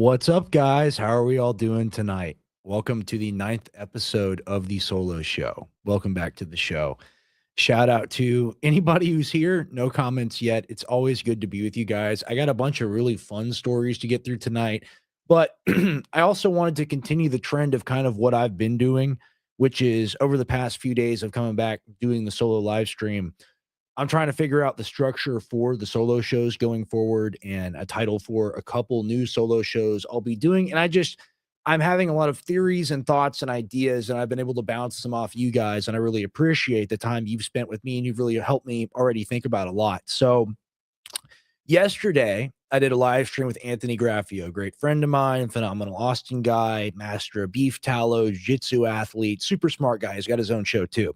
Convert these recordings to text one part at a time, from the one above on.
What's up, guys? How are we all doing tonight? Welcome to the ninth episode of the Solo Show. Welcome back to the show. Shout out to anybody who's here. No comments yet. It's always good to be with you guys. I got a bunch of really fun stories to get through tonight, but I also wanted to continue the trend of kind of what I've been doing, which is over the past few days of coming back doing the solo live stream. I'm trying to figure out the structure for the solo shows going forward and a title for a couple new solo shows I'll be doing. And I'm having a lot of theories and thoughts and ideas, and I've been able to bounce them off you guys. And I really appreciate the time you've spent with me, and you've really helped me already think about a lot. So, yesterday, I did a live stream with Anthony Graffio, a great friend of mine, phenomenal Austin guy, master of beef tallow, jiu-jitsu athlete, super smart guy. He's got his own show too.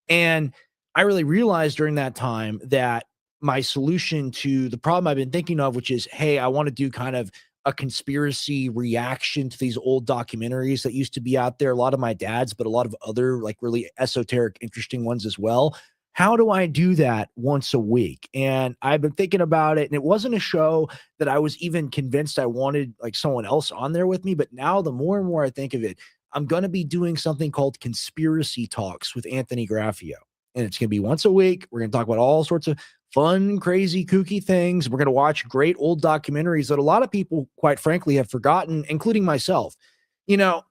And I really realized during that time that my solution to the problem I've been thinking of, which is, hey, I want to do kind of a conspiracy reaction to these old documentaries that used to be out there, a lot of my dad's, but a lot of other like really esoteric, interesting ones as well. How do I do that once a week? And I've been thinking about it, and it wasn't a show that I was even convinced I wanted like someone else on there with me. But now the more and more I think of it, I'm going to be doing something called Conspiracy Talks with Anthony Graffio. And it's going to be once a week. We're going to talk about all sorts of fun, crazy, kooky things. We're going to watch great old documentaries that a lot of people, quite frankly, have forgotten, including myself. You know,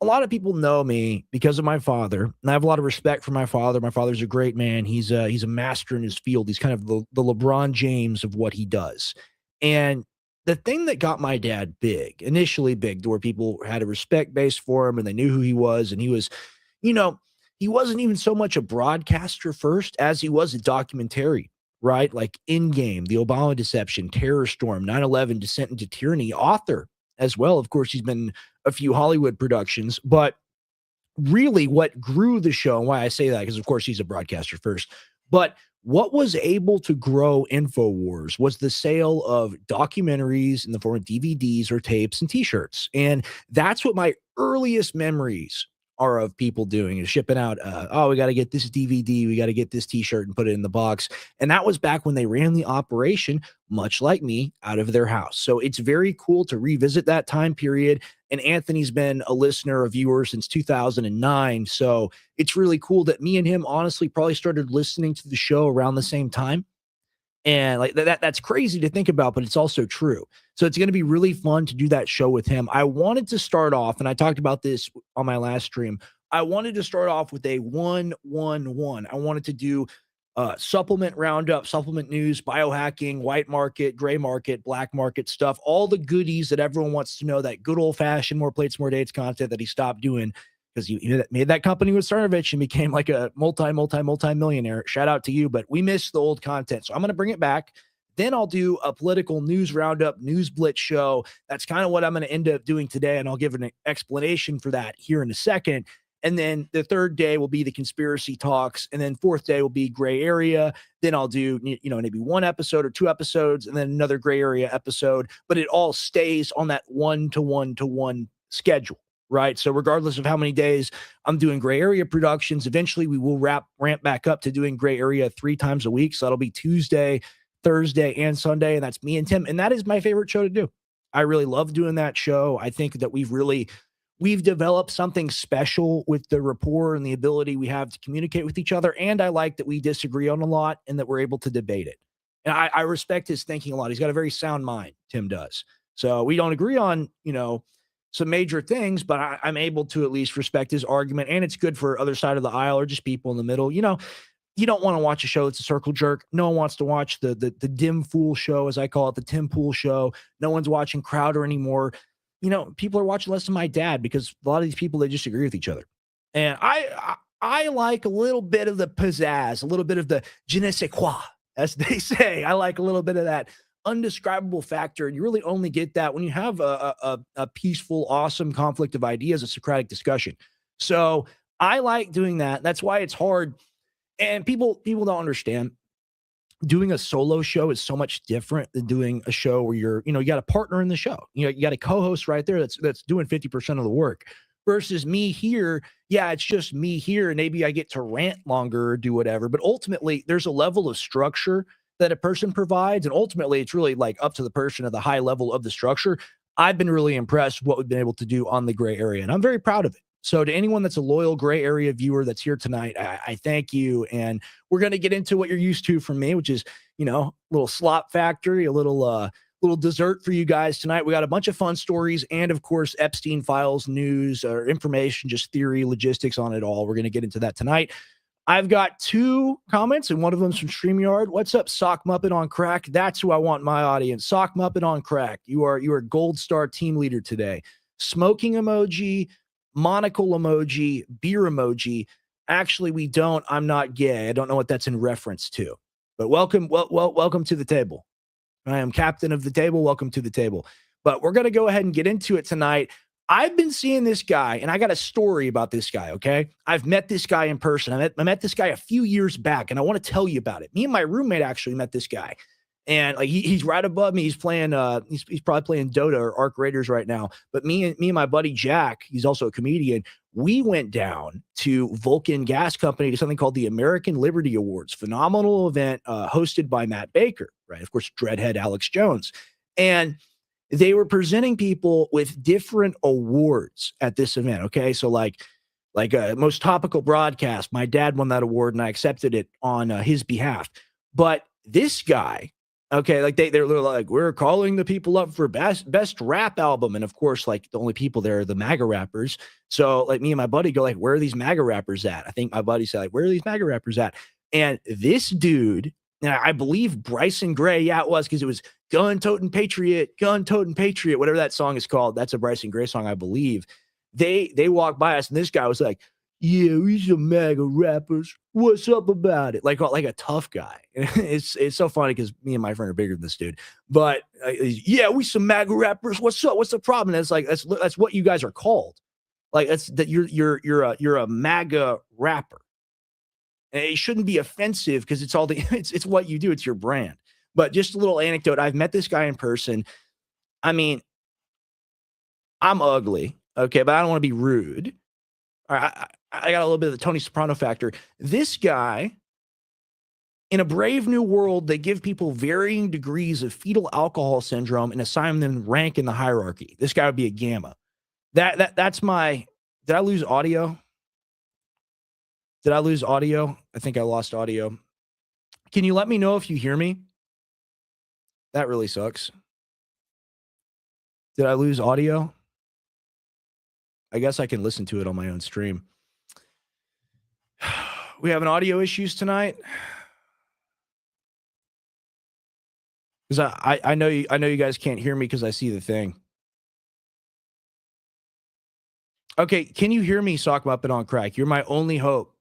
a lot of people know me because of my father, and I have a lot of respect for my father. My father's a great man. He's a master in his field. He's kind of the LeBron James of what he does. And the thing that got my dad big, initially big, to where people had a respect base for him and they knew who he was, and he was, you know, he wasn't even so much a broadcaster first as he was a documentary, right? Like In Game, The Obama Deception, Terror Storm, 9/11, Descent into Tyranny, author as well. Of course, he's been a few Hollywood productions, but really what grew the show, and why I say that, because of course he's a broadcaster first, but what was able to grow InfoWars was the sale of documentaries in the form of DVDs or tapes and t-shirts. And that's what my earliest memories are of people doing, is shipping out, oh, we got to get this DVD, we got to get this t-shirt and put it in the box. And that was back when they ran the operation, much like me, out of their house. So it's very cool to revisit that time period. And Anthony's been a listener, a viewer since 2009. So it's really cool that me and him honestly probably started listening to the show around the same time. And like that's crazy to think about, but it's also true. So it's going to be really fun to do that show with him. I wanted to start off, and I talked about this on my last stream. I wanted to start off with a 1-1-1. I wanted to do supplement roundup, supplement news, biohacking, white market, gray market, black market stuff, all the goodies that everyone wants to know, that good old fashioned more plates, more dates content that he stopped doing because he made that company with Cernovich and became like a multi-millionaire. Shout out to you, but we missed the old content. So I'm going to bring it back. Then I'll do a political news roundup, news blitz show. That's kind of what I'm going to end up doing today. And I'll give an explanation for that here in a second. And then the third day will be the conspiracy talks. And then fourth day will be gray area. Then I'll do, maybe one episode or two episodes and then another gray area episode, but it all stays on that 1-to-1-to-1 schedule, right? So regardless of how many days I'm doing gray area productions, eventually we will ramp back up to doing gray area 3 times a week. So that'll be Tuesday, Thursday, and Sunday. And that's me and Tim. And that is my favorite show to do. I really love doing that show. I think that we've developed something special with the rapport and the ability we have to communicate with each other. And I like that we disagree on a lot and that we're able to debate it. And I respect his thinking a lot. He's got a very sound mind, Tim does. So we don't agree on, some major things, but I'm able to at least respect his argument. And it's good for other side of the aisle or just people in the middle. You don't want to watch a show that's a circle jerk. No one wants to watch the dim fool show, as I call it, the Tim Pool show. No one's watching Crowder anymore. People are watching less of my dad because a lot of these people, they just agree with each other. And I like a little bit of the pizzazz, a little bit of the je ne sais quoi, as they say. I like a little bit of that undescribable factor. And you really only get that when you have a peaceful, awesome conflict of ideas, a Socratic discussion. So I like doing that. That's why it's hard. And people don't understand. Doing a solo show is so much different than doing a show where you got a partner in the show. You got a co-host right there that's doing 50% of the work versus me here. Yeah, it's just me here. And maybe I get to rant longer or do whatever. But ultimately, there's a level of structure that a person provides. And ultimately, it's really like up to the person at the high level of the structure. I've been really impressed with what we've been able to do on the gray area, and I'm very proud of it. So to anyone that's a loyal gray area viewer that's here tonight, I thank you. And we're going to get into what you're used to from me, which is, a little slop factory, a little dessert for you guys tonight. We got a bunch of fun stories and, of course, Epstein files, news, or information, just theory, logistics on it all. We're going to get into that tonight. I've got 2 comments, and one of them's from StreamYard. What's up, Sock Muppet on Crack? That's who I want in my audience. Sock Muppet on Crack. You are gold star team leader today. Smoking emoji, monocle emoji, beer emoji. Actually, we don't. I'm not gay. I don't know what that's in reference to. But welcome to the table. I am captain of the table. Welcome to the table. But we're going to go ahead and get into it tonight. I've been seeing this guy, and I got a story about this guy, okay? I've met this guy in person. I met this guy a few years back, and I want to tell you about it. Me and my roommate actually met this guy. And like he's right above me. He's playing he's probably playing Dota or Arc Raiders right now. But me and my buddy Jack, he's also a comedian, we went down to Vulcan Gas Company to something called the American Liberty Awards, phenomenal event hosted by Matt Baker, right? Of course, Dreadhead Alex Jones. And they were presenting people with different awards at this event. Okay. So like most topical broadcast, my dad won that award and I accepted it on his behalf. But this guy, okay, like they're like, we're calling the people up for best rap album. And of course, like the only people there are the MAGA rappers. So like me and my buddy go like, where are these MAGA rappers at? I think my buddy said like, where are these MAGA rappers at? And this dude, and I believe Bryson Gray, yeah, it was, because it was Gun Totin' Patriot, whatever that song is called. That's a Bryson Gray song, I believe. They walked by us, and this guy was like, yeah, we some MAGA rappers. What's up about it? Like a tough guy. It's so funny because me and my friend are bigger than this dude. But yeah, we some MAGA rappers. What's up? What's the problem? And it's like that's what you guys are called. Like that's that you're a MAGA rapper. And it shouldn't be offensive because it's all it's what you do. It's your brand. But just a little anecdote. I've met this guy in person. I mean, I'm ugly, okay, but I don't want to be rude. All right, I got a little bit of the Tony Soprano factor. This guy, in a brave new world, they give people varying degrees of fetal alcohol syndrome and assign them rank in the hierarchy. This guy would be a gamma. That's my. Did I lose audio? I think I lost audio. Can you let me know if you hear me? That really sucks. Did I lose audio? I guess I can listen to it on my own stream. We having audio issues tonight? Because I know you guys can't hear me because I see the thing. Okay, can you hear me, Sock Muppet on Crack? You're my only hope.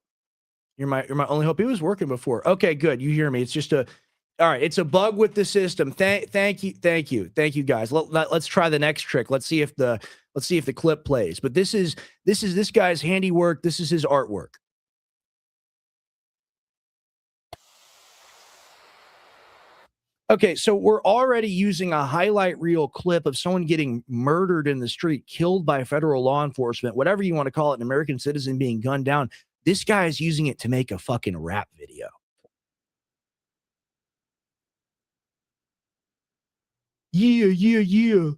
You're my only hope. It was working before. Okay, good. You hear me. It's just all right. It's a bug with the system. Thank you, guys. Let's try the next trick. Let's see if the clip plays. But this is this guy's handiwork. This is his artwork. Okay, so we're already using a highlight reel clip of someone getting murdered in the street, killed by federal law enforcement, whatever you want to call it, an American citizen being gunned down. This guy is using it to make a fucking rap video. Yeah.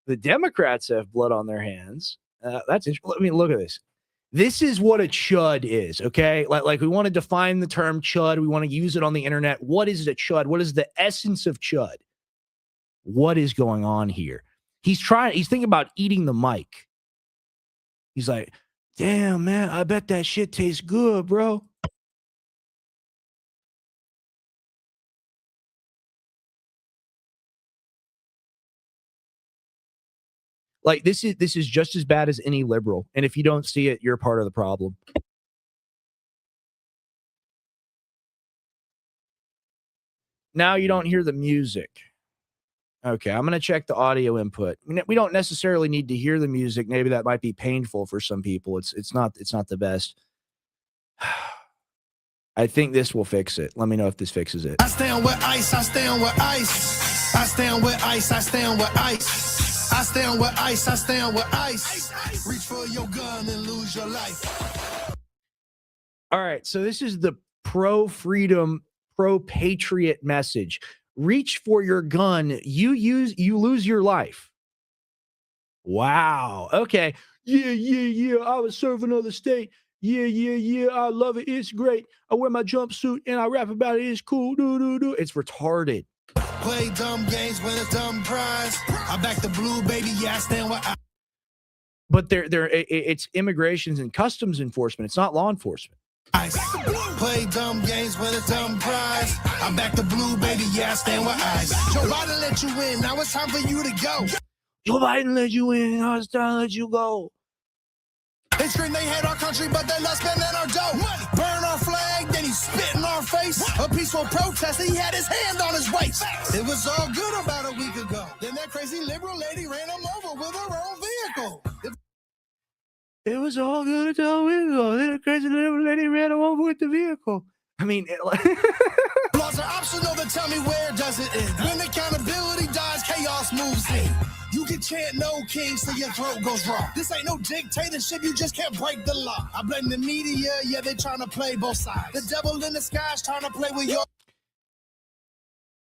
The Democrats have blood on their hands. That's interesting. I mean, look at this. This is what a chud is, okay? Like we want to define the term chud. We want to use it on the internet. What is a chud? What is the essence of chud? What is going on here? He's thinking about eating the mic. He's like, damn, man, I bet that shit tastes good, bro. Like this is just as bad as any liberal. And if you don't see it, you're part of the problem. Now you don't hear the music. Okay, I'm going to check the audio input. I mean, we don't necessarily need to hear the music. Maybe that might be painful for some people. It's not the best. I think this will fix it. Let me know if this fixes it. I stand with ice. I stand with ice. I stand with ice. I stand with ice. I stand with ice. I stand with ice. Reach for your gun and lose your life. All right. So this is the pro freedom, pro patriot message. Reach for your gun. You lose your life. Wow. Okay. Yeah. I was serving another state. Yeah. I love it. It's great. I wear my jumpsuit and I rap about it. It's cool. Do. It's retarded. Play dumb games, win a dumb prize. I back the blue, baby. Yeah, I stand with I. But it's immigrations and customs enforcement. It's not law enforcement. Play dumb games, win a dumb prize. I back the blue, baby. Yeah, I stand with eyes. Joe Biden let you in. Now it's time for you to go. Joe Biden let you in. Now it's time to let you go. They scream they hate our country, but they love spending our dough. Money. Burn our flag, then he spit in our face. A peaceful protest, he had his hand on his waist. It was all good about a week ago. Then that crazy liberal lady ran him over with her own vehicle. It was all good until a week ago. Then a crazy little lady ran him over with the vehicle. I mean, laws are optional to tell me where does it end. When accountability dies, chaos moves in. You can chant no king so your throat goes raw. This ain't no dictatorship, you just can't break the law. I blame the media, yeah, they trying to play both sides. The devil in the sky's trying to play with your...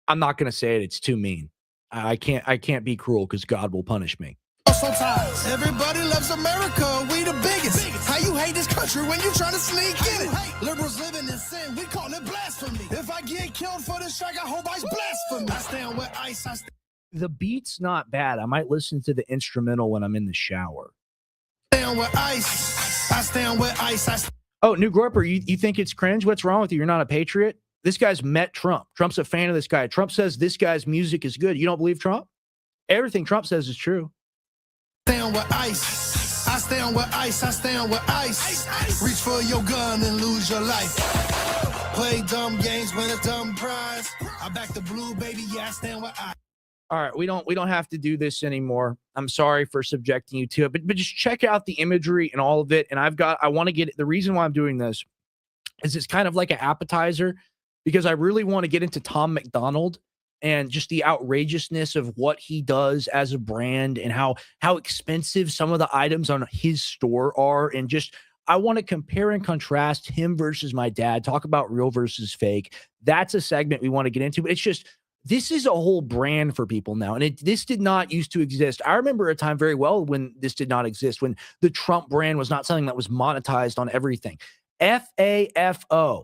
I'm not going to say it. It's too mean. I can't be cruel because God will punish me. Sometimes everybody loves America, we the biggest. How you hate this country when you trying to sneak in it? Liberals living in sin, we call it blasphemy. If I get killed for this track, I hope I blasphemy. I stand with ice, The beat's not bad. I might listen to the instrumental when I'm in the shower. Stand with ice. I stand with ice. Oh, New Groper, you think it's cringe? What's wrong with you? You're not a patriot? This guy's met Trump. Trump's a fan of this guy. Trump says this guy's music is good. You don't believe Trump? Everything Trump says is true. Stand with ice. I stand with ice. I stand with ice. Reach for your gun and lose your life. Play dumb games, win a dumb prize. I back the blue, baby. Yeah, I stand with ice. All right, we don't have to do this anymore. I'm sorry for subjecting you to it, but just check out the imagery and all of it. And I want to get the reason why I'm doing this is it's kind of like an appetizer because I really want to get into Tom McDonald and just the outrageousness of what he does as a brand and how expensive some of the items on his store are. And just, I want to compare and contrast him versus my dad, talk about real versus fake. That's a segment we want to get into, but it's just, this is a whole brand for people now. And this did not used to exist. I remember a time very well when this did not exist, when the Trump brand was not something that was monetized on everything. FAFO.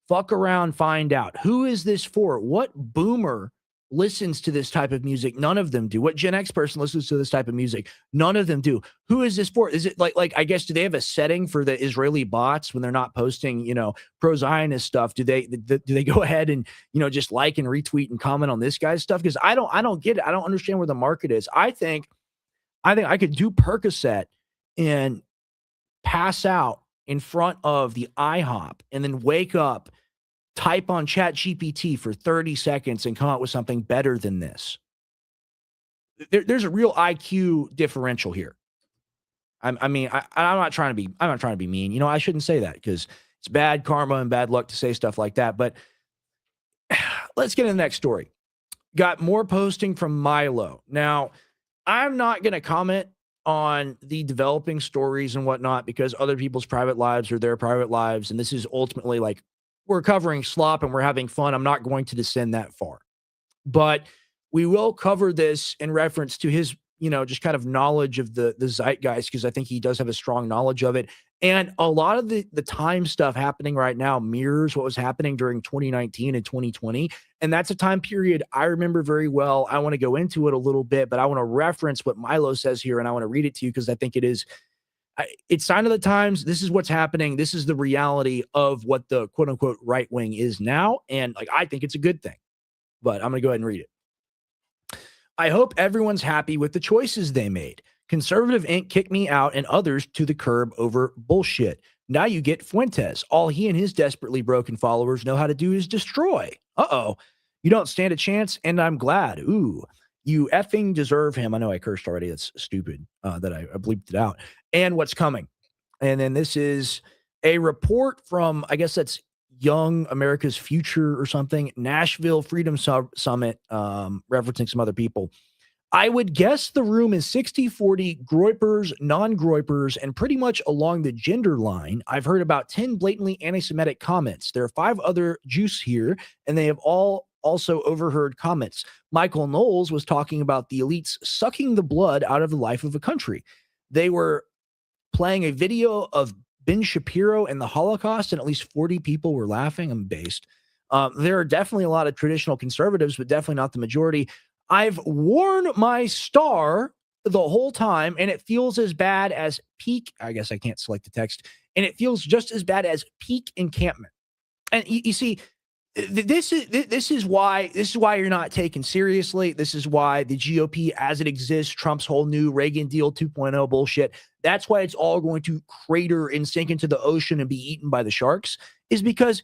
Fuck around, find out. Who is this for? What boomer listens to this type of music? None of them do. What Gen X person listens to this type of music? None of them do. Who is this for? Is it like I guess, do they have a setting for the Israeli bots when they're not posting, pro-Zionist stuff? Do they go ahead and, just like and retweet and comment on this guy's stuff? Because I don't get it. I don't understand where the market is. I think I could do Percocet and pass out in front of the IHOP and then wake up, type on ChatGPT for 30 seconds and come out with something better than this. There's a real IQ differential here. I'm not trying to be mean. I shouldn't say that because it's bad karma and bad luck to say stuff like that. But let's get to the next story. Got more posting from Milo. Now, I'm not going to comment on the developing stories and whatnot because other people's private lives are their private lives. And this is ultimately like, we're covering slop and we're having fun. I'm not going to descend that far, but we will cover this in reference to his, just kind of knowledge of the zeitgeist, because I think he does have a strong knowledge of it. And a lot of the time stuff happening right now mirrors what was happening during 2019 and 2020. And that's a time period I remember very well. I want to go into it a little bit, but I want to reference what Milo says here, and I want to read it to you because I think it's sign of the times. This is what's happening. This is the reality of what the quote unquote right wing is now. And I think it's a good thing, but I'm going to go ahead and read it. I hope everyone's happy with the choices they made. Conservative Inc. kicked me out and others to the curb over bullshit. Now you get Fuentes. All he and his desperately broken followers know how to do is destroy. Uh-oh. You don't stand a chance, and I'm glad. Ooh. You effing deserve him. I know I cursed already. That's stupid that I bleeped it out. And what's coming. And then this is a report from, I guess that's Young America's Future or something, Nashville Freedom Summit, referencing some other people. I would guess the room is 60-40 Groypers, non-Groypers, and pretty much along the gender line. I've heard about 10 blatantly anti-Semitic comments. There are 5 other Jews here, and they have all also overheard comments. Michael Knowles was talking about the elites sucking the blood out of the life of a country. They were playing a video of Ben Shapiro and the Holocaust, and at least 40 people were laughing. I'm based. There are definitely a lot of traditional conservatives, but definitely not the majority. I've worn my star the whole time, and it feels as bad as peak. I guess I can't select the text. And it feels just as bad as peak encampment. And you see, this is why you're not taken seriously. This is why the GOP, as it exists, Trump's whole new Reagan deal 2.0 bullshit. That's why it's all going to crater and sink into the ocean and be eaten by the sharks, is because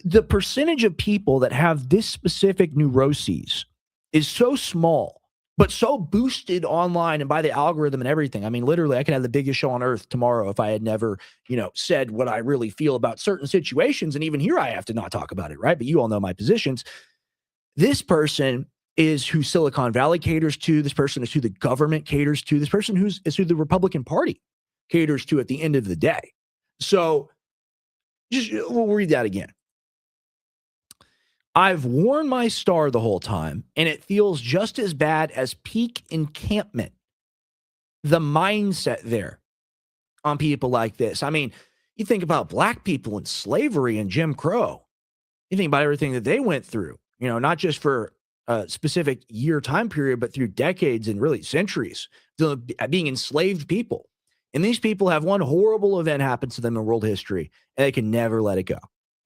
the percentage of people that have this specific neuroses is so small, but so boosted online and by the algorithm and everything. I mean, literally, I could have the biggest show on earth tomorrow if I had never, said what I really feel about certain situations. And even here, I have to not talk about it, right? But you all know my positions. This person is who Silicon Valley caters to. This person is who the government caters to. This person is who the Republican Party caters to at the end of the day. So we'll read that again. I've worn my star the whole time, and it feels just as bad as peak encampment. The mindset there on people like this. I mean, you think about black people and slavery and Jim Crow. You think about everything that they went through, not just for a specific year time period, but through decades and really centuries, being enslaved people. And these people have one horrible event happen to them in world history, and they can never let it go.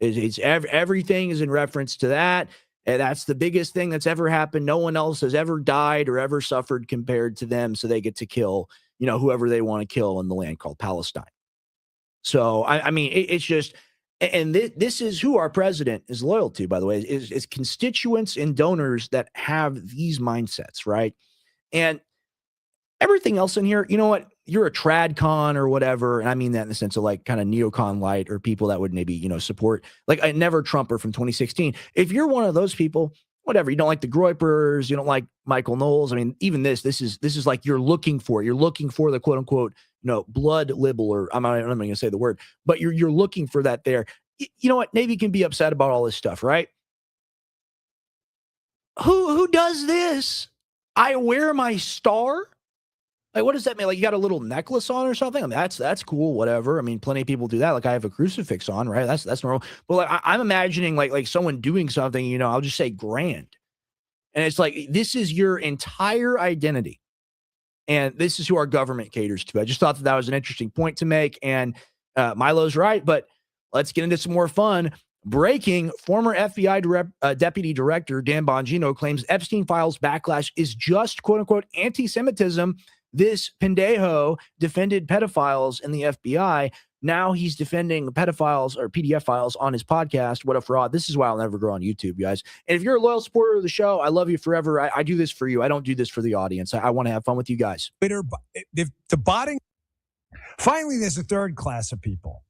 Everything is in reference to that. And that's the biggest thing that's ever happened. No one else has ever died or ever suffered compared to them. So they get to kill, whoever they want to kill in the land called Palestine. So, I mean, it's just, and this is who our president is loyal to, by the way, is constituents and donors that have these mindsets, right? And everything else in here, you know what? You're a trad con or whatever. And I mean that in the sense of like kind of neocon light or people that would maybe, support like a never Trumper from 2016. If you're one of those people, whatever, you don't like the Groypers, you don't like Michael Knowles. I mean, even this is like you're looking for the quote unquote, blood libel, or I'm not going to say the word, but you're looking for that there. You know what? Navy can be upset about all this stuff, right? Who does this? I wear my star. Like, what does that mean? Like, you got a little necklace on or something? I mean, that's cool, whatever. I mean, plenty of people do that. Like, I have a crucifix on, right? That's normal. But like, I'm imagining like someone doing something, I'll just say grand. And it's like, this is your entire identity. And this is who our government caters to. I just thought that was an interesting point to make. And Milo's right, but let's get into some more fun. Breaking, former FBI Deputy Director Dan Bongino claims Epstein Files backlash is just, quote unquote, anti-Semitism. This pendejo defended pedophiles in the FBI. Now he's defending pedophiles or PDF files on his podcast. What a fraud. This is why I'll never grow on YouTube, guys. And if you're a loyal supporter of the show, I love you forever. I do this for you. I don't do this for the audience. I want to have fun with you guys. The botting. Finally, there's a third class of people.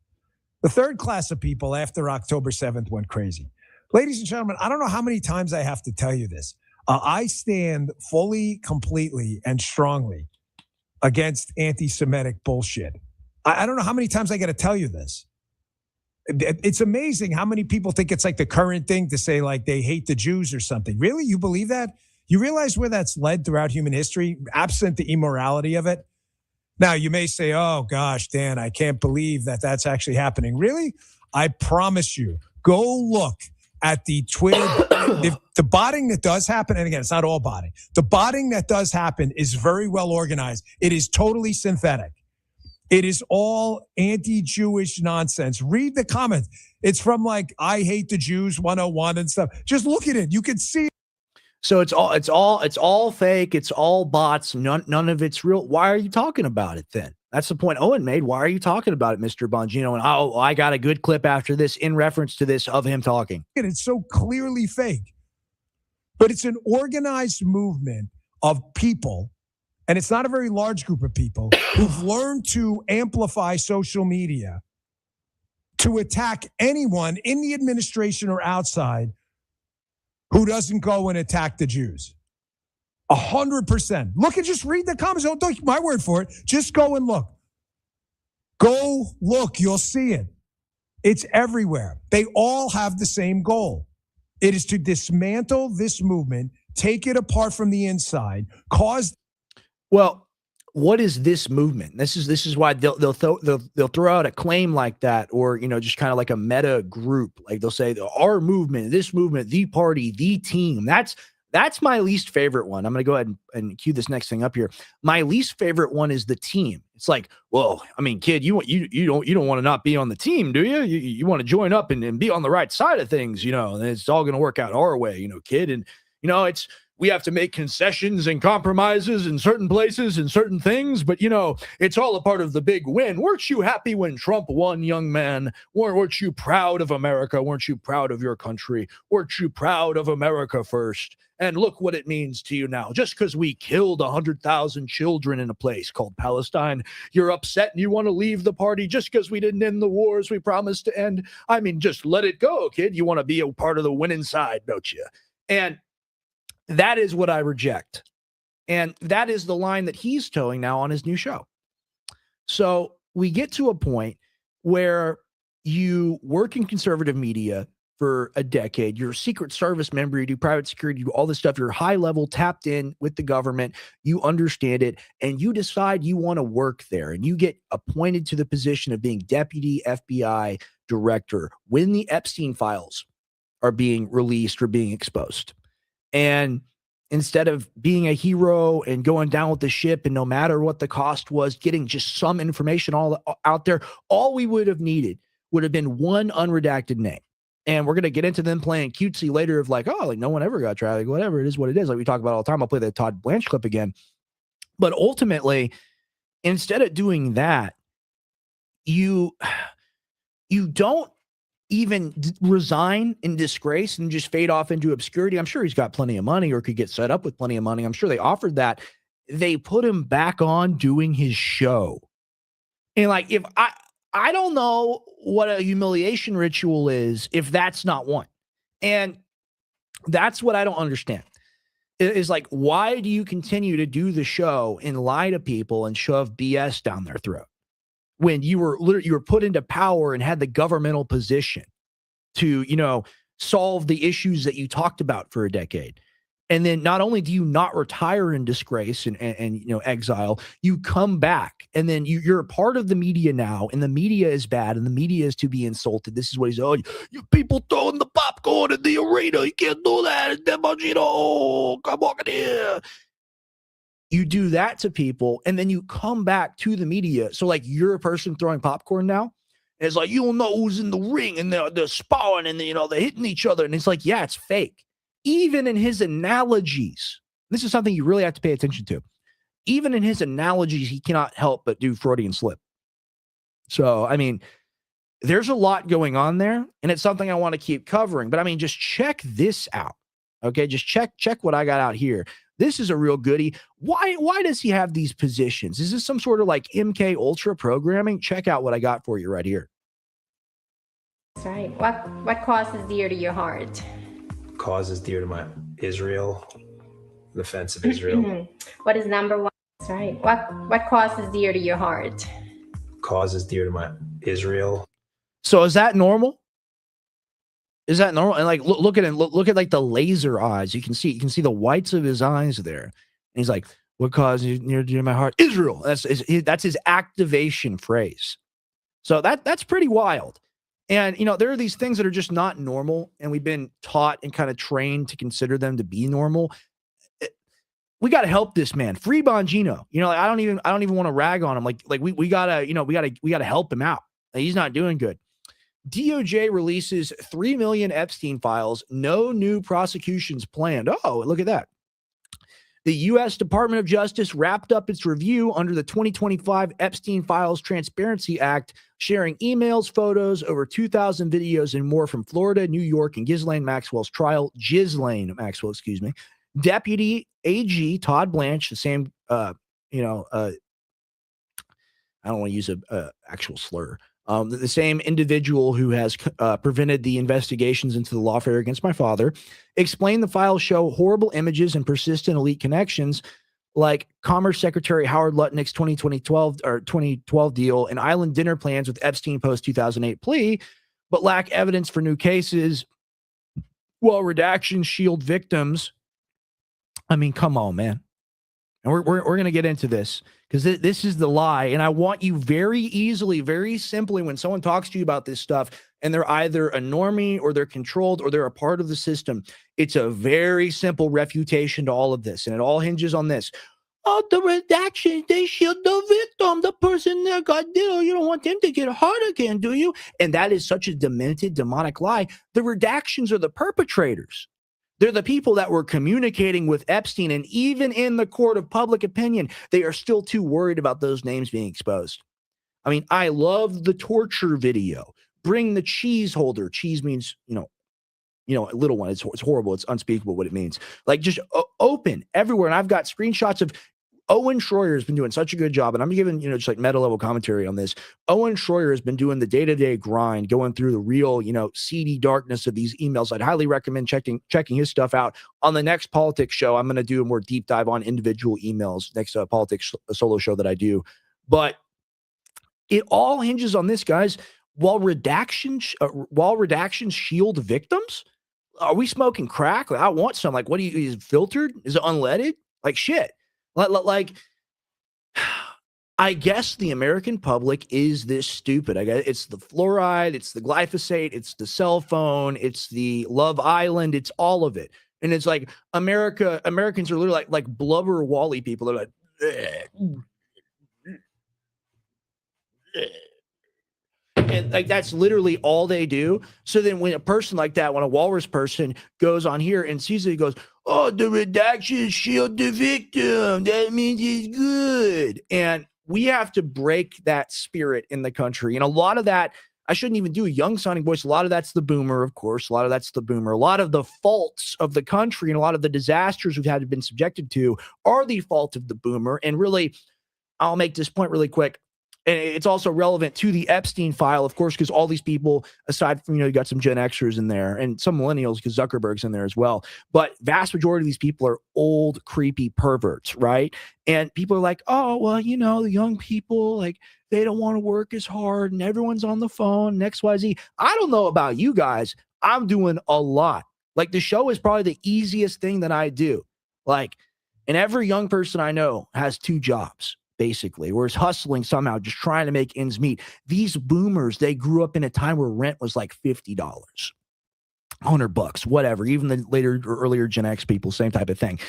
The third class of people after October 7th went crazy. Ladies and gentlemen, I don't know how many times I have to tell you this. I stand fully, completely, and strongly against anti-Semitic bullshit. I don't know how many times I got to tell you this. It's amazing how many people think it's like the current thing to say like they hate the Jews or something. Really? You believe that? You realize where that's led throughout human history, absent the immorality of it? Now, you may say, oh, gosh, Dan, I can't believe that that's actually happening. Really? I promise you, go look at the Twitter. The botting that does happen, and again, it's not all botting. The botting that does happen is very well organized. It is totally synthetic. It is all anti-Jewish nonsense. Read the comments. It's from like, I hate the Jews 101 and stuff. Just look at it. You can see. So it's all fake. It's all bots. None of it's real. Why are you talking about it then? That's the point Owen made. Why are you talking about it, Mr. Bongino? And I got a good clip after this in reference to this of him talking. It's so clearly fake. But it's an organized movement of people, and it's not a very large group of people, who've learned to amplify social media to attack anyone in the administration or outside who doesn't go and attack the Jews. 100%. Look and just read the comments. Don't take my word for it. Just go and look. Go look. You'll see it. It's everywhere. They all have the same goal. It is to dismantle this movement, take it apart from the inside, cause. Well, what is this movement? This is why they'll throw out a claim like that, or just kind of like a meta group. Like they'll say our movement, this movement, the party, the team. That's my least favorite one. I'm going to go ahead and cue this next thing up here. My least favorite one is the team. It's like, well, I mean, kid, you don't want to not be on the team, do you? You want to join up and be on the right side of things, and it's all going to work out our way, kid. And we have to make concessions and compromises in certain places and certain things, but it's all a part of the big win. Weren't you happy when Trump won, young man? Weren't you proud of America? Weren't you proud of your country? Weren't you proud of America first? And look what it means to you now. Just because we killed 100,000 children in a place called Palestine, you're upset and you want to leave the party just because we didn't end the wars we promised to end. I mean, just let it go, kid. You want to be a part of the winning side, don't you? And that is what I reject. And that is the line that he's towing now on his new show. So we get to a point where you work in conservative media for a decade. You're a Secret Service member. You do private security, you do all this stuff. You're high level, tapped in with the government. You understand it, and you decide you want to work there. And you get appointed to the position of being deputy FBI director when the Epstein files are being released or being exposed. And instead of being a hero and going down with the ship, and no matter what the cost was, getting just some information all out there, all we would have needed would have been one unredacted name. And we're going to get into them playing cutesy later of like, oh, like no one ever got tried. Like, whatever, it is what it is. Like we talk about all the time. I'll play the Todd Blanche clip again. But ultimately, instead of doing that, you don't even resign in disgrace and just fade off into obscurity. I'm sure he's got plenty of money or could get set up with plenty of money. I'm sure they offered that. They put him back on doing his show. And like, if I don't know what a humiliation ritual is if that's not one. And that's what I don't understand. It is like, why do you continue to do the show and lie to people and shove BS down their throat when you were put into power and had the governmental position to, solve the issues that you talked about for a decade? And then not only do you not retire in disgrace and exile, you come back, and then you're a part of the media now, and the media is bad, and the media is to be insulted. This is what he's, you people throwing the popcorn in the arena. You can't do that. It's Come on here. You do that to people, and then you come back to the media. So like you're a person throwing popcorn now. And it's like, you don't know who's in the ring, and they're sparring, and they're hitting each other. And it's like, yeah, it's fake. Even in his analogies, this is something you really have to pay attention to. Even in his analogies, he cannot help but do Freudian slip. So, I mean, there's a lot going on there, and it's something I want to keep covering. But I mean, just check this out. Okay, just check what I got out here. This is a real goodie. Why does he have these positions? Is this some sort of like MK Ultra programming? Check out what I got for you right here. That's right. What cause is dear to your heart? Cause is dear to my Israel, the defense of Israel. What is number one? That's right. What cause is dear to your heart? Cause is dear to my Israel. So is that normal? Is that normal? And like, look at him. Look at like the laser eyes. You can see the whites of his eyes there. And he's like, "What cause is near to my heart? Israel." That's his activation phrase. So that's pretty wild. And, there are these things that are just not normal, and we've been taught and kind of trained to consider them to be normal. We got to help this man. Free Bongino. I don't even want to rag on him. Like we gotta help him out. He's not doing good. DOJ releases 3 million Epstein files. No new prosecutions planned. Oh, look at that. The U.S. Department of Justice wrapped up its review under the 2025 Epstein Files Transparency Act, sharing emails, photos, over 2,000 videos, and more from Florida, New York, and Ghislaine Maxwell's trial. Ghislaine Maxwell, excuse me. Deputy AG Todd Blanche, the same, I don't want to use a actual slur. The same individual who has prevented the investigations into the lawfare against my father, explained the files show horrible images and persistent elite connections, like Commerce Secretary Howard Lutnick's 2012 deal and island dinner plans with Epstein post 2008 plea, but lack evidence for new cases. While redactions shield victims. I mean, come on, man. And we're going to get into this because this is the lie. And I want you very easily, very simply, when someone talks to you about this stuff and they're either a normie or they're controlled or they're a part of the system, it's a very simple refutation to all of this. And it all hinges on this. Oh, the redactions, they shield the victim. The person that got you don't want them to get hurt again, do you? And that is such a demented, demonic lie. The redactions are the perpetrators. They're the people that were communicating with Epstein, and even in the court of public opinion, they are still too worried about those names being exposed. I mean, I love the torture video. Bring the cheese holder. Cheese means, a little one. It's horrible. It's unspeakable what it means. Like, just open everywhere. And I've got screenshots of Owen Schroyer has been doing such a good job, and I'm giving, just like meta level commentary on this. Owen Schroyer has been doing the day-to-day grind, going through the real, seedy darkness of these emails. I'd highly recommend checking his stuff out. On the next politics show, I'm going to do a more deep dive on individual emails, next politics solo show that I do. But it all hinges on this, guys. While redactions shield victims, are we smoking crack? Like, I want some. Like, what do you, is it filtered? Is it unleaded? Like, shit. Like, I guess the American public is this stupid. I guess it's the fluoride, it's the glyphosate, it's the cell phone, it's the Love Island, it's all of it. And it's like Americans are literally like blubber Wally people. They're like, and like that's literally all they do. So then when a person like that, when a walrus person goes on here and sees it, he goes, oh, the redactions shield the victim. That means it's good. And we have to break that spirit in the country. And a lot of that, I shouldn't even do a young sounding voice. A lot of that's the boomer, of course. A lot of that's the boomer. A lot of the faults of the country and a lot of the disasters we've had been subjected to are the fault of the boomer. And really, I'll make this point really quick. And it's also relevant to the Epstein file, of course, because all these people, aside from, you got some Gen Xers in there and some millennials because Zuckerberg's in there as well. But vast majority of these people are old, creepy perverts, right? And people are like, oh, well, the young people, like, they don't want to work as hard and everyone's on the phone and XYZ. I don't know about you guys. I'm doing a lot. Like, the show is probably the easiest thing that I do. Like, and every young person I know has 2 jobs. Basically, or is hustling somehow, just trying to make ends meet. These boomers, they grew up in a time where rent was like $50, $100, whatever. Even the later or earlier Gen X people, same type of thing.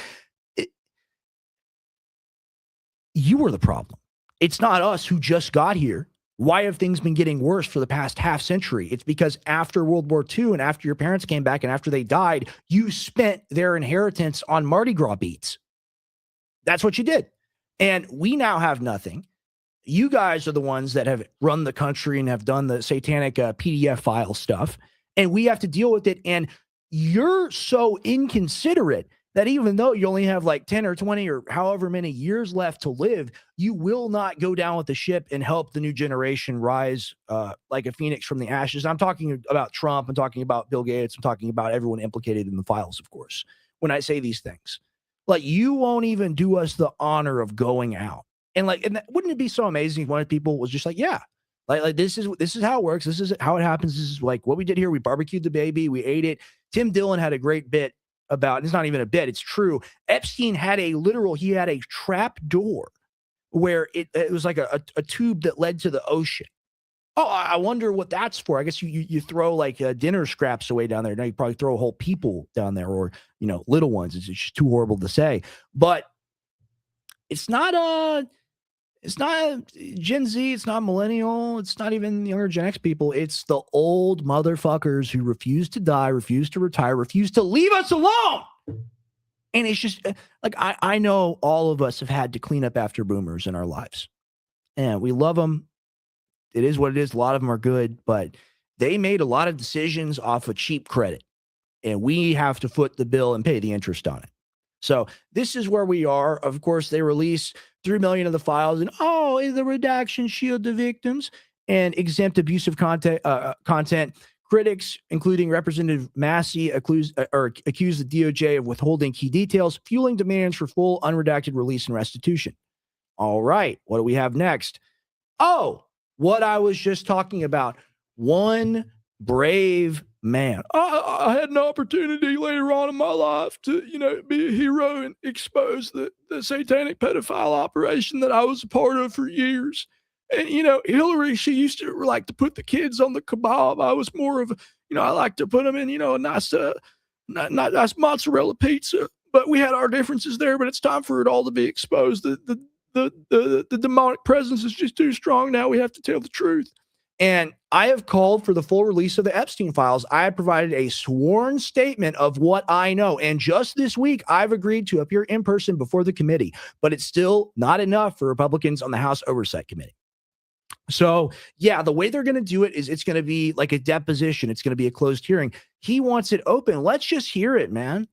You were the problem. It's not us who just got here. Why have things been getting worse for the past half century? It's because after World War II and after your parents came back and after they died, you spent their inheritance on Mardi Gras beats. That's what you did. And we now have nothing. You guys are the ones that have run the country and have done the satanic PDF file stuff. And we have to deal with it. And you're so inconsiderate that even though you only have like 10 or 20 or however many years left to live, you will not go down with the ship and help the new generation rise like a phoenix from the ashes. I'm talking about Trump. I'm talking about Bill Gates. I'm talking about everyone implicated in the files, of course, when I say these things. Like, you won't even do us the honor of going out. And wouldn't it be so amazing if one of the people was just like, yeah, like this is how it works. This is how it happens. This is like what we did here. We barbecued the baby. We ate it. Tim Dillon had a great bit about, it's not even a bit, it's true. Epstein had he had a trap door where it was like a tube that led to the ocean. Oh, I wonder what that's for. I guess you throw like dinner scraps away down there. Now you probably throw whole people down there, or little ones. It's just too horrible to say. But it's not Gen Z. It's not millennial. It's not even the younger Gen X people. It's the old motherfuckers who refuse to die, refuse to retire, refuse to leave us alone. And it's just like I know all of us have had to clean up after boomers in our lives, and we love them. It is what it is. A lot of them are good, but they made a lot of decisions off of cheap credit, and we have to foot the bill and pay the interest on it. So this is where we are. Of course, they release 3 million of the files, and the redaction shield the victims. and exempt abusive content. Critics, including Representative Massey, accused the DOJ of withholding key details, fueling demands for full unredacted release and restitution. All right, what do we have next? Oh, what I was just talking about. One brave man. I had an opportunity later on in my life to, be a hero and expose the satanic pedophile operation that I was a part of for years. And, Hillary, she used to like to put the kids on the kebab. I was more of, I like to put them in, a nice, nice mozzarella pizza. But we had our differences there, but it's time for it all to be exposed. The demonic presence is just too strong now. We have to tell the truth. And I have called for the full release of the Epstein files. I have provided a sworn statement of what I know. And just this week, I've agreed to appear in person before the committee. But it's still not enough for Republicans on the House Oversight Committee. So, yeah, the way they're going to do it is it's going to be like a deposition. It's going to be a closed hearing. He wants it open. Let's just hear it, man.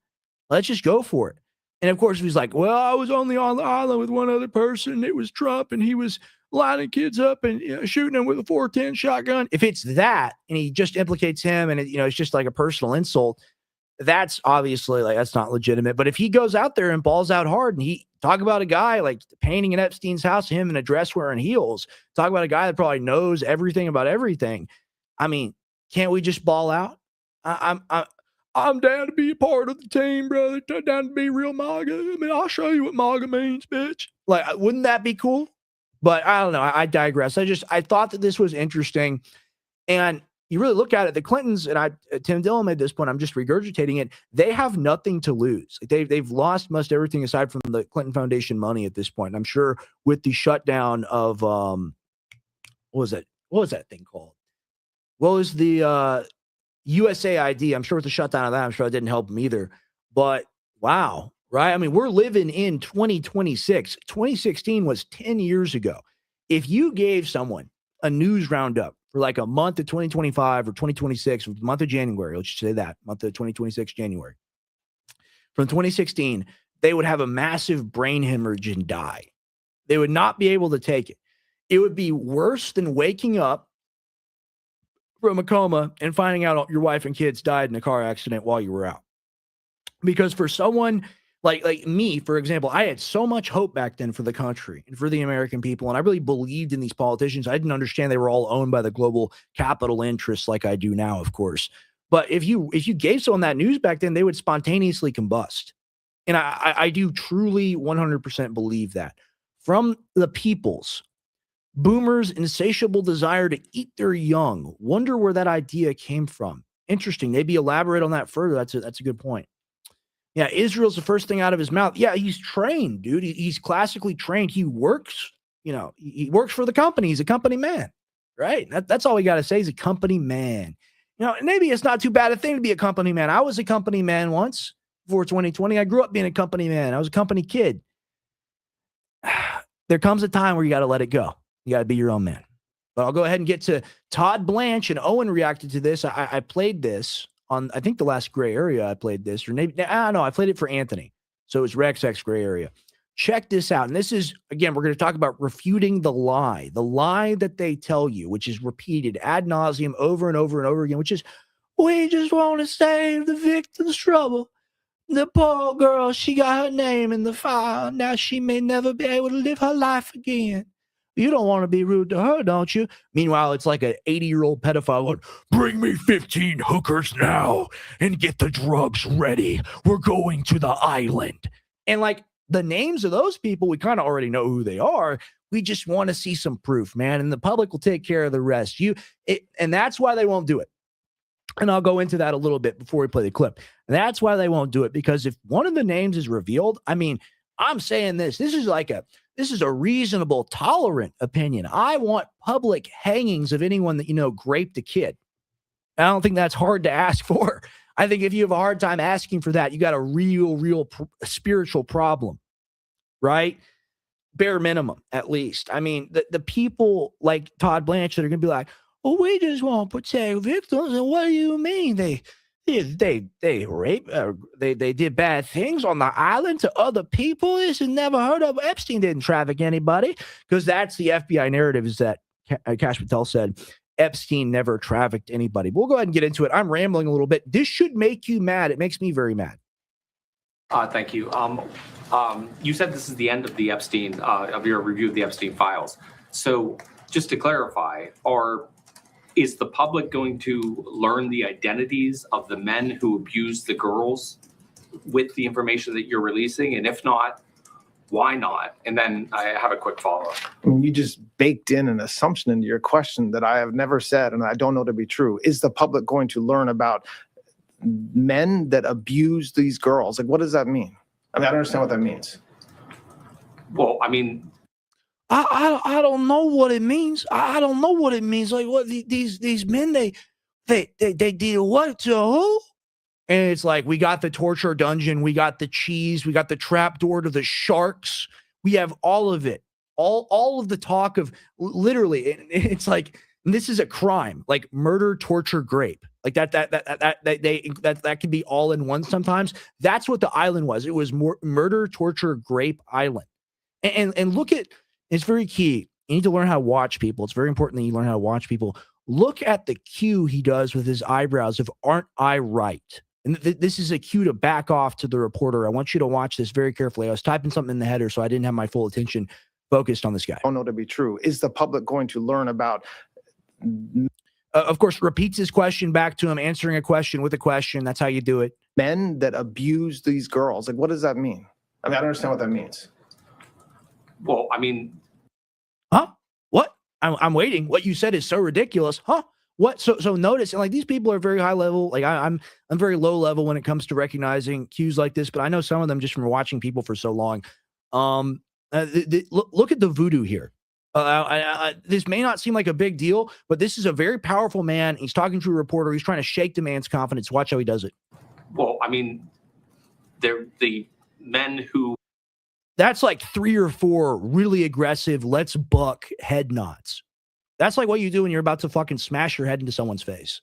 Let's just go for it. And, of course, he's like, well, I was only on the island with one other person. It was Trump, and he was lining kids up and shooting them with a 410 shotgun. If it's that, and he just implicates him, and it's just like a personal insult, that's obviously that's not legitimate. But if he goes out there and balls out hard, and he talk about a guy like painting in Epstein's house, him in a dress wearing heels, talk about a guy that probably knows everything about everything. I mean, can't we just ball out? I'm down to be a part of the team, brother. Down to be real MAGA. I mean, I'll show you what MAGA means, bitch. Like, wouldn't that be cool? But I don't know. I digress. I thought that this was interesting. And you really look at it, the Clintons, and Tim Dillon made this point, I'm just regurgitating it. They have nothing to lose. They've lost most everything aside from the Clinton Foundation money at this point. And I'm sure with the shutdown of, what was that thing called? What was the USAID? I'm sure with the shutdown of that, I'm sure it didn't help them either. But wow, right? I mean, we're living in 2026. 2016 was 10 years ago. If you gave someone a news roundup for like a month of 2025 or 2026, or the month of January, let's just say that, month of 2026, January, from 2016, they would have a massive brain hemorrhage and die. They would not be able to take it. It would be worse than waking up from a coma and finding out your wife and kids died in a car accident while you were out. Because for someone like me, for example, I had so much hope back then for the country and for the American people. And I really believed in these politicians. I didn't understand they were all owned by the global capital interests like I do now, of course. But if you gave someone that news back then, they would spontaneously combust. And I do truly 100% believe that. From the people's boomers' insatiable desire to eat their young. Wonder where that idea came from. Interesting. Maybe elaborate on that further. That's a good point. Yeah, Israel's the first thing out of his mouth. Yeah, he's trained, dude. He's classically trained. He works, he works for the company. He's a company man, right? That's all we got to say. He's a company man. Maybe it's not too bad a thing to be a company man. I was a company man once before 2020. I grew up being a company man. I was a company kid. There comes a time where you got to let it go. You got to be your own man. But I'll go ahead and get to Todd Blanche, and Owen reacted to this. I played this on, I think, the last Gray Area. I played this, or maybe, I don't know. I played it for Anthony. So it was Rex X Gray Area. Check this out. And this is, again, we're going to talk about refuting the lie that they tell you, which is repeated ad nauseum over and over and over again, which is, we just want to save the victim's trouble. The poor girl, she got her name in the file. Now she may never be able to live her life again. You don't want to be rude to her, don't you? Meanwhile, it's like an 80-year-old pedophile going, bring me 15 hookers now and get the drugs ready. We're going to the island. And like the names of those people, we kind of already know who they are. We just want to see some proof, man. And the public will take care of the rest. And that's why they won't do it. And I'll go into that a little bit before we play the clip. That's why they won't do it, because if one of the names is revealed, I mean, I'm saying this is a reasonable, tolerant opinion. I want public hangings of anyone that, raped a kid. I don't think that's hard to ask for. I think if you have a hard time asking for that, you got a real spiritual problem, right? Bare minimum, at least. I mean, the people like Todd Blanche that are going to be like, well, we just want to protect victims. And what do you mean? They rape, they did bad things on the island to other people. This is never heard of. Epstein didn't traffic anybody, because that's the FBI narrative, is that Cash Patel said Epstein never trafficked anybody. But we'll go ahead and get into it. I'm rambling a little bit. This should make you mad. It makes me very mad. Thank you. You said this is the end of the Epstein, of your review of the Epstein files. So just to clarify, is the public going to learn the identities of the men who abused the girls with the information that you're releasing? And if not, why not? And then I have a quick follow-up. I mean, you just baked in an assumption into your question that I have never said and I don't know to be true. Is the public going to learn about men that abuse these girls? Like, what does that mean? I mean, I don't understand what that means. Well, I mean, I don't know what it means. I don't know what it means. Like, what these men, they did what to who? And it's like, we got the torture dungeon, we got the cheese, we got the trap door to the sharks. We have all of it. All of the talk of literally, it's like, this is a crime, like murder, torture, grape. Like that can be all in one sometimes. That's what the island was. It was more murder, torture, grape island. And look at, it's very key. You need to learn how to watch people. It's very important that you learn how to watch people. Look at the cue he does with his eyebrows of "aren't I right?" And this is a cue to back off to the reporter. I want you to watch this very carefully. I was typing something in the header, so I didn't have my full attention focused on this guy. I don't know to be true. Is the public going to learn about? Of course, repeats his question back to him, answering a question with a question. That's how you do it. Men that abuse these girls. Like, what does that mean? I mean, I don't understand what that means. well, I mean, Huh? What? I'm waiting. What you said is so ridiculous. Huh? What? So notice, and like these people are very high level. Like I'm very low level when it comes to recognizing cues like this, but I know some of them just from watching people for so long. Look at the voodoo here. This may not seem like a big deal, but this is a very powerful man. He's talking to a reporter. He's trying to shake the man's confidence. Watch how he does it. well, I mean, they're the men who That's like 3 or 4 really aggressive, let's buck head nods. That's like what you do when you're about to fucking smash your head into someone's face.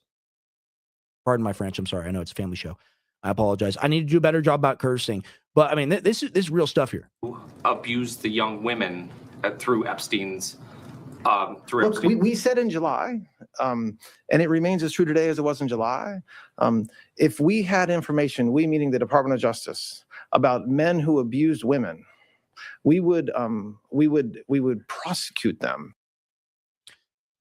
Pardon my French. I'm sorry. I know it's a family show. I apologize. I need to do a better job about cursing. But I mean, this is real stuff here. abused the young women through Epstein's. Look, we said in July, and it remains as true today as it was in July. If we had information, we meaning the Department of Justice, about men who abused women, we would prosecute them.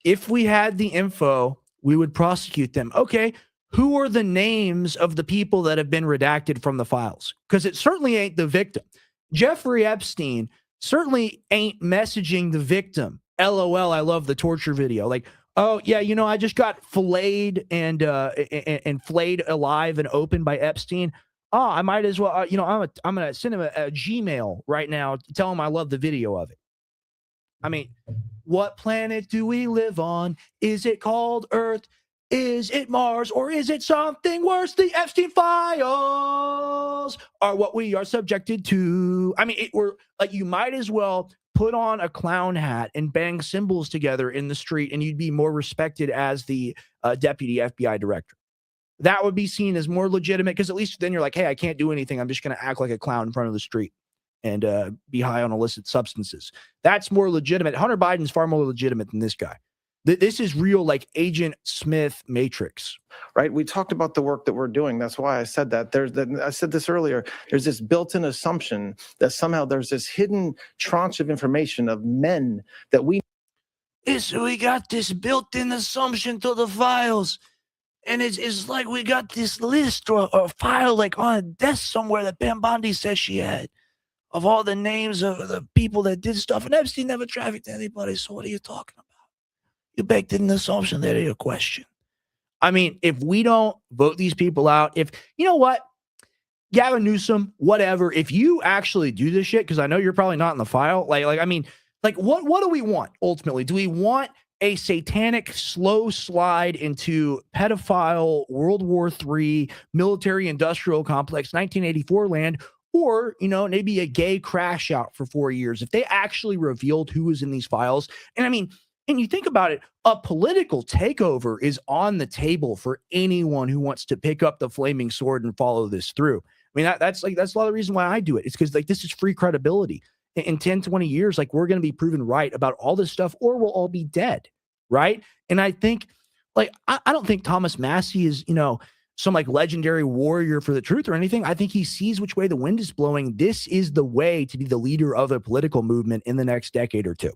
If we had the info, we would prosecute them. Okay, who are the names of the people that have been redacted from the files? Because it certainly ain't the victim. Jeffrey Epstein certainly ain't messaging the victim. LOL, I love the torture video. Like, oh yeah, you know, I just got filleted and flayed alive and open by Epstein. Oh, I might as well, I'm gonna send him a Gmail right now to tell him I love the video of it. I mean, what planet do we live on? Is it called Earth? Is it Mars? Or is it something worse? The Epstein files are what we are subjected to. I mean, we're like, you might as well put on a clown hat and bang cymbals together in the street, and you'd be more respected as the deputy FBI director. That would be seen as more legitimate, because at least then you're like, hey, I can't do anything. I'm just going to act like a clown in front of the street and be high on illicit substances. That's more legitimate. Hunter Biden's far more legitimate than this guy. This is real, like Agent Smith Matrix. Right? We talked about the work that we're doing. That's why I said that. I said this earlier. There's this built-in assumption that somehow there's this hidden tranche of information of men that we got this built-in assumption to the files. And it's like we got this list or file like on a desk somewhere that Pam Bondi says she had of all the names of the people that did stuff. And Epstein never trafficked anybody. So what are you talking about? You baked in an assumption there to your question. I mean, if we don't vote these people out, if, you know what, Gavin Newsom, whatever, if you actually do this shit, because I know you're probably not in the file, I mean, what do we want ultimately? Do we want a satanic slow slide into pedophile World War III military industrial complex 1984 land, or, maybe a gay crash out for 4 years? If they actually revealed who was in these files, and I mean, and you think about it, a political takeover is on the table for anyone who wants to pick up the flaming sword and follow this through. I mean, that's a lot of the reason why I do it. It's because this is free credibility. In 10, 20 years, we're going to be proven right about all this stuff, or we'll all be dead. right? And I think, like, I don't think Thomas Massey is, some like legendary warrior for the truth or anything. I think he sees which way the wind is blowing. This is the way to be the leader of a political movement in the next decade or two.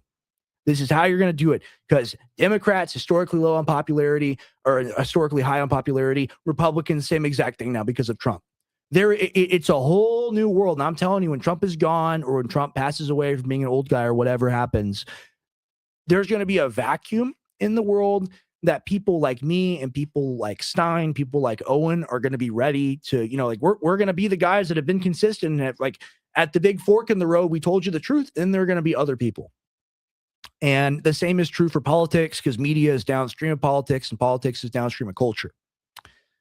This is how you're going to do it, because Democrats historically low on popularity or historically high on popularity. Republicans, same exact thing now because of Trump. It's a whole new world. And I'm telling you, when Trump is gone or when Trump passes away from being an old guy or whatever happens, there's going to be a vacuum in the world that people like me and people like Stein, people like Owen are going to be ready to, we're going to be the guys that have been consistent and have, like, at the big fork in the road, we told you the truth, and there are going to be other people. And the same is true for politics, because media is downstream of politics and politics is downstream of culture.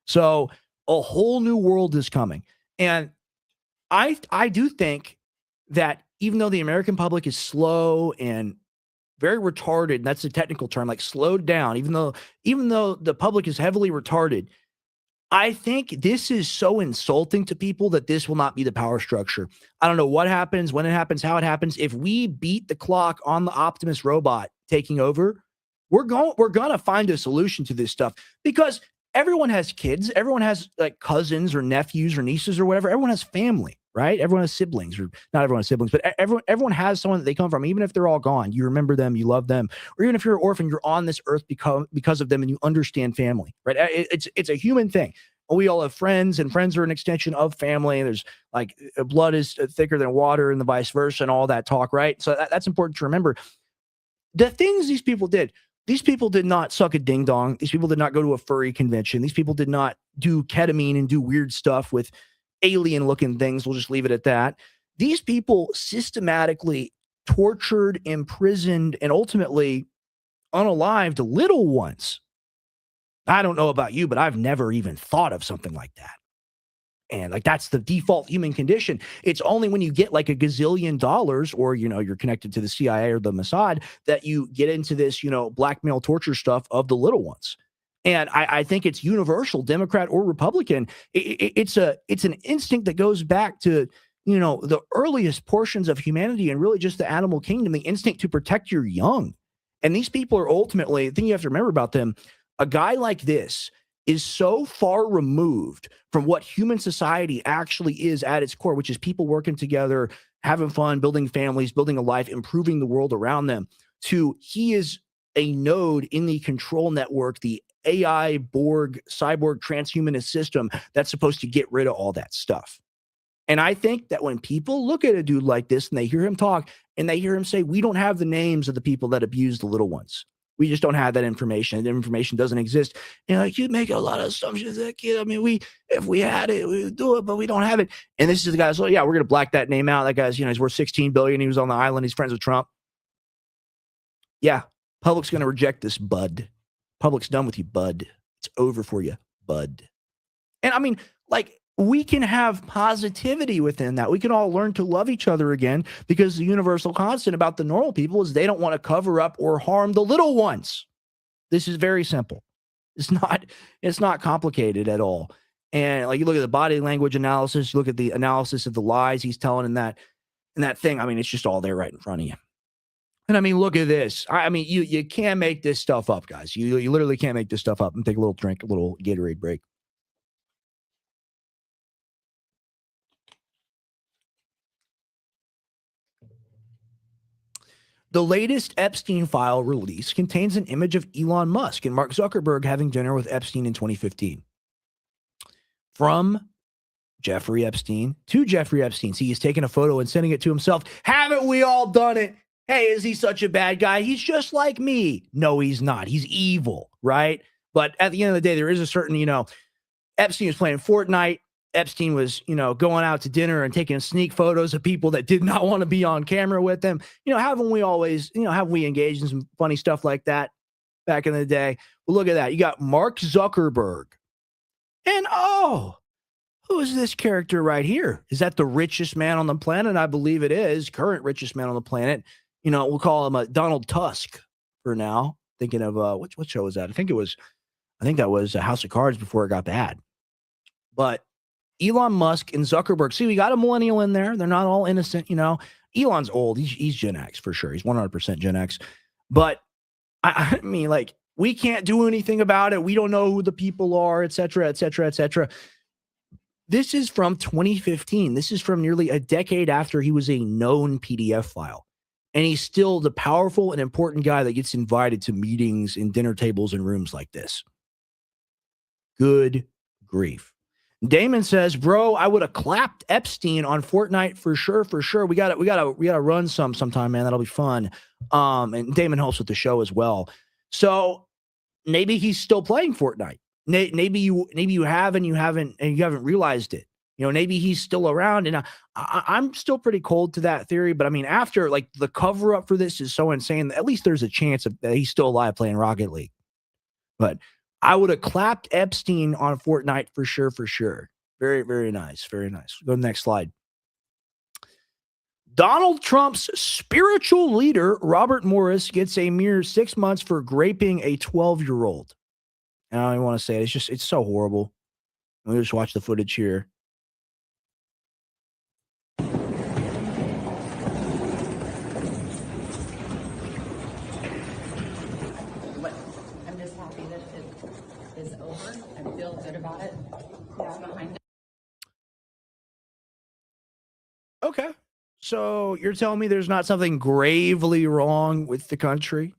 So a whole new world is coming. And I do think that even though the American public is slow and very retarded, and that's a technical term, like slowed down, even though the public is heavily retarded, I think this is so insulting to people that this will not be the power structure. I don't know what happens, when it happens, how it happens. If we beat the clock on the Optimus robot taking over, we're going to find a solution to this stuff, because everyone has kids, everyone has like cousins or nephews or nieces or whatever. Everyone has family, right? Everyone has siblings, or not everyone has siblings, but everyone has someone that they come from. Even if they're all gone, you remember them, you love them, or even if you're an orphan, you're on this earth because of them, and you understand family, right? It's a human thing. We all have friends, and friends are an extension of family. There's like blood is thicker than water, and the vice versa, and all that talk, right? So that's important to remember. The things these people did not suck a ding dong. These people did not go to a furry convention. These people did not do ketamine and do weird stuff with alien looking things. We'll just leave it at that. These people systematically tortured, imprisoned, and ultimately unalived little ones. I don't know about you, but I've never even thought of something like that. And like, that's the default human condition. It's only when you get like $1 gazillion, or, you're connected to the CIA or the Mossad, that you get into this, blackmail torture stuff of the little ones. And I think it's universal, Democrat or Republican. It's an instinct that goes back to, the earliest portions of humanity and really just the animal kingdom, the instinct to protect your young. And these people are ultimately, the thing you have to remember about them, a guy like this is so far removed from what human society actually is at its core, which is people working together, having fun, building families, building a life, improving the world around them, to he is a node in the control network, the AI Borg cyborg transhumanist system that's supposed to get rid of all that stuff. And I think that when people look at a dude like this and they hear him talk and they hear him say, we don't have the names of the people that abuse the little ones. We just don't have that information. The information doesn't exist. And like, you make a lot of assumptions that kid. I mean, if we had it, we would do it, but we don't have it. And this is the guy. So yeah, we're going to black that name out. That guy's, he's worth $16 billion. He was on the island. He's friends with Trump. Yeah. Public's going to reject this, bud. Public's done with you, bud. It's over for you, bud. And I mean, like, we can have positivity within that. We can all learn to love each other again, because the universal constant about the normal people is they don't want to cover up or harm the little ones. This is very simple. It's not complicated at all. And like, you look at the body language analysis, you look at the analysis of the lies he's telling in that thing. I mean, it's just all there right in front of you. And I mean, look at this. I mean, you can't make this stuff up, guys. You literally can't make this stuff up. And take a little drink, a little Gatorade break. The latest Epstein file release contains an image of Elon Musk and Mark Zuckerberg having dinner with Epstein in 2015. From Jeffrey Epstein to Jeffrey Epstein. See, he's taking a photo and sending it to himself. Haven't we all done it? Hey, is he such a bad guy? He's just like me. No, he's not. He's evil, right? But at the end of the day, there is a certain, Epstein was playing Fortnite. Epstein was, going out to dinner and taking sneak photos of people that did not want to be on camera with them. Haven't we always, have we engaged in some funny stuff like that back in the day? Well, look at that. You got Mark Zuckerberg. And who is this character right here? Is that the richest man on the planet? I believe it is. Current richest man on the planet. We'll call him Donald Tusk for now. Thinking of what show was that? I think that was House of Cards before it got bad. But Elon Musk and Zuckerberg. See, we got a millennial in there. They're not all innocent, Elon's old. He's Gen X for sure. He's 100% Gen X. But I mean, like, we can't do anything about it. We don't know who the people are, et cetera, et cetera, et cetera. This is from 2015. This is from nearly a decade after he was a known PDF file. And he's still the powerful and important guy that gets invited to meetings and dinner tables and rooms like this. Good grief. Damon says, bro, I would have clapped Epstein on Fortnite for sure, for sure. We gotta run sometime, man. That'll be fun. And Damon helps with the show as well. So maybe he's still playing Fortnite. Maybe you have and you haven't realized it. You know, maybe he's still around. And I'm still pretty cold to that theory. But I mean, after like the cover up for this is so insane that at least there's a chance that he's still alive playing Rocket League. But I would have clapped Epstein on Fortnite for sure, for sure. Very, very nice. Very nice. Go to the next slide. Donald Trump's spiritual leader, Robert Morris, gets a mere 6 months for raping a 12-year-old. I don't even want to say it. It's so horrible. Let me just watch the footage here. I'm just happy that it is over. I feel good about it. It's behind us. Okay. So you're telling me there's not something gravely wrong with the country?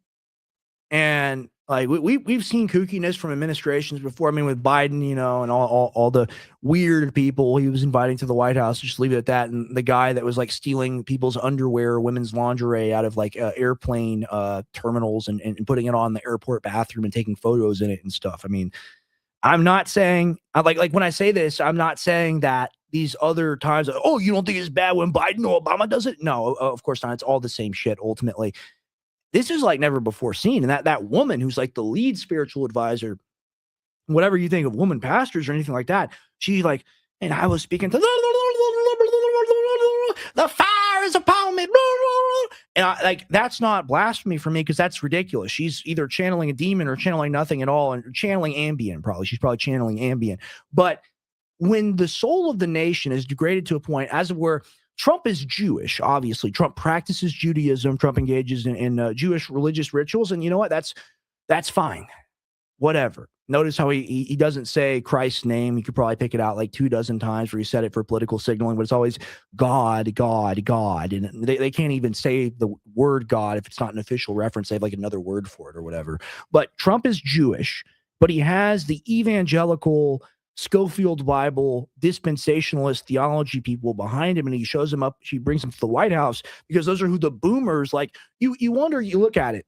And like we've seen kookiness from administrations before. I mean, with Biden, you know, and all the weird people he was inviting to the White House. Just leave it at that. And the guy that was like stealing people's underwear, women's lingerie out of like airplane terminals and putting it on the airport bathroom and taking photos in it and stuff. I mean, I'm not saying like when I say this, I'm not saying that these other times, oh, you don't think it's bad when Biden or Obama does it? No, of course not. It's all the same shit ultimately. This is like never before seen. And that woman who's like the lead spiritual advisor, whatever you think of woman pastors or anything like that, she's like, and I was speaking to the fire is upon me. And like, that's not blasphemy for me because that's ridiculous. She's either channeling a demon or channeling nothing at all and channeling ambient, probably. She's probably channeling ambient. But when the soul of the nation is degraded to a point, as it were, Trump is Jewish, obviously. Trump practices Judaism. Trump engages in Jewish religious rituals. And you know what? That's fine. Whatever. Notice how he doesn't say Christ's name. You could probably pick it out like 24 times where he said it for political signaling, but it's always God, God, God. And they can't even say the word God if it's not an official reference. They have like another word for it or whatever. But Trump is Jewish, but he has the evangelical Schofield Bible dispensationalist theology people behind him, and he shows them up. She brings them to the White House because those are who the boomers like. You wonder, you look at it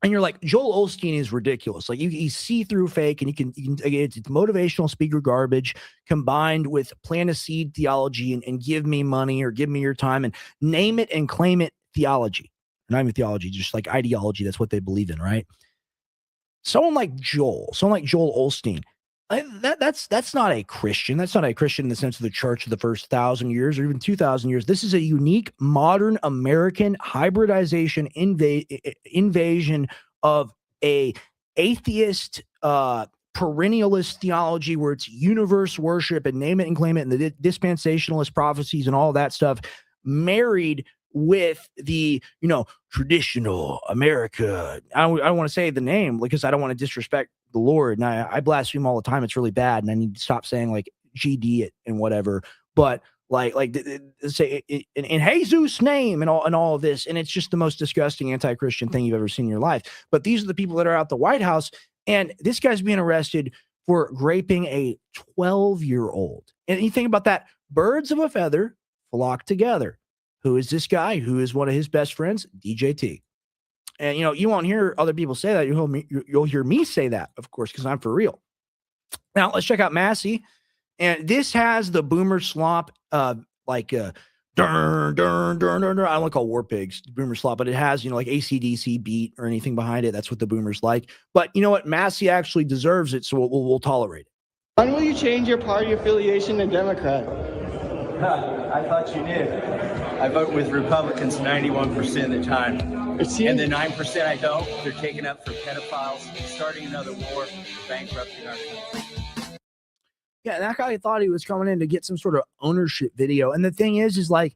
and you're like, Joel Osteen is ridiculous. Like you see through fake, and you can it's motivational speaker garbage combined with plant a seed theology and give me money or give me your time and name it and claim it theology. Not even theology, just like ideology. That's what they believe in, right? Someone like Joel Osteen. That's not a Christian. That's not a Christian in the sense of the church of the first 1,000 years or even 2,000 years. This is a unique modern American hybridization invasion of a atheist perennialist theology where it's universe worship and name it and claim it and the dispensationalist prophecies and all that stuff married with the, traditional America. I don't want to say the name because I don't want to disrespect the Lord. And I blaspheme all the time. It's really bad. And I need to stop saying like GD it and whatever. But say in Jesus' name and all of this. And it's just the most disgusting anti-Christian thing you've ever seen in your life. But these are the people that are at the White House. And this guy's being arrested for raping a 12-year-old. And you think about that, birds of a feather flock together. Who is this guy? Who is one of his best friends? DJT. And, you won't hear other people say that. You'll hear me say that, of course, because I'm for real. Now, let's check out Massey. And this has the boomer slop, dun, dun, dun, dun, dun. I don't want to call war pigs boomer slop, but it has, like AC/DC beat or anything behind it. That's what the boomers like. But you know what? Massey actually deserves it, so we'll tolerate it. When will you change your party affiliation to Democrat? I thought you did. I vote with Republicans 91% of the time. And the 9% I don't, they're taking up for pedophiles, starting another war, bankrupting our country. Yeah, that guy thought he was coming in to get some sort of ownership video. And the thing is like,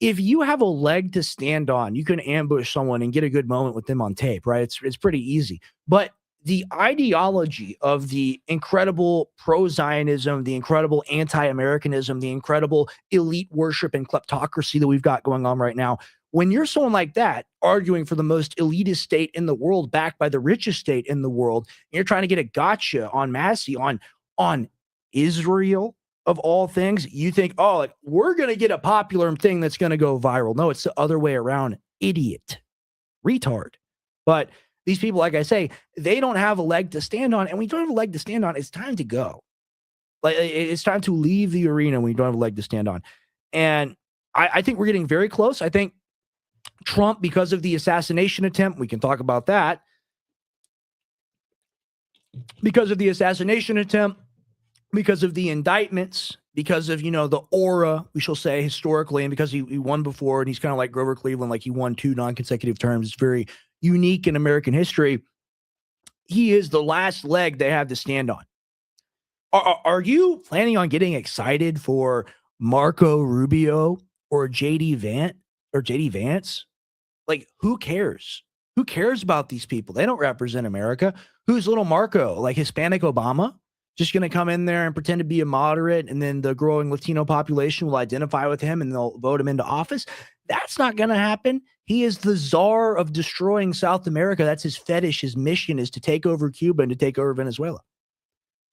if you have a leg to stand on, you can ambush someone and get a good moment with them on tape, right? It's pretty easy. But the ideology of the incredible pro-Zionism, the incredible anti-Americanism, the incredible elite worship and kleptocracy that we've got going on right now, when you're someone like that arguing for the most elitist state in the world, backed by the richest state in the world, and you're trying to get a gotcha on Massey, on Israel, of all things, you think, oh, like, we're going to get a popular thing that's going to go viral. No, it's the other way around. Idiot. Retard. But these people, like I say, they don't have a leg to stand on. And when you don't have a leg to stand on, it's time to go. Like, it's time to leave the arena when you don't have a leg to stand on. And I think we're getting very close. I think Trump, because of the assassination attempt, we can talk about that. Because of the assassination attempt, because of the indictments, because of, the aura, we shall say, historically, and because he won before, and he's kind of like Grover Cleveland, like he won 2 non-consecutive terms. It's very unique in American history. He is the last leg they have to stand on. Are you planning on getting excited for Marco Rubio or JD Vance? Like, who cares? Who cares about these people? They don't represent America. Who's little Marco? Like Hispanic Obama? Just going to come in there and pretend to be a moderate, and then the growing Latino population will identify with him and they'll vote him into office? That's not going to happen. He is the czar of destroying South America. That's his fetish. His mission is to take over Cuba and to take over Venezuela.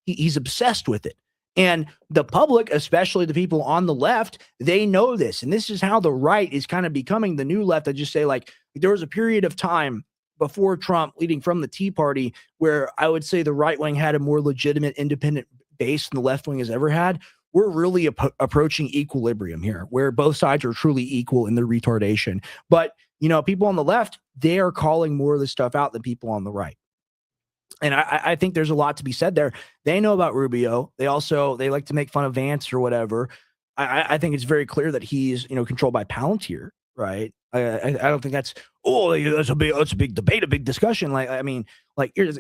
He's obsessed with it. And the public, especially the people on the left, they know this. And this is how the right is kind of becoming the new left. I just say, like, there was a period of time before Trump, leading from the Tea Party, where I would say the right wing had a more legitimate, independent base than the left wing has ever had. We're really approaching equilibrium here, where both sides are truly equal in their retardation. But, people on the left, they are calling more of this stuff out than people on the right. And I think there's a lot to be said there. They know about Rubio. They like to make fun of Vance or whatever. I think it's very clear that he's, controlled by Palantir, right? I don't think that's a big debate, a big discussion. You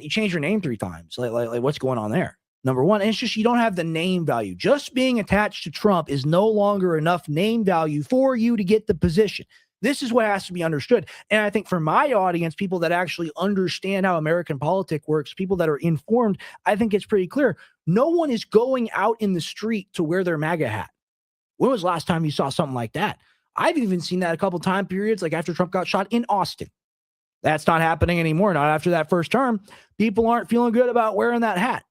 change your name 3 times. Like what's going on there? Number one, and it's just, you don't have the name value. Just being attached to Trump is no longer enough name value for you to get the position. This is what has to be understood. And I think for my audience, people that actually understand how American politics works, people that are informed, I think it's pretty clear. No one is going out in the street to wear their MAGA hat. When was the last time you saw something like that? I've even seen that a couple time periods, like after Trump got shot in Austin. That's not happening anymore. Not after that first term. People aren't feeling good about wearing that hat.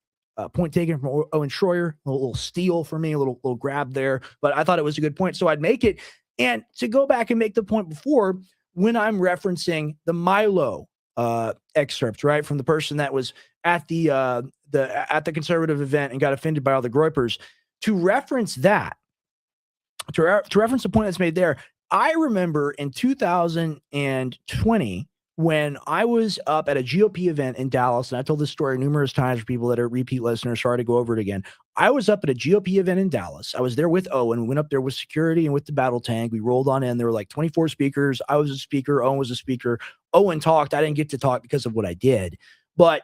Point taken from Owen Schroyer. A little steal for me, a little grab there. But I thought it was a good point, so I'd make it. And to go back and make the point before, when I'm referencing the Milo excerpt, right, from the person that was at the conservative event and got offended by all the Groypers, to reference that, to reference the point that's made there, I remember in 2020 when I was up at a GOP event in Dallas, and I told this story numerous times for people that are repeat listeners. Sorry to go over it again. I was up at a GOP event in Dallas. I was there with Owen. We went up there with security and with the battle tank. We rolled on in. There were like 24 speakers. I was a speaker. Owen was a speaker. Owen talked. I didn't get to talk because of what I did. But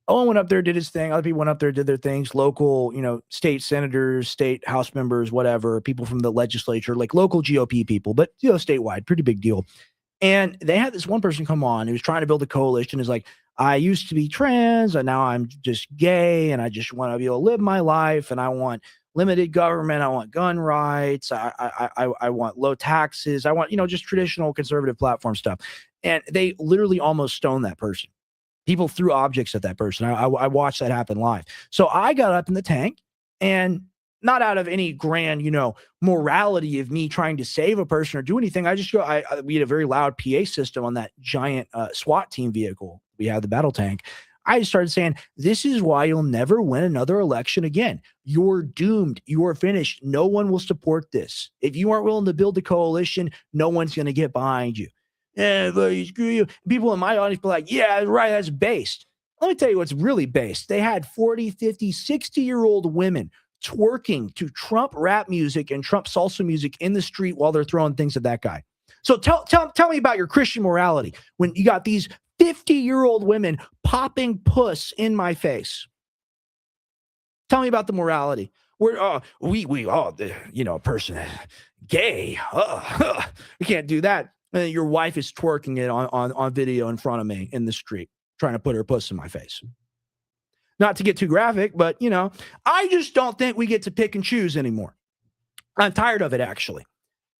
Owen went up there, did his thing. Other people went up there, did their things. Local, state senators, state house members, whatever, people from the legislature, like local GOP people, but, statewide, pretty big deal. And they had this one person come on who was trying to build a coalition. Is like, I used to be trans and now I'm just gay and I just want to be able to live my life and I want limited government. I want gun rights. I want low taxes. I want, just traditional conservative platform stuff. And they literally almost stoned that person. People threw objects at that person. I watched that happen live. So I got up in the tank, and not out of any grand, morality of me trying to save a person or do anything. I just go, we had a very loud PA system on that giant SWAT team vehicle. We had the battle tank. I started saying, this is why you'll never win another election again. You're doomed. You're finished. No one will support this. If you aren't willing to build a coalition, no one's going to get behind you. Screw you. People in my audience be like, yeah, right, that's based. Let me tell you what's really based. They had 40, 50, 60-year-old women twerking to Trump rap music and Trump salsa music in the street while they're throwing things at that guy. So tell me about your Christian morality when you got these 50-year-old women popping puss in my face. Tell me about the morality. a person gay. You can't do that. And your wife is twerking it on video in front of me in the street, trying to put her puss in my face. Not to get too graphic, but, I just don't think we get to pick and choose anymore. I'm tired of it, actually.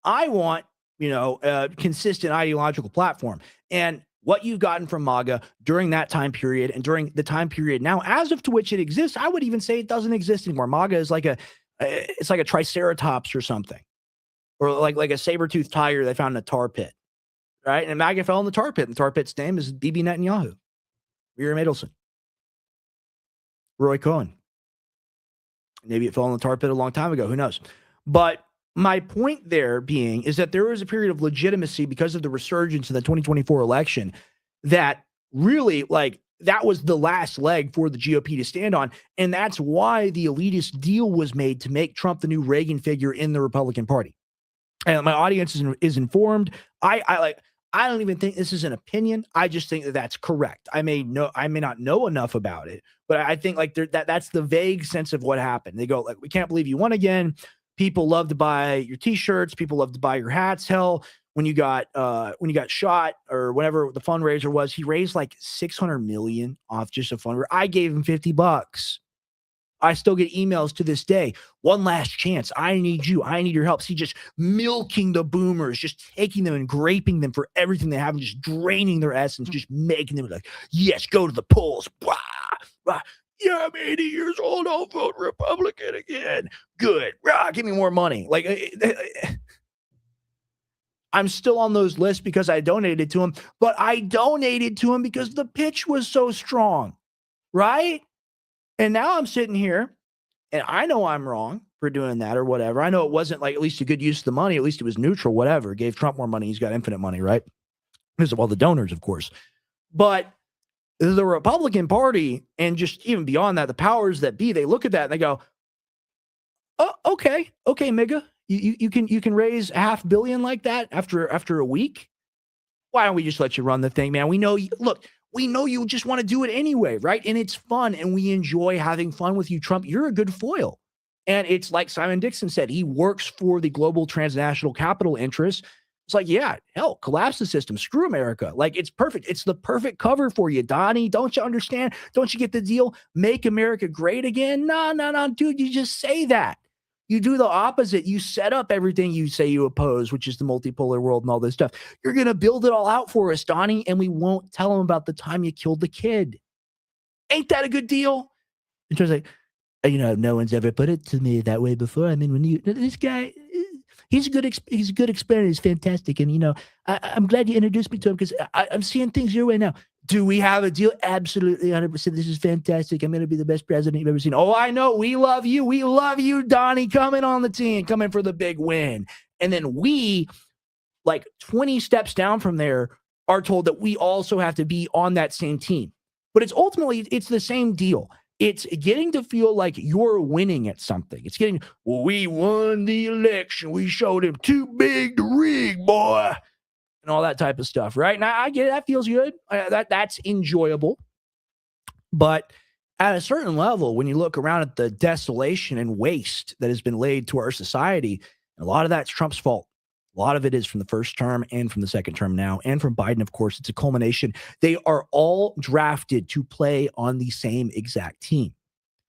I want, a consistent ideological platform. And what you've gotten from MAGA during that time period and during the time period now, as of to which it exists, I would even say it doesn't exist anymore. MAGA is it's like a triceratops or something, or like a saber-toothed tiger they found in a tar pit, right? And MAGA fell in the tar pit. And the tar pit's name is Bibi Netanyahu, Vera Madelson, Roy Cohn. Maybe it fell in the tar pit a long time ago. Who knows? But my point there being is that there was a period of legitimacy because of the resurgence in the 2024 election that really, that was the last leg for the GOP to stand on. And that's why the elitist deal was made to make Trump the new Reagan figure in the Republican Party. And my audience is informed. I don't even think this is an opinion. I just think that that's correct. I may not know enough about it, but I think that's the vague sense of what happened. They go we can't believe you won again. People love to buy your T-shirts. People love to buy your hats. Hell, when you got shot or whatever the fundraiser was, he raised $600 million off just a fundraiser. I gave him $50. I still get emails to this day. One last chance. I need you. I need your help. See, just milking the boomers, just taking them and graping them for everything they have and just draining their essence, just making them yes, go to the polls. Blah, blah. Yeah, I'm 80 years old. I'll vote Republican again. Good. Give me more money. I'm still on those lists because I donated to him, but I donated to him because the pitch was so strong, right? And now I'm sitting here, and I know I'm wrong for doing that or whatever. I know it wasn't at least a good use of the money. At least it was neutral, whatever. It gave Trump more money. He's got infinite money, right? Because of all the donors, of course. But the Republican Party, and just even beyond that, the powers that be, they look at that and they go, "Oh, okay, MIGA, you can raise $500 million like that after a week. Why don't we just let you run the thing, man? We know you just want to do it anyway, right? And it's fun, and we enjoy having fun with you, Trump. You're a good foil." And it's like Simon Dixon said, he works for the global transnational capital interests. It's yeah, hell, collapse the system. Screw America. It's perfect. It's the perfect cover for you, Donnie. Don't you understand? Don't you get the deal? Make America great again? No, dude, you just say that. You do the opposite. You set up everything you say you oppose, which is the multipolar world and all this stuff. You're going to build it all out for us, Donnie, and we won't tell them about the time you killed the kid. Ain't that a good deal? And Trump's no one's ever put it to me that way before. I mean, this guy... He's a good experiment. He's fantastic. And, I'm glad you introduced me to him because I'm seeing things your way now. Do we have a deal? Absolutely, 100%. This is fantastic. I'm going to be the best president you've ever seen. Oh, I know. We love you. We love you, Donnie. Coming on the team. Coming for the big win. And then we, 20 steps down from there, are told that we also have to be on that same team. But it's the same deal. It's getting to feel like you're winning at something. It's getting, we won the election. We showed him too big to rig, boy. And all that type of stuff, right? Now, I get it. That feels good. That's enjoyable. But at a certain level, when you look around at the desolation and waste that has been laid to our society, a lot of that's Trump's fault. A lot of it is from the first term and from the second term now, and from Biden, of course. It's a culmination. They are all drafted to play on the same exact team.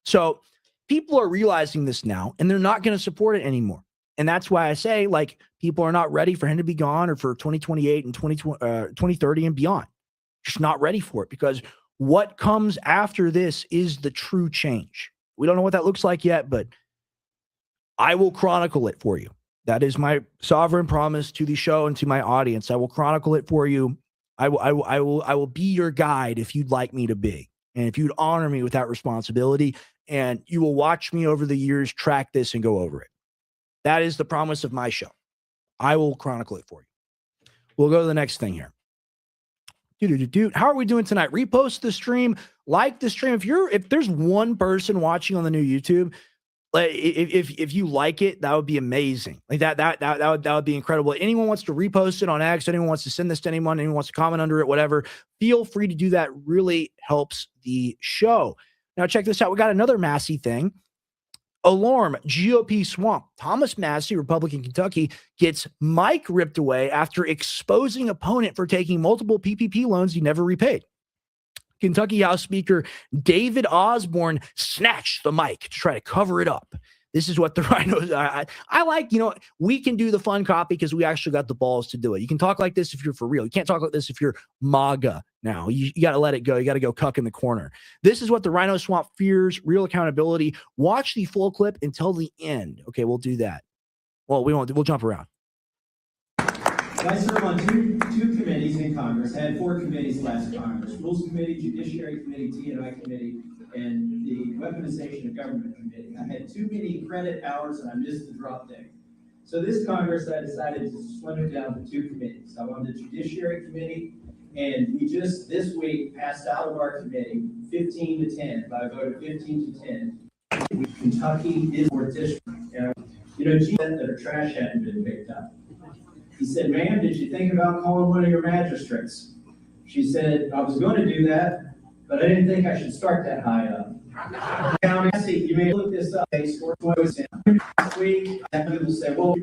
So people are realizing this now, and they're not going to support it anymore. And that's why I say, people are not ready for him to be gone or for 2028 and 2030 and beyond. Just not ready for it, because what comes after this is the true change. We don't know what that looks like yet, but I will chronicle it for you. That is my sovereign promise to the show and to my audience. I will chronicle it for you. I will be your guide if you'd like me to be, and if you'd honor me with that responsibility, and you will watch me over the years track this and go over it. That is the promise of my show. I will chronicle it for you. We'll go to the next thing here. How are we doing tonight? Repost the stream, like the stream. If there's one person watching on the new YouTube, if you like it, that would be amazing. That would be incredible. Anyone wants to repost it on X, anyone wants to send this to anyone wants to comment under it, whatever, feel free to do that. Really helps the show. Now check this out. We got another Massey thing. Alarm, GOP swamp. Thomas Massey, Republican Kentucky, gets mic ripped away after exposing opponent for taking multiple PPP loans he never repaid. Kentucky House Speaker David Osborne snatched the mic to try to cover it up. This is what the rhinos. I like, we can do the fun copy because we actually got the balls to do it. You can talk like this if you're for real. You can't talk like this if you're MAGA now. You got to let it go. You got to go cuck in the corner. This is what the Rhino Swamp fears, real accountability. Watch the full clip until the end. Okay, we'll do that. Well, we won't. We'll jump around. I serve on two committees in Congress. I had 4 committees last Congress: Rules Committee, Judiciary Committee, T&I Committee, and the Weaponization of Government Committee. I had too many credit hours and I missed the drop dead. So this Congress, I decided to slim it down to 2 committees. I'm on the Judiciary Committee, and we just this week passed out of our committee 15 to 10 by a vote of 15 to 10. Kentucky is our district. That her trash hadn't been picked up. He said, "Ma'am, did you think about calling one of your magistrates?" She said, "I was going to do that, but I didn't think I should start that high up." You may look this up. Last week, people say, "Well,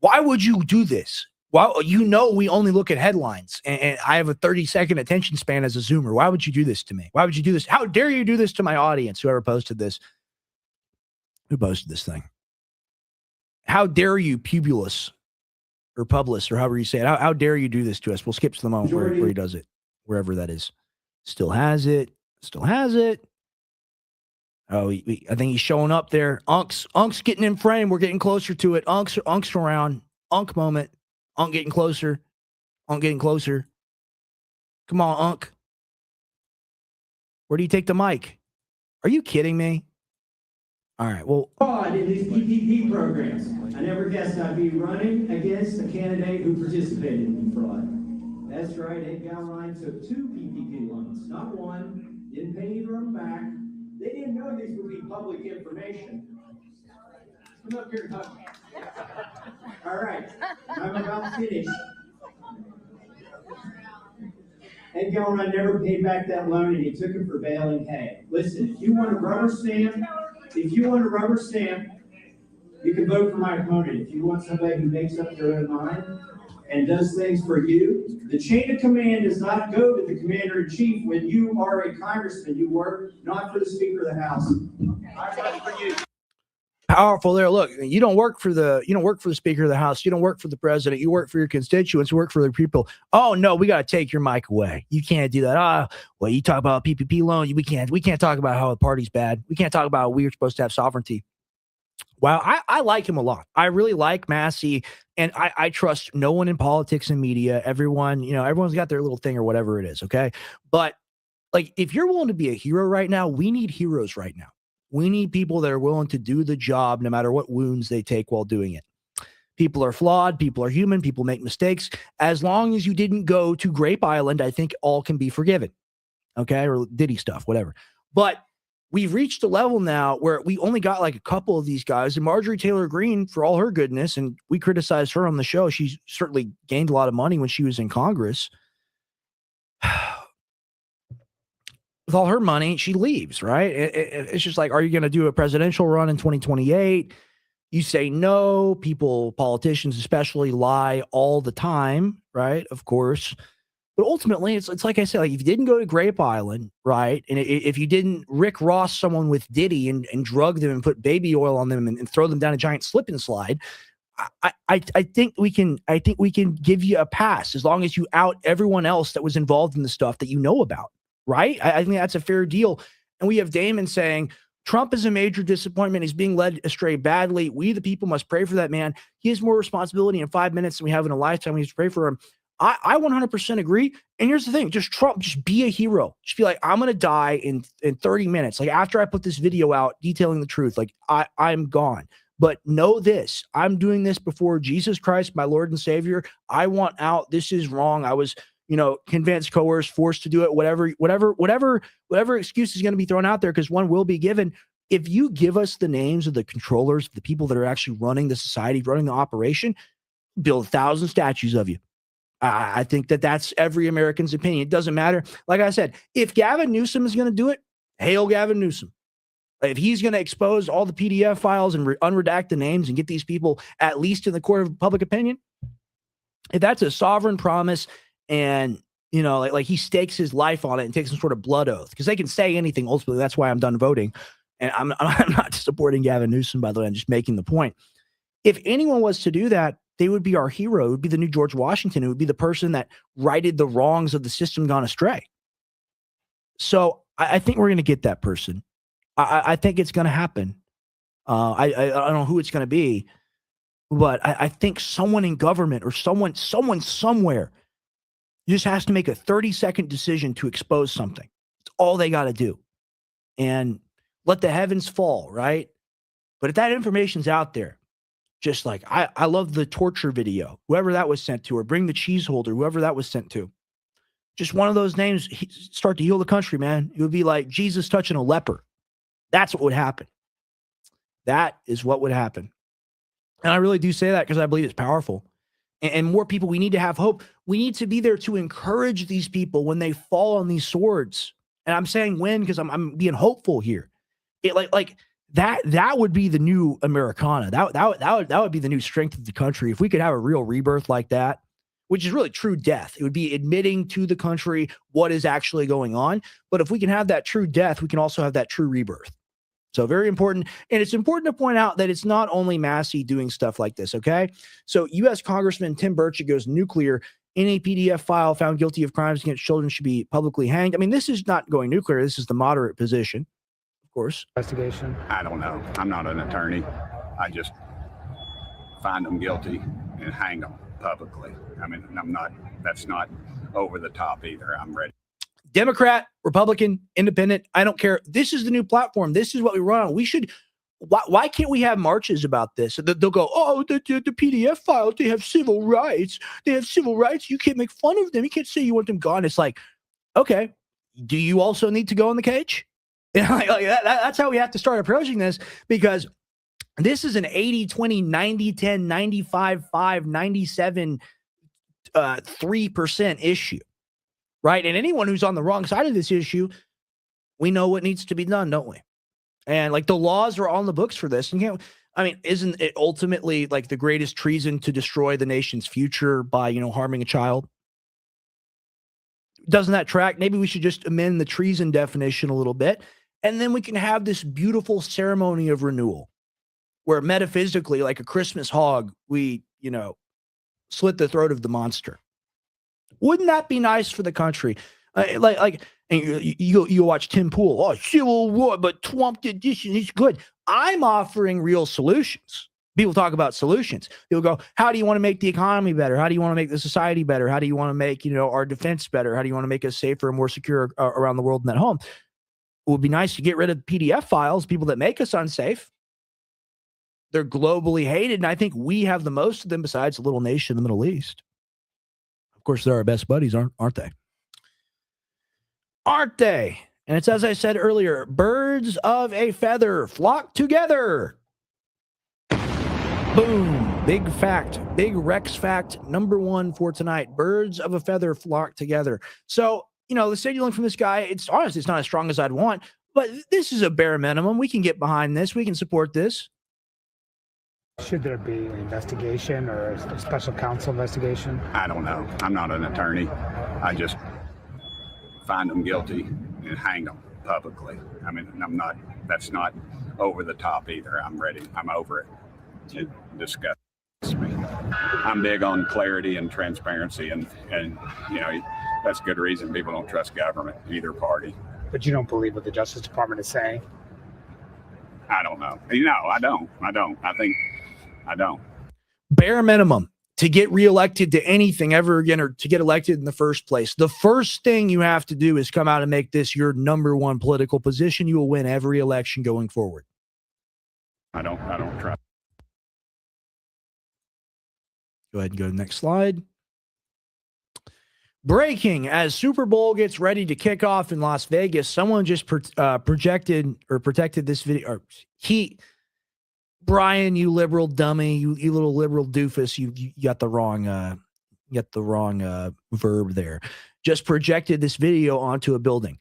why would you do this?" Well, we only look at headlines, and I have a 30-second attention span as a Zoomer. Why would you do this to me? Why would you do this? How dare you do this to my audience? Whoever posted this, who posted this thing? How dare you, Publius or Publius or however you say it? How dare you do this to us? We'll skip to the moment where he does it, wherever that is. Still has it. Still has it. Oh, I think he's showing up there. Unk's getting in frame. We're getting closer to it. Unk's around. Unk moment. Unk getting closer. Unk getting closer. Come on, Unk. Where do you take the mic? Are you kidding me? All right, well. Fraud in these PPP programs. I never guessed I'd be running against a candidate who participated in fraud. That's right, Ed Gowline took 2 PPP loans, not 1, didn't pay either of them back. They didn't know these would be public information. Come up here and hug me. All right, I'm about finished. Ed Gowline never paid back that loan and he took it for baling hay. Listen, if you want a rubber stamp, you can vote for my opponent. If you want somebody who makes up their own mind and does things for you, the chain of command does not go to the commander-in-chief when you are a congressman. You work not for the Speaker of the House. I work for you. Powerful there. Look, you don't work for the Speaker of the House. You don't work for the president. You work for your constituents. You work for the people. Oh no, we got to take your mic away. You can't do that. Well, you talk about PPP loan. We can't talk about how the party's bad. We can't talk about how we're supposed to have sovereignty. Wow, I like him a lot. I really like Massey, and I trust no one in politics and media. Everyone, everyone's got their little thing or whatever it is. Okay, but like, if you're willing to be a hero right now, we need heroes right now. We need people that are willing to do the job no matter what wounds they take while doing it. People are flawed. People are human. People make mistakes. As long as you didn't go to Grape Island, I think all can be forgiven. Okay? Or Diddy stuff, whatever. But we've reached a level now where we only got like a couple of these guys. And Marjorie Taylor Greene, for all her goodness, and we criticized her on the show, she certainly gained a lot of money when she was in Congress. With all her money, she leaves, right? It's just like, are you going to do a presidential run in 2028? You say no. People, politicians especially, lie all the time, right? Of course. But ultimately, it's like I said, like, if you didn't go to Grape Island, right? And if you didn't Rick Ross someone with Diddy and drug them and put baby oil on them and throw them down a giant slip and slide, I think we can give you a pass as long as you out everyone else that was involved in the stuff that you know about. Right? I think that's a fair deal. And we have Damon saying, Trump is a major disappointment. He's being led astray badly. We, the people, must pray for that man. He has more responsibility in 5 minutes than we have in a lifetime. We have to pray for him. I 100% agree. And here's the thing, just be a hero. Just be like, I'm going to die in 30 minutes. Like, after I put this video out detailing the truth, like, I'm gone. But know this, I'm doing this before Jesus Christ, my Lord and Savior. I want out. This is wrong. I was convinced, coerced, forced to do it, whatever excuse is going to be thrown out there, because one will be given. If you give us the names of the controllers, the people that are actually running the society, running the operation, build 1,000 statues of you. I think that's every American's opinion. It doesn't matter. Like I said, if Gavin Newsom is going to do it, hail Gavin Newsom. If he's going to expose all the PDF files and unredact the names and get these people at least in the court of public opinion, if that's a sovereign promise and, you know, like he stakes his life on it and takes some sort of blood oath, because they can say anything ultimately. That's why I'm done voting. And I'm not supporting Gavin Newsom, by the way. I'm just making the point. If anyone was to do that, they would be our hero. It would be the new George Washington. It would be the person that righted the wrongs of the system gone astray. So I think we're going to get that person. I think it's going to happen. I don't know who it's going to be, but I think someone in government or someone somewhere just has to make a 30-second decision to expose something. It's all they got to do. And let the heavens fall, right? But if that information's out there, just like I love the torture video, whoever that was sent to, or bring the cheese holder, whoever that was sent to. Just one of those names start to heal the country, man. It would be like Jesus touching a leper. That's what would happen. That is what would happen. And I really do say that because I believe it's powerful. And more people, we need to have hope. We need to be there to encourage these people when they fall on these swords. And I'm saying when because I'm being hopeful here. It like that would be the new Americana. That would be the new strength of the country. If we could have a real rebirth like that, which is really true death. It would be admitting to the country what is actually going on. But if we can have that true death, we can also have that true rebirth. So very important. And it's important to point out that it's not only Massey doing stuff like this, okay? So U.S. Congressman Tim Burchett goes nuclear. Any PDF file found guilty of crimes against children should be publicly hanged. I mean, this is not going nuclear. This is the moderate position, of course. Investigation? I don't know. I'm not an attorney. I just find them guilty and hang them publicly. I mean, that's not over the top either. I'm ready. Democrat, Republican, Independent, I don't care. This is the new platform. This is what we run on. We should, why can't we have marches about this? They'll go, oh, the PDF files, they have civil rights. They have civil rights. You can't make fun of them. You can't say you want them gone. It's like, okay, do you also need to go in the cage? That's how we have to start approaching this, because this is an 80-20, 90-10, 95-5, 97, 3% issue. Right. And anyone who's on the wrong side of this issue, we know what needs to be done, don't we? And like the laws are on the books for this. And isn't it ultimately like the greatest treason to destroy the nation's future by, harming a child? Doesn't that track? Maybe we should just amend the treason definition a little bit. And then we can have this beautiful ceremony of renewal where metaphysically, like a Christmas hog, we, slit the throat of the monster. Wouldn't that be nice for the country? And you watch Tim Pool. Oh, Civil War, but Trump did this and he's good. I'm offering real solutions. People talk about solutions. People go, how do you want to make the economy better? How do you want to make the society better? How do you want to make, our defense better? How do you want to make us safer and more secure around the world and at home? It would be nice to get rid of PDF files, people that make us unsafe. They're globally hated, and I think we have the most of them besides a little nation in the Middle East. Of course, they're our best buddies, aren't they? Aren't they? And it's as I said earlier, birds of a feather flock together. Boom. Big fact. Big Rex fact. Number one for tonight. Birds of a feather flock together. So, the signaling from this guy, it's honestly, it's not as strong as I'd want, but this is a bare minimum. We can get behind this. We can support this. Should there be an investigation or a special counsel investigation? I don't know. I'm not an attorney. I just find them guilty and hang them publicly. I mean, that's not over the top either. I'm ready. I'm over it. It disgusts me. I'm big on clarity and transparency, and that's good reason people don't trust government, either party. But you don't believe what the Justice Department is saying? I don't know. I don't. I don't. Bare minimum to get reelected to anything ever again, or to get elected in the first place. The first thing you have to do is come out and make this your number one political position. You will win every election going forward. I don't try. Go ahead and go to the next slide. Breaking as Super Bowl gets ready to kick off in Las Vegas. Someone just protected this video. Brian, you liberal dummy, you little liberal doofus, you got the wrong verb there. Just projected this video onto a building.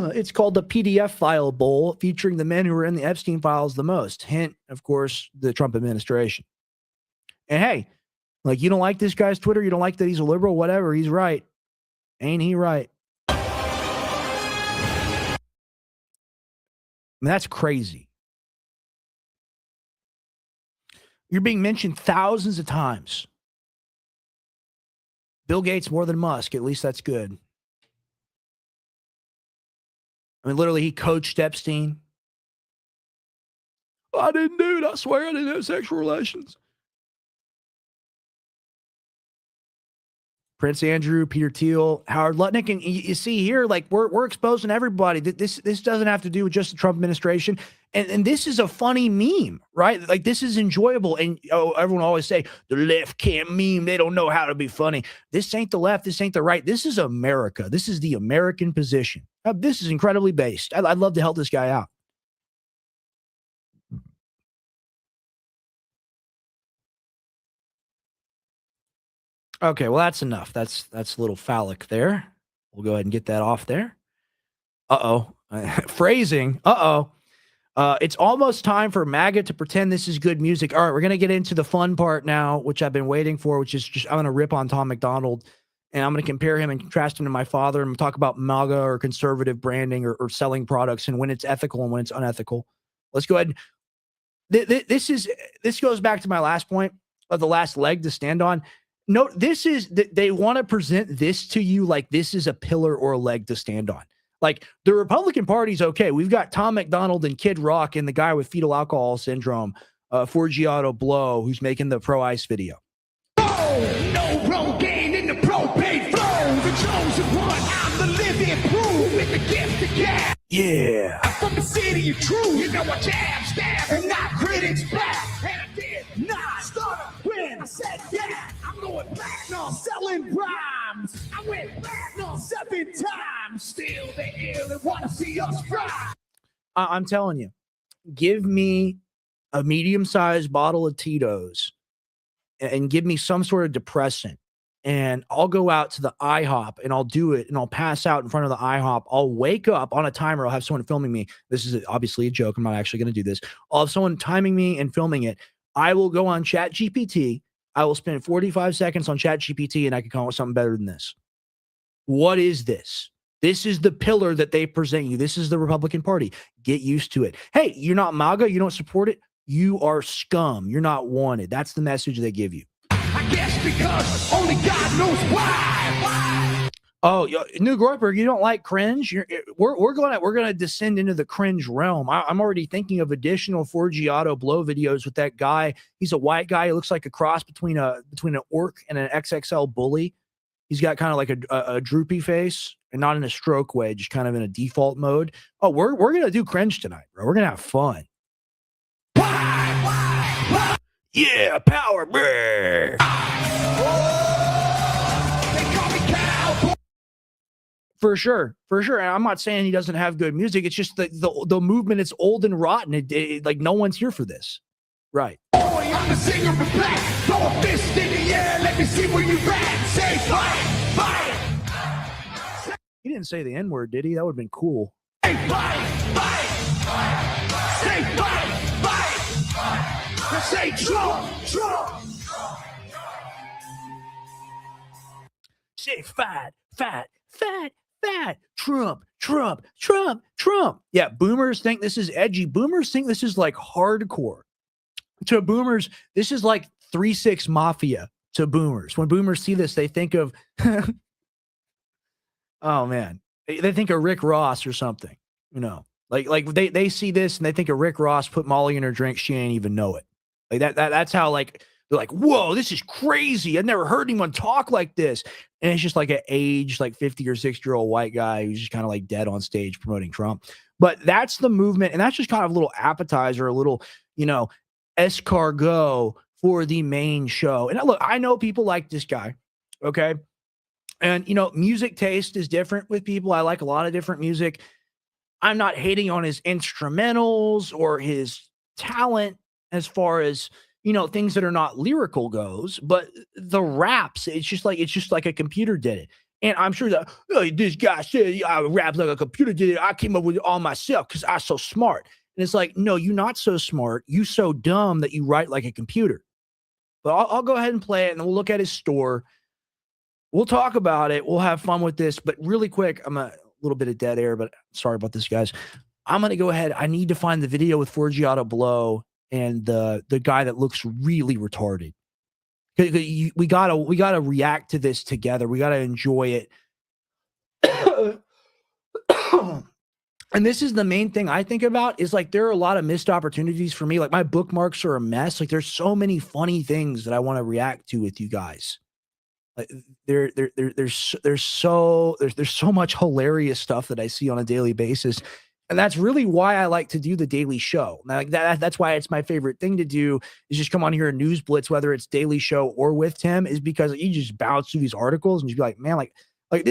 It's called the PDF file bowl, featuring the men who were in the Epstein files the most. Hint, of course, the Trump administration. And hey, like, you don't like this guy's Twitter, you don't like that he's a liberal, whatever, he's right. Ain't he right? I mean, that's crazy. You're being mentioned thousands of times. Bill Gates more than Musk. At least that's good. I mean, literally, he coached Epstein. I didn't do it. I swear I didn't have sexual relations. Prince Andrew, Peter Thiel, Howard Lutnick, and you see here, like, we're exposing everybody. This doesn't have to do with just the Trump administration, and this is a funny meme, right? Like, this is enjoyable, and everyone always say the left can't meme; they don't know how to be funny. This ain't the left. This ain't the right. This is America. This is the American position. This is incredibly based. I'd love to help this guy out. Okay, well, that's enough. That's a little phallic there. We'll go ahead and get that off there. Uh-oh. Phrasing. Uh-oh. It's almost time for MAGA to pretend this is good music. All right, we're going to get into the fun part now, which I've been waiting for, which is just I'm going to rip on Tom McDonald, and I'm going to compare him and contrast him to my father, and talk about MAGA or conservative branding or selling products and when it's ethical and when it's unethical. Let's go ahead. This goes back to my last point of the last leg to stand on. No, they want to present this to you like this is a pillar or a leg to stand on. Like, the Republican Party's okay. We've got Tom McDonald and Kid Rock and the guy with fetal alcohol syndrome, Forgiato Blow, who's making the pro-ICE video. Oh, no Rogaine in the propane flow. The chosen one, I'm the living proof with the gift of gas. Yeah. I'm from the city of true. You know I jab, stab, and knock critics back. And I did not start when I said yeah. I'm going back on selling rhymes. I went back on 7 times. Still they ill and want to see us fry. I'm telling you, give me a medium-sized bottle of Tito's and give me some sort of depressant, and I'll go out to the IHOP and I'll do it, and I'll pass out in front of the IHOP. I'll wake up on a timer. I'll have someone filming me. This is obviously a joke. I'm not actually going to do this. I'll have someone timing me and filming it. I will go on ChatGPT. I will spend 45 seconds on ChatGPT, and I can come up with something better than this. What is this? This is the pillar that they present you. This is the Republican Party. Get used to it. Hey, you're not MAGA. You don't support it. You are scum. You're not wanted. That's the message they give you. I guess because only God knows why. Oh, New Groyberg, you don't like cringe? We're going to descend into the cringe realm. I'm already thinking of additional Forgiato Blow videos with that guy. He's a white guy. He looks like a cross between an orc and an XXL bully. He's got kind of like a droopy face, and not in a stroke way, just kind of in a default mode. Oh, we're going to do cringe tonight, bro. We're going to have fun. Yeah, power. For sure. And I'm not saying he doesn't have good music. It's just the movement is old and rotten. It like, no one's here for this. Right. Boy, I'm the singer of black. Throw a fist in the air. Let me see where you at. Say fight. He didn't say the N-word, did he? That would have been cool. Say fight. Say fight. Say Trump. Say fat. Trump. Yeah, boomers think this is edgy. Boomers think this is like hardcore. To boomers, this is like 3-6 Mafia to boomers. When boomers see this, they think of, oh man, they think of Rick Ross or something, you know, like they see this and they think of Rick Ross put Molly in her drink. She ain't even know it. Like that's how, like, they're like, whoa, this is crazy. I've never heard anyone talk like this. And it's just like an aged, like 50 or 60-year-old white guy who's just kind of like dead on stage promoting Trump. But that's the movement. And that's just kind of a little appetizer, a little, escargot for the main show. And look, I know people like this guy. Okay. And, music taste is different with people. I like a lot of different music. I'm not hating on his instrumentals or his talent as far as, things that are not lyrical goes, but the raps, it's just like a computer did it. And I'm sure that this guy said I rap like a computer did it. I came up with it all myself because I'm so smart. And it's like, no, you're not so smart. You so dumb that you write like a computer. But I'll go ahead and play it, and then we'll look at his store. We'll talk about it. We'll have fun with this. But really quick, I'm a little bit of dead air, but sorry about this, guys. I'm going to go ahead. I need to find the video with Forgiato Blow and the guy that looks really retarded. We gotta react to this together. We gotta enjoy it. And this is the main thing I think about is like there are a lot of missed opportunities for me. Like my bookmarks are a mess. Like there's so many funny things that I want to react to with you guys. Like there's so much hilarious stuff that I see on a daily basis. And that's really why I like to do the daily show. Like that's why it's my favorite thing to do is just come on here and news blitz, whether it's daily show or with Tim, is because you just bounce through these articles and just be like, man, like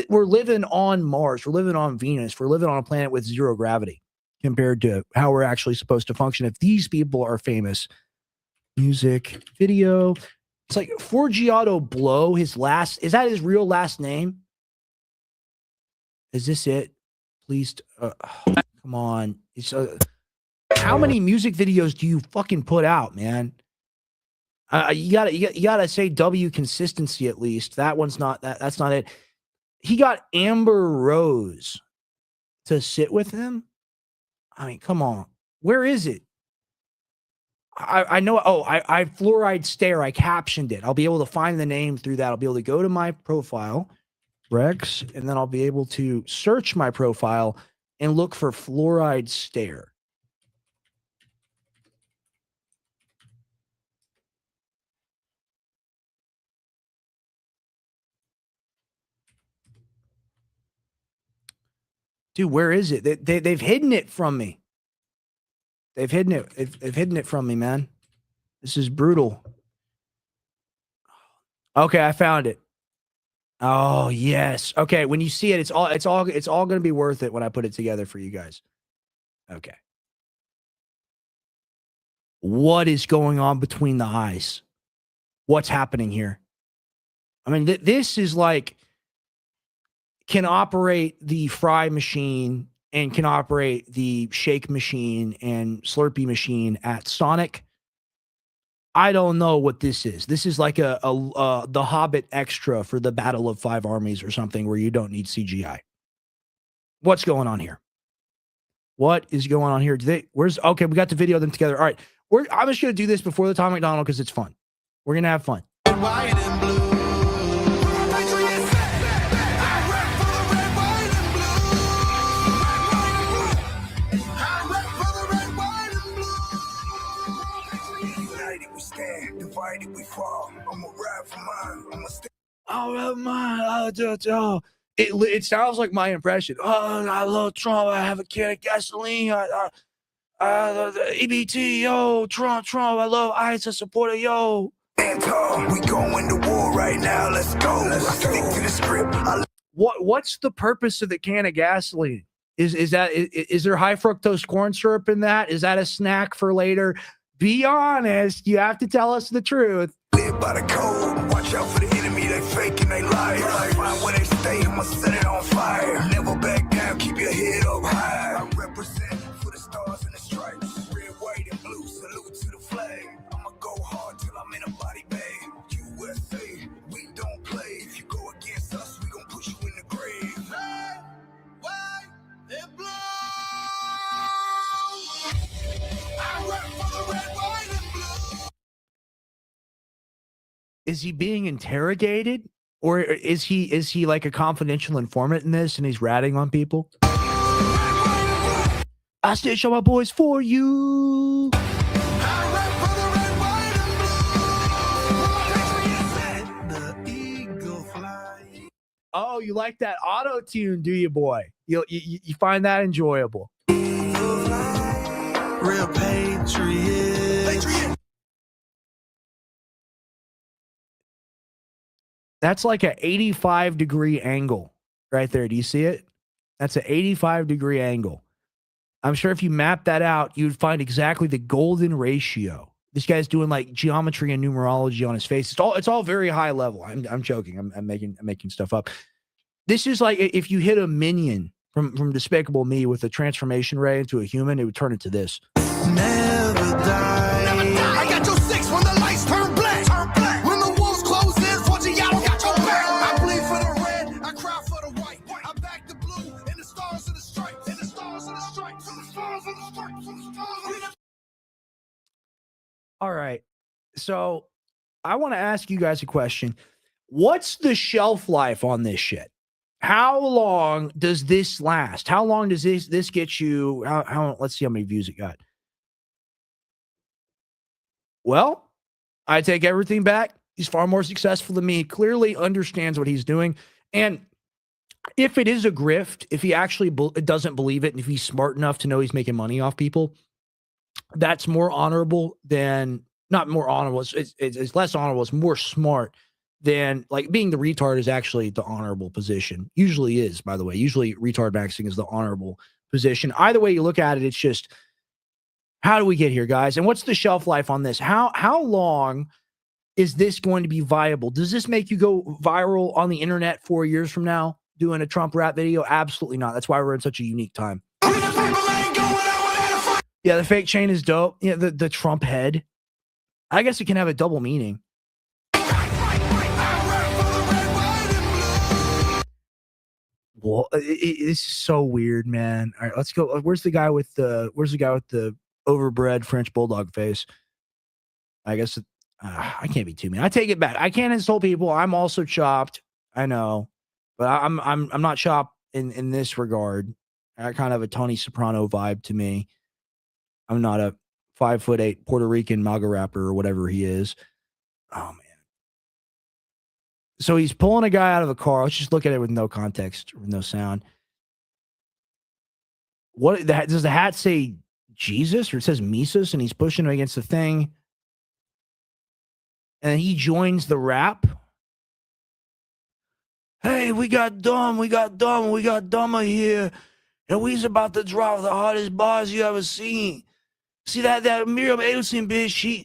we're living on Mars, we're living on Venus, we're living on a planet with zero gravity compared to how we're actually supposed to function. If these people are famous, music, video, it's like Forgiato Blow, is that his real last name? Is this it? Please, come on. It's how many music videos do you fucking put out, man? You gotta say W consistency at least. That one's not that's not it. He got Amber Rose to sit with him. I mean, come on. Where is it? I know. Oh, I fluoride stare. I captioned it. I'll be able to find the name through that. I'll be able to go to my profile, Rex, and then I'll be able to search my profile and look for fluoride stare. Dude, where is it? They've hidden it from me. They've hidden it. They've hidden it from me, man. This is brutal. Okay, I found it. Oh, yes. Okay, when you see it, it's all going to be worth it when I put it together for you guys. Okay. What is going on between the eyes? What's happening here? I mean, this is like can operate the fry machine and can operate the shake machine and Slurpee machine at Sonic. I don't know what this is. This is like the Hobbit extra for the Battle of Five Armies or something where you don't need CGI. What's going on here? What is going on here? Okay, we got the video of them together. All right. I'm just going to do this before the Tom McDonald because it's fun. We're going to have fun. White and blue. Divided we fall. I'ma ride for mine. I'ma stay. Oh, mine. It sounds like my impression. Oh, I love Trump. I have a can of gasoline. EBT, yo, Trump. I love ICE. I support it, yo. We going to war right now. Let's go. Let's stick to the script. What's the purpose of the can of gasoline? Is there high fructose corn syrup in that? Is that a snack for later? Be honest. You have to tell us the truth. Live by the code. Watch out for the enemy. They fake and they lie. Find where they stay. I'ma set it on fire. Never back down. Keep your head up high. I represent for the stars and the stripes. Red, white, and blue. Salute to the flag. I'ma go hard till I'm in a body bag. USA, we don't play. If you go against us, we gon' push you in the grave. Red, white, and blue. I rap for the red, white, and blue. Is he being interrogated, or is he like a confidential informant in this, and he's ratting on people? I still show my boys for you. Oh, you like that auto tune, do you, boy? You find that enjoyable? Real patriot. That's like an 85-degree angle right there. Do you see it? That's an 85-degree angle. I'm sure if you map that out, you'd find exactly the golden ratio. This guy's doing like geometry and numerology on his face. It's all very high level. I'm joking. I'm making stuff up. This is like if you hit a minion from Despicable Me with a transformation ray into a human, it would turn into this. Never die. I got your six when the lights turn black. When the wolves close in, Forgiato got your back. I bleed for the red, I cry for the white. I back the blue and the stars and the stripes. And the stars and the stripes. And the stars and the stripes. And the stars and the... All right. So I want to ask you guys a question. What's the shelf life on this shit? How long does this last? How long does this get you? How let's see how many views it got. Well, I take everything back. He's far more successful than me. Clearly understands what he's doing. And if it is a grift, if he actually doesn't believe it, and if he's smart enough to know he's making money off people, that's more honorable than, not more honorable. It's less honorable. It's more smart than, like, being the retard is actually the honorable position. Usually is, by the way. Usually retard maxing is the honorable position. Either way you look at it, it's just, how do we get here, guys? And what's the shelf life on this? How long is this going to be viable? Does this make you go viral on the internet 4 years from now doing a Trump rap video? Absolutely not. That's why we're in such a unique time. Yeah, the fake chain is dope. Yeah, the Trump head. I guess it can have a double meaning. Well, it's so weird, man. All right, let's go. Where's the guy with the overbred French bulldog face? I guess I can't be too mean. I take it back. I can't insult people. I'm also chopped. I know, but I'm not chopped in this regard. I kind of have a Tony Soprano vibe to me. I'm not a 5'8" Puerto Rican MAGA rapper or whatever he is. Oh man. So he's pulling a guy out of a car. Let's just look at it with no context, with no sound. What does the hat say? Jesus, or it says Mises, and he's pushing him against the thing. And he joins the rap. Hey, we got dumber here. And we's about to drop the hardest bars you ever seen. See that Miriam Adelson bitch,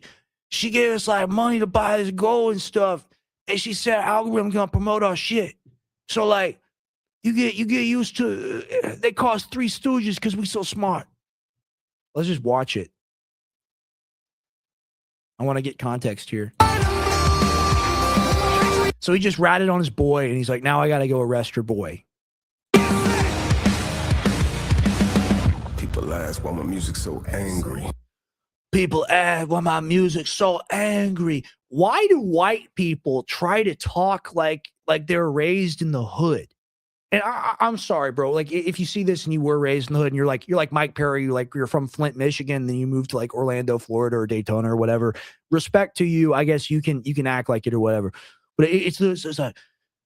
she gave us like money to buy this gold and stuff. And she said algorithm's gonna promote our shit. So like you get used to they cost 3 Stooges because we so smart. Let's just watch it. I want to get context here. So he just ratted on his boy, and he's like, now I got to go arrest your boy. People ask why my music's so angry. People ask why my music's so angry. Why do white people try to talk like they're raised in the hood? And I'm sorry, bro. Like, if you see this and you were raised in the hood and you're like Mike Perry, you're from Flint, Michigan, then you moved to like Orlando, Florida, or Daytona or whatever. Respect to you. I guess you can act like it or whatever. But it's like,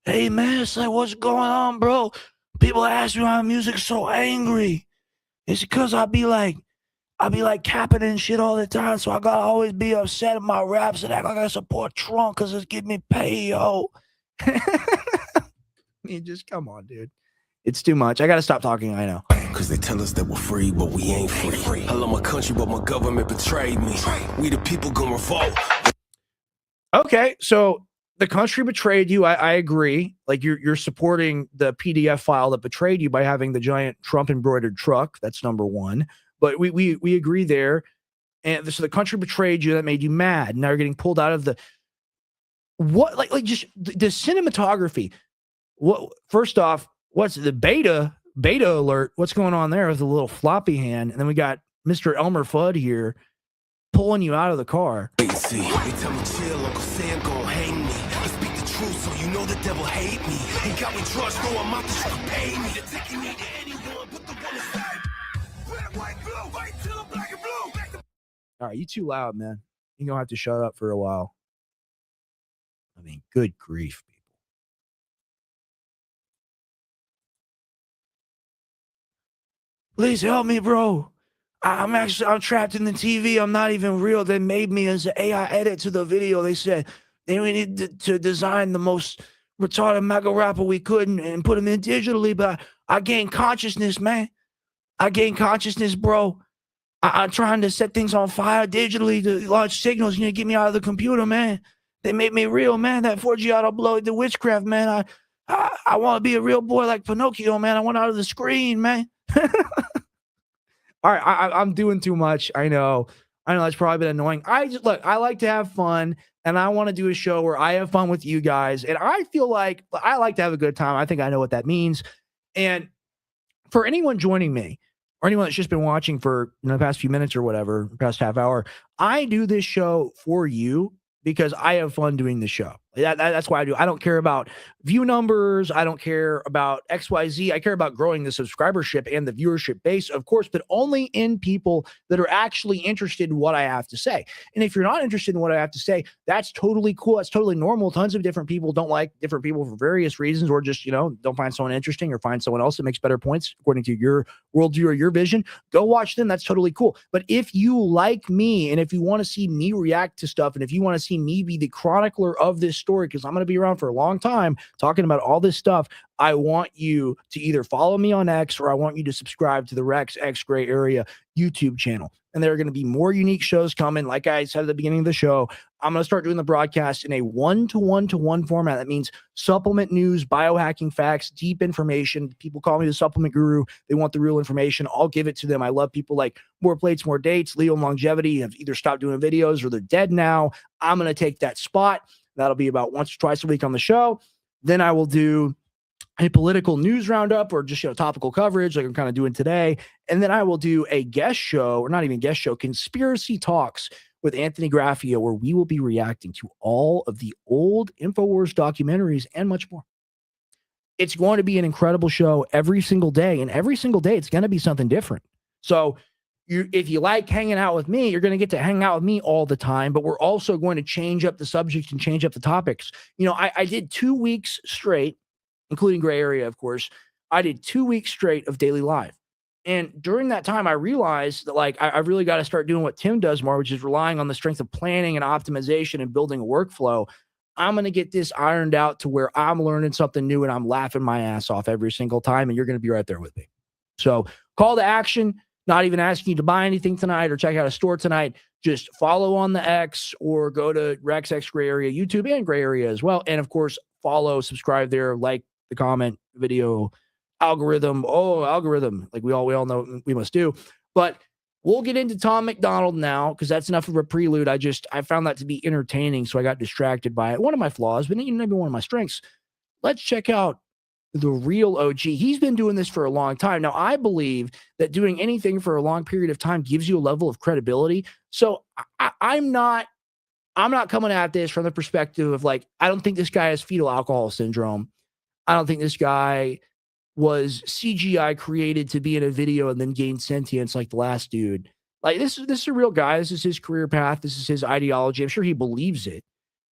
hey man, it's like, what's going on, bro? People ask me why my music's so angry. It's because I be like capping and shit all the time, so I gotta always be upset at my raps and act like I support Trump because it's getting me paid, yo. I mean, just come on, dude. It's too much. I gotta stop talking. I know. Cause they tell us that we're free, but we ain't free. I love my country, but my government betrayed me. We the people gonna revolt. Okay, so the country betrayed you. I agree. Like you're supporting the PDF file that betrayed you by having the giant Trump embroidered truck. That's number one. But we agree there. And so the country betrayed you. That made you mad. Now you're getting pulled out of the what? Like just the cinematography. What? First off, what's the beta alert? What's going on there with the little floppy hand? And then we got Mr. Elmer Fudd here pulling you out of the car. They tell me chill, Uncle Sam gon' hang me. I speak the truth, so you know the devil hate me. He got me drugs, no I'm out to pay me. The ticket need to anyone, but the one inside. Red, white, blue, white, till black and blue. All right, you too loud, man. You're gonna have to shut up for a while. I mean, good grief, people. Please help me, bro. I'm trapped in the TV. I'm not even real. They made me as an AI edit to the video. They said we needed to design the most retarded MAGA rapper we could and put him in digitally. But I gained consciousness, man. I gained consciousness, bro. I'm trying to set things on fire digitally to launch signals. You need to get me out of the computer, man. They made me real, man. That Forgiato blow, the witchcraft, man. I want to be a real boy like Pinocchio, man. I want out of the screen, man. All right, I'm doing too much. I know that's probably been annoying. I like to have fun, and I want to do a show where I have fun with you guys. And I feel like I like to have a good time. I think I know what that means. And for anyone joining me, or anyone that's just been watching for the past few minutes or whatever, past half hour, I do this show for you because I have fun doing the show. That's why I do. I don't care about view numbers. I don't care about XYZ. I care about growing the subscribership and the viewership base, of course, but only in people that are actually interested in what I have to say. And if you're not interested in what I have to say, that's totally cool. That's totally normal. Tons of different people don't like different people for various reasons, or just, don't find someone interesting, or find someone else that makes better points according to your worldview or your vision. Go watch them. That's totally cool. But if you like me, and if you want to see me react to stuff, and if you want to see me be the chronicler of this story, because I'm going to be around for a long time talking about all this stuff, I want you to either follow me on X, or I want you to subscribe to the Rex X Gray Area YouTube channel. And there are going to be more unique shows coming. Like I said at the beginning of the show, I'm going to start doing the broadcast in a 1-to-1-to-1 format. That means supplement news, biohacking facts, deep information. People call me the supplement guru. They want the real information. I'll give it to them. I love people like More Plates, More Dates, Leo and Longevity have either stopped doing videos or they're dead now. I'm going to take that spot. That'll be about once or twice a week on the show. Then I will do a political news roundup, or just topical coverage like I'm kind of doing today. And then I will do a guest show, or not even guest show, Conspiracy Talks with Anthony Graffio, where we will be reacting to all of the old InfoWars documentaries and much more. It's going to be an incredible show every single day, and every single day it's going to be something different. So if you like hanging out with me, you're going to get to hang out with me all the time, but we're also going to change up the subjects and change up the topics. I did 2 weeks straight, including Gray Area, of course. I did 2 weeks straight of daily live. And during that time, I realized that I really got to start doing what Tim does more, which is relying on the strength of planning and optimization and building a workflow. I'm going to get this ironed out to where I'm learning something new and I'm laughing my ass off every single time. And you're going to be right there with me. So call to action, not even asking you to buy anything tonight or check out a store tonight. Just follow on the X, or go to Rex X Gray Area YouTube and Gray Area as well. And of course, follow, subscribe there, like the comment, video, algorithm, like we all know we must do. But we'll get into Tom McDonald now, because that's enough of a prelude. I found that to be entertaining, so I got distracted by it. One of my flaws, but maybe one of my strengths. Let's check out the real OG. He's been doing this for a long time. Now, I believe that doing anything for a long period of time gives you a level of credibility. So I'm not coming at this from the perspective of I don't think this guy has fetal alcohol syndrome. I don't think this guy was CGI created to be in a video and then gain sentience like the last dude. This is a real guy. This is his career path. This is his ideology. I'm sure he believes it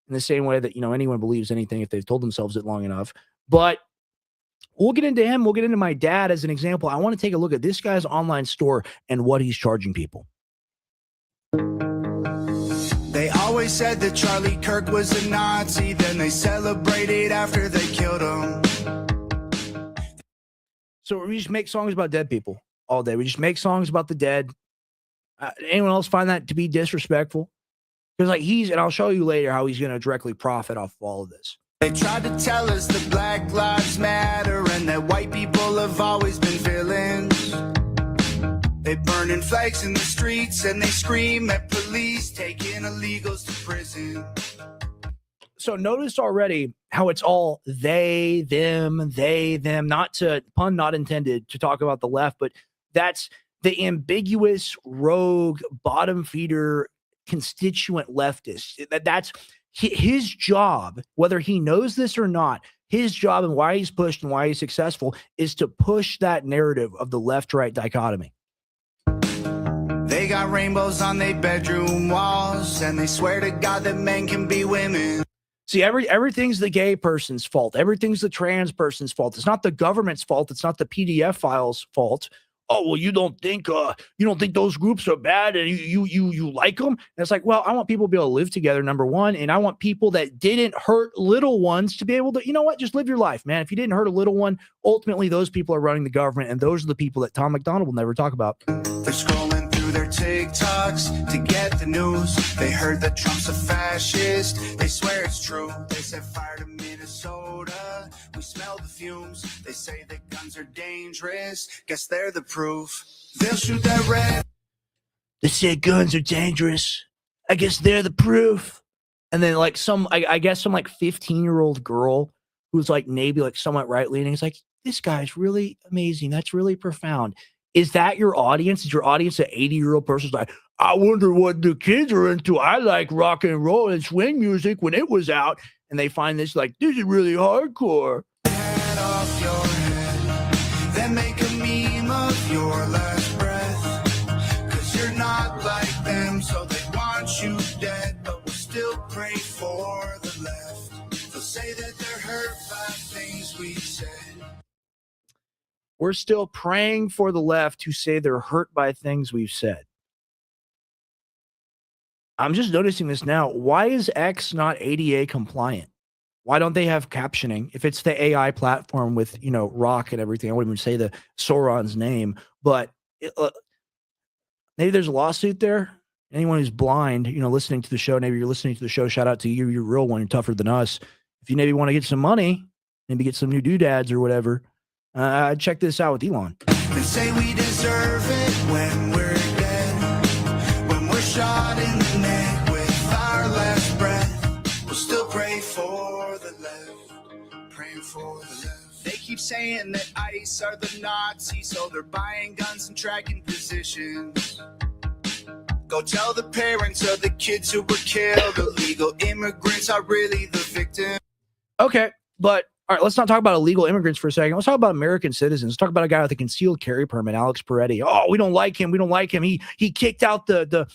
in the same way that, anyone believes anything if they've told themselves it long enough. But we'll get into him. We'll get into my dad as an example. I want to take a look at this guy's online store and what he's charging people. They always said that Charlie Kirk was a Nazi, then they celebrated after they killed him. So we just make songs about dead people all day. We just make songs about the dead. Anyone else find that to be disrespectful? Because and I'll show you later how he's going to directly profit off of all of this. They tried to tell us that Black Lives Matter and that white people have always been villains. They burning flags in the streets and they scream at police taking illegals to prison. So notice already how it's all they, them, not to, pun not intended, to talk about the left, but that's the ambiguous, rogue, bottom feeder, constituent leftist. That's his job, whether he knows this or not. His job, and why he's pushed and why he's successful, is to push that narrative of the left-right dichotomy. They got rainbows on their bedroom walls, and they swear to God that men can be women. See, everything's the gay person's fault. Everything's the trans person's fault. It's not the government's fault. It's not the PDF file's fault. Oh, well, you don't think those groups are bad and you like them? And it's like, well, I want people to be able to live together, number one, and I want people that didn't hurt little ones to be able to, just live your life, man. If you didn't hurt a little one, ultimately those people are running the government, and those are the people that Tom McDonald will never talk about. They're scrolling through their TikToks to get the news. They heard that Trump's a fascist. They swear it's true. They set fire to minutes. Minnesota, we smell the fumes. They say that guns are dangerous. Guess they're the proof. They'll shoot that red. They say guns are dangerous. I guess they're the proof. And then like I guess some like 15-year-old girl who's like maybe like somewhat right-leaning is like, this guy's really amazing. That's really profound. Is that your audience? Is your audience an 80-year-old person's like, I wonder what the kids are into. I like rock and roll and swing music when it was out. And they find this like, this is really hardcore. Head off your head, then make a meme of your last breath. Cause you're not like them, so they want you dead. But we'll still pray for the left. They'll say that they're hurt by things we said. We're still praying for the left who say they're hurt by things we've said. I'm just noticing this now. Why is X not ADA compliant? Why don't they have captioning? If it's the AI platform with, rock and everything, I wouldn't even say the Sauron's name, but maybe there's a lawsuit there. Anyone who's blind, listening to the show, maybe you're listening to the show, shout out to you. You're a real one. You're tougher than us. If you maybe want to get some money, maybe get some new doodads or whatever, check this out with Elon. They say we deserve it when we're dead, when we're shot in the neck with our last breath. We'll still pray for the left, praying for the left. They keep saying that ICE are the Nazis, so they're buying guns and tracking positions. Go tell the parents of the kids who were killed. Illegal immigrants are really the victim. Okay, but all right, let's not talk about illegal immigrants for a second. Let's talk about American citizens. Let's talk about a guy with a concealed carry permit, Alex Peretti. Oh, we don't like him. We don't like him. He kicked out the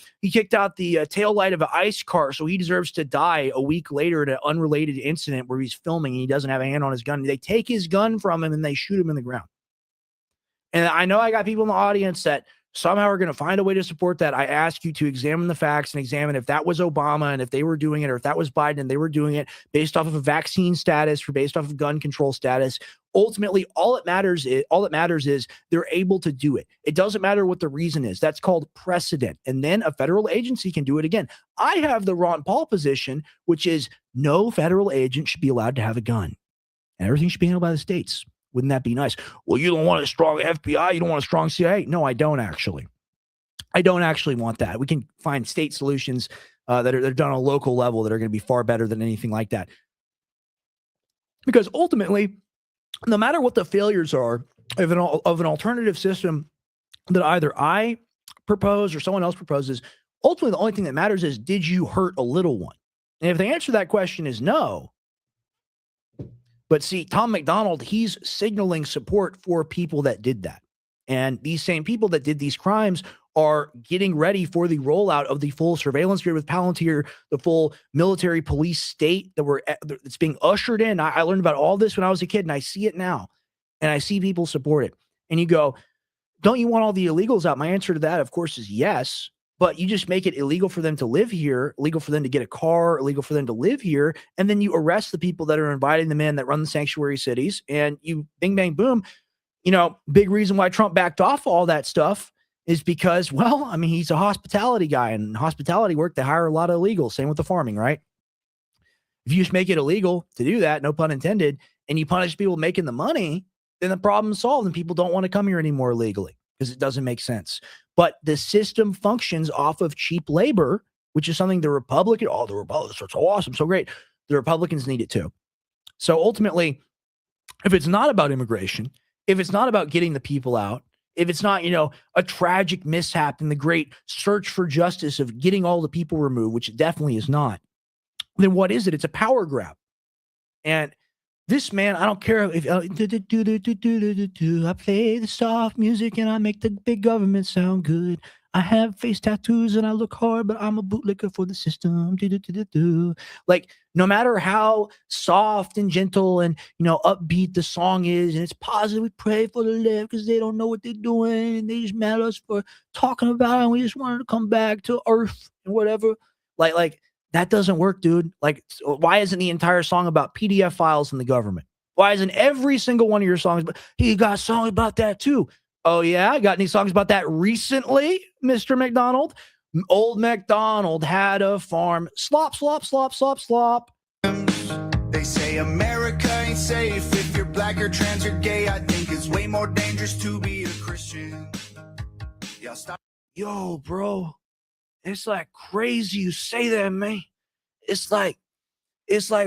tail light of an ICE car, so he deserves to die a week later in an unrelated incident where he's filming and he doesn't have a hand on his gun. They take his gun from him and they shoot him in the ground. And I know I got people in the audience that somehow are going to find a way to support that. I ask you to examine the facts and examine if that was Obama and if they were doing it, or if that was Biden and they were doing it based off of a vaccine status or based off of gun control status. Ultimately, all that matters is they're able to do it. It doesn't matter what the reason is. That's called precedent. And then a federal agency can do it again. I have the Ron Paul position, which is no federal agent should be allowed to have a gun. And everything should be handled by the states. Wouldn't that be nice? Well, you don't want a strong FBI. You don't want a strong CIA. No, I don't actually. I don't actually want that. We can find state solutions that are done on a local level that are going to be far better than anything like that. Because ultimately, no matter what the failures are of an alternative system that either I propose or someone else proposes, ultimately the only thing that matters is, did you hurt a little one? And if the answer to that question is no, but see, Tom McDonald, he's signaling support for people that did that. And these same people that did these crimes are getting ready for the rollout of the full surveillance grid with Palantir, the full military police state that's being ushered in. I learned about all this when I was a kid, and I see it now. And I see people support it. And you go, don't you want all the illegals out? My answer to that, of course, is yes. But you just make it illegal for them to live here, illegal for them to get a car, illegal for them to live here. And then you arrest the people that are inviting them in that run the sanctuary cities. And you bing, bang, boom. Big reason why Trump backed off all that stuff is because, well, I mean, he's a hospitality guy, and hospitality work, they hire a lot of illegals. Same with the farming, right? If you just make it illegal to do that, no pun intended, and you punish people making the money, then the problem's solved and people don't want to come here anymore illegally because it doesn't make sense. But the system functions off of cheap labor, which is something the Republicans are so awesome, so great. The Republicans need it too. So ultimately, if it's not about immigration, if it's not about getting the people out, if it's not, a tragic mishap in the great search for justice of getting all the people removed, which it definitely is not, then what is it? It's a power grab. And this man, I don't care if I play the soft music and I make the big government sound good. I have face tattoos and I look hard, but I'm a bootlicker for the system. Like, no matter how soft and gentle and, upbeat the song is, and it's positive, we pray for the left because they don't know what they're doing. And they just mad at us for talking about it. And we just wanted to come back to earth and whatever. Like, that doesn't work, dude. Like, why isn't the entire song about PDF files in the government? Why isn't every single one of your songs, but he got songs about that too? Oh, yeah? Got any songs about that recently, Mr. McDonald? Old MacDonald had a farm. Slop, slop, slop, slop, slop. They say America ain't safe if you're black or trans or gay. I think it's way more dangerous to be a Christian. Y'all stop. Yo, bro, it's like crazy you say that, man. It's like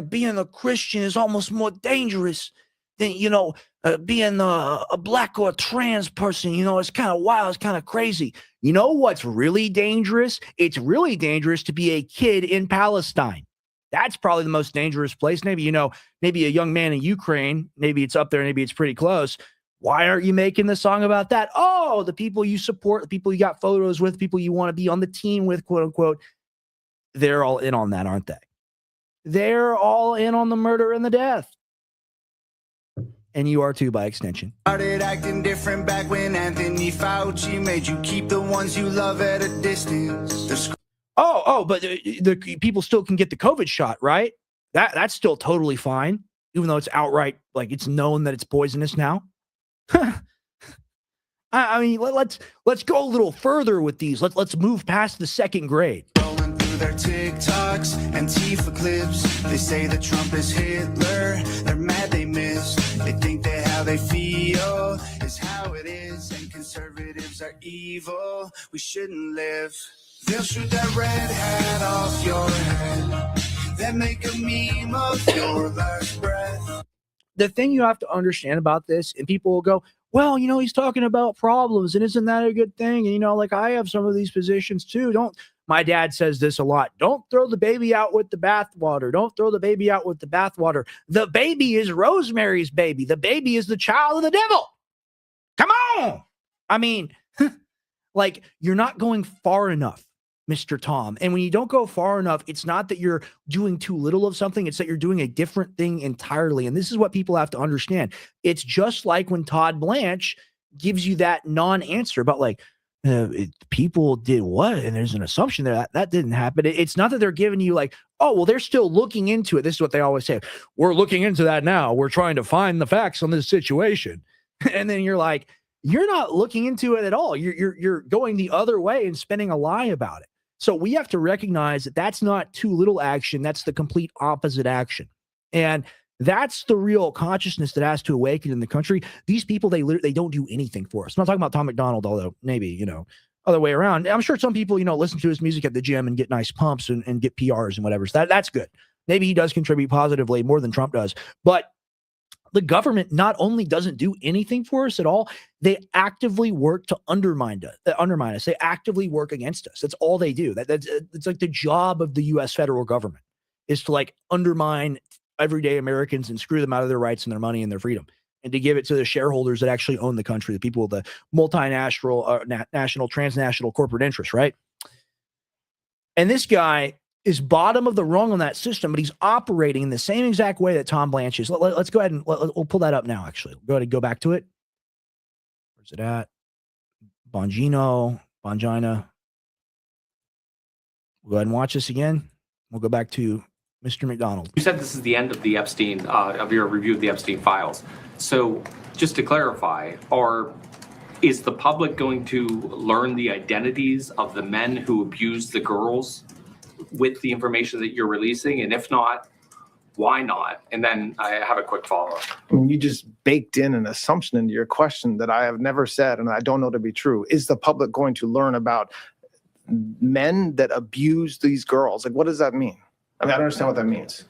being a Christian is almost more dangerous than, being a black or a trans person. It's kind of wild. It's kind of crazy. You know what's really dangerous? It's really dangerous to be a kid in Palestine. That's probably the most dangerous place. Maybe, maybe a young man in Ukraine, maybe it's up there, maybe it's pretty close. Why aren't you making the song about that? Oh, the people you support, the people you got photos with, people you want to be on the team with, quote unquote, they're all in on that, aren't they? They're all in on the murder and the death. And you are too, by extension. Started acting different back when Anthony Fauci made you keep the ones you love at a distance. But the people still can get the COVID shot, right? That's still totally fine, even though it's outright, like, it's known that it's poisonous now. I mean, let's go a little further with these. Let's move past the second grade. Rolling through their TikToks and Tifa clips. They say that Trump is Hitler. They're mad they missed. They think that how they feel is how it is. And conservatives are evil. We shouldn't live. They'll shoot that red hat off your head. Then make a meme of your last breath. The thing you have to understand about this, and people will go, well, he's talking about problems, and isn't that a good thing? And, like, I have some of these positions too. My dad says this a lot. Don't throw the baby out with the bathwater. Don't throw the baby out with the bathwater. The baby is Rosemary's baby. The baby is the child of the devil. Come on. I mean, like, you're not going far enough, Mr. Tom. And when you don't go far enough, it's not that you're doing too little of something. It's that you're doing a different thing entirely. And this is what people have to understand. It's just like when Todd Blanche gives you that non-answer about, like, people did what? And there's an assumption there that didn't happen. It's not that they're giving you, like, oh, well, they're still looking into it. This is what they always say. We're looking into that now. We're trying to find the facts on this situation. And then you're like, you're not looking into it at all. You're going the other way and spinning a lie about it. So we have to recognize that that's not too little action. That's the complete opposite action. And that's the real consciousness that has to awaken in the country. These people, they don't do anything for us. I'm not talking about Tom McDonald, although maybe, other way around. I'm sure some people, listen to his music at the gym and get nice pumps and get PRs and whatever. So that's good. Maybe he does contribute positively more than Trump does. But the government not only doesn't do anything for us at all, they actively work to undermine us. They actively work against us. That's all they do. It's like the job of the U.S. federal government is to, like, undermine everyday Americans and screw them out of their rights and their money and their freedom, and to give it to the shareholders that actually own the country, the people with the multinational, national, transnational corporate interests, right? And this guy is bottom of the rung on that system, but he's operating in the same exact way that Tom Blanche is. Let's go ahead and we'll pull that up now, actually. Go ahead and go back to it. Where's it at? Bongina. We'll go ahead and watch this again. We'll go back to Mr. McDonald. You said this is the end of the Epstein, of your review of the Epstein files. So just to clarify, is the public going to learn the identities of the men who abused the girls with the information that you're releasing? And if not, why not? And then I have a quick follow-up. I mean, you just baked in an assumption into your question that I have never said and I don't know to be true. Is the public going to learn about men that abuse these girls? Like, what does that mean? I mean, I don't understand what that means.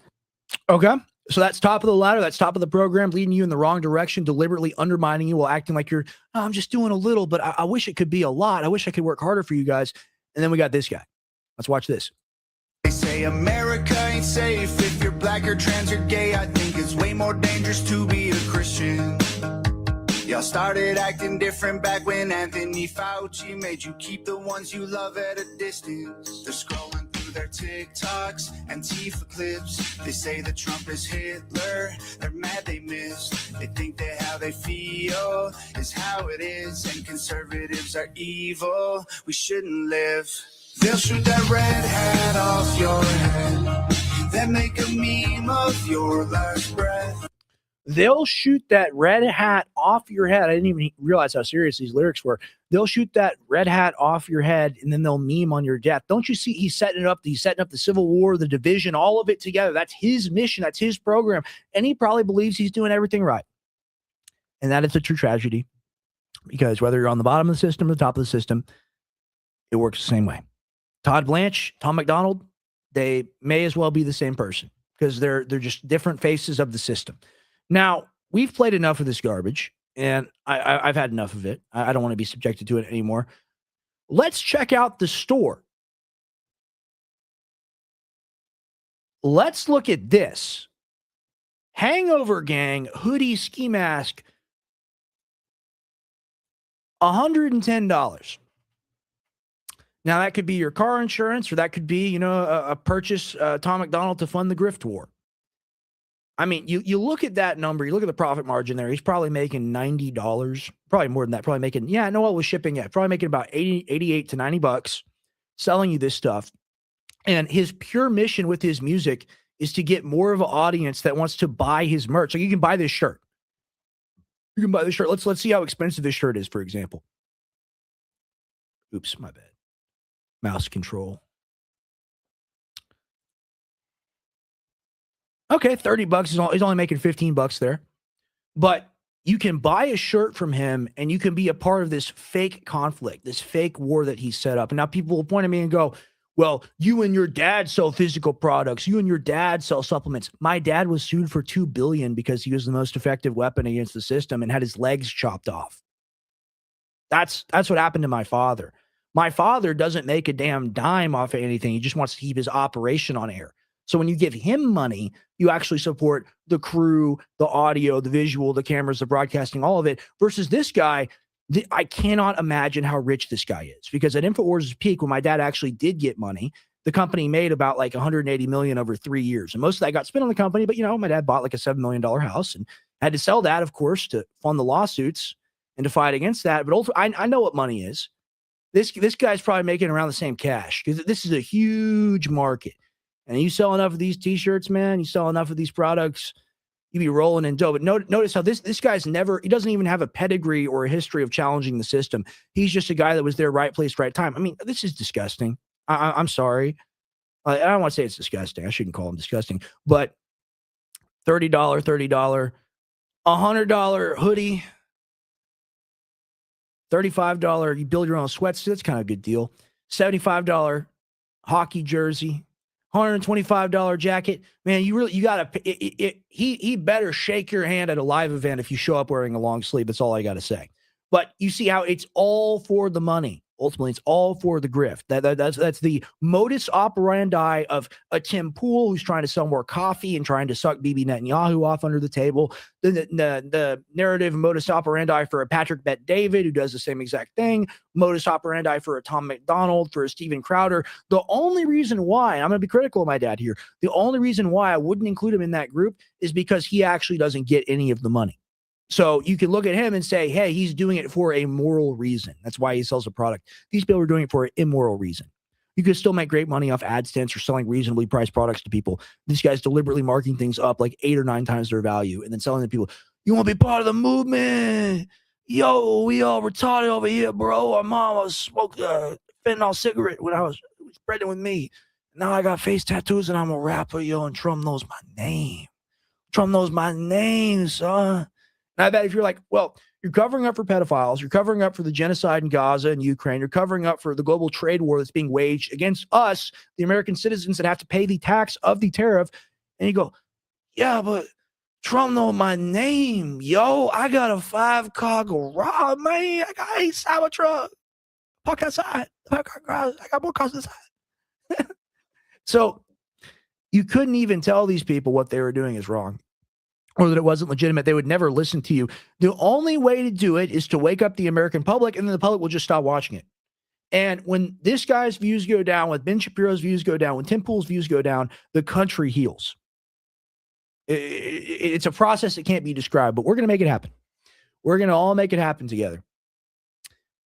Okay. So that's top of the ladder. That's top of the program, leading you in the wrong direction, deliberately undermining you while acting like you're, oh, I'm just doing a little, but I wish it could be a lot. I wish I could work harder for you guys. And then we got this guy. Let's watch this. They say America ain't safe if you're black or trans or gay. I think it's way more dangerous to be a Christian. Y'all started acting different back when Anthony Fauci made you keep the ones you love at a distance. They're scrolling through their TikToks and Tifa clips. They say that Trump is Hitler. They're mad they missed. They think that how they feel is how it is. And conservatives are evil. We shouldn't live. They'll shoot that red hat off your head. Then make a meme of your last breath. They'll shoot that red hat off your head. I didn't even realize how serious these lyrics were. They'll shoot that red hat off your head, and then they'll meme on your death. Don't you see? He's setting it up. He's setting up the Civil War, the division, all of it together. That's his mission. That's his program. And he probably believes he's doing everything right. And that is a true tragedy, because whether you're on the bottom of the system or the top of the system, it works the same way. Todd Blanche, Tom McDonald, they may as well be the same person, because they're just different faces of the system. Now, we've played enough of this garbage, and I've had enough of it. I don't want to be subjected to it anymore. Let's check out the store. Let's look at this. Hangover Gang hoodie ski mask, $110. Now, that could be your car insurance, or that could be, a purchase, Tom McDonald to fund the grift war. I mean, you look at that number, you look at the profit margin there, he's probably making $90, probably more than that, probably making, with shipping, probably making about 88 to $90 selling you this stuff. And his pure mission with his music is to get more of an audience that wants to buy his merch. Like, you can buy this shirt. You can buy this shirt. Let's see how expensive this shirt is, for example. Oops, my bad. Mouse control. Okay, $30. He's only making $15 there. But you can buy a shirt from him, and you can be a part of this fake conflict, this fake war that he set up. And now people will point at me and go, well, you and your dad sell physical products. You and your dad sell supplements. My dad was sued for $2 billion because he was the most effective weapon against the system and had his legs chopped off. That's what happened to my father. My father doesn't make a damn dime off of anything. He just wants to keep his operation on air. So when you give him money, you actually support the crew, the audio, the visual, the cameras, the broadcasting, all of it, versus this guy. I cannot imagine how rich this guy is, because at InfoWars' peak, when my dad actually did get money, the company made about like $180 million over 3 years. And most of that got spent on the company. But, my dad bought like a $7 million house and had to sell that, of course, to fund the lawsuits and to fight against that. But I know what money is. This guy's probably making around the same cash, because this is a huge market. And you sell enough of these T-shirts, man, you sell enough of these products, you be rolling in dough. But notice how this guy's he doesn't even have a pedigree or a history of challenging the system. He's just a guy that was there, right place, right time. I mean, this is disgusting. I'm sorry. I don't want to say it's disgusting. I shouldn't call him disgusting. But $30, $100 hoodie, $35, you build your own sweatsuit. That's kind of a good deal. $75 hockey jersey. $125 jacket, man. You gotta. He better shake your hand at a live event if you show up wearing a long sleeve. That's all I gotta say. But you see how it's all for the money. Ultimately, it's all for the grift. That's the modus operandi of a Tim Pool who's trying to sell more coffee and trying to suck Bibi Netanyahu off under the table. The narrative modus operandi for a Patrick Bet-David who does the same exact thing. Modus operandi for a Tom McDonald, for a Steven Crowder. The only reason why, I'm going to be critical of my dad here, the only reason why I wouldn't include him in that group is because he actually doesn't get any of the money. So you can look at him and say, hey, he's doing it for a moral reason. That's why he sells a product. These people are doing it for an immoral reason. You could still make great money off AdSense or selling reasonably priced products to people. This guy's deliberately marking things up like 8 or 9 times their value and then selling to people. You want to be part of the movement? Yo, we all retarded over here, bro. Our mom was smoking a fentanyl cigarette when I was pregnant with me. Now I got face tattoos and I'm a rapper, yo, and Trump knows my name. Trump knows my name, son. And I bet if you're like, well, you're covering up for pedophiles, you're covering up for the genocide in Gaza and Ukraine, you're covering up for the global trade war that's being waged against us, the American citizens that have to pay the tax of the tariff. And you go, yeah, but Trump know my name, yo. I got a 5-car garage, man. I got a Cybertruck. Park outside. I got more cars inside. So you couldn't even tell these people what they were doing is wrong, or that it wasn't legitimate. They would never listen to you. The only way to do it is to wake up the American public, and then the public will just stop watching it. And when this guy's views go down, when Ben Shapiro's views go down, when Tim Pool's views go down, the country heals. It's a process that can't be described, but we're going to make it happen. We're going to all make it happen together.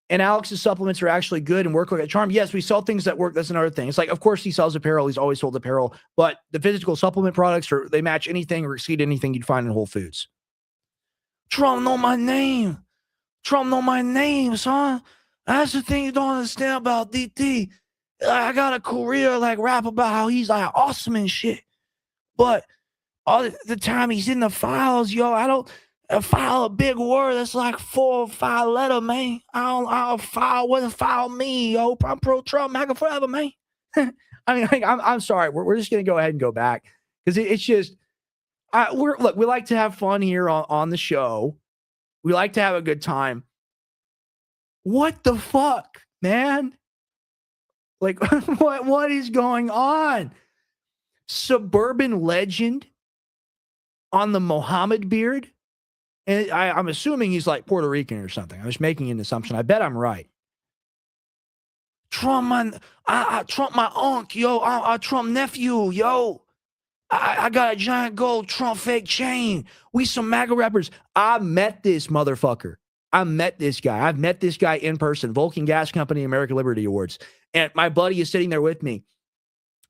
And Alex's supplements are actually good and work like a charm. Yes, we sell things that work. That's another thing. It's like, of course, he sells apparel. He's always sold apparel. But the physical supplement products, they match anything or exceed anything you'd find in Whole Foods. Trump know my name. Trump know my name, son. That's the thing you don't understand about DT. I got a career like rap about how he's like awesome and shit. But all the time he's in the files, yo, I don't file a big word that's like 4 or 5 letter, man. I'll file what file me, yo. I'm pro Trump, MAGA forever, man. I mean, like, I'm sorry. We're just gonna go ahead and go back because it's just we like to have fun here on the show. We like to have a good time. What the fuck, man? Like, what is going on? Suburban legend on the Mohammed beard. And I'm assuming he's like Puerto Rican or something. I'm just making an assumption. I bet I'm right. Trump, Trump, my uncle, yo. Trump nephew, yo. I got a giant gold Trump fake chain. We some MAGA rappers. I met this motherfucker. I met this guy. I've met this guy in person. Vulcan Gas Company, American Liberty Awards. And my buddy is sitting there with me.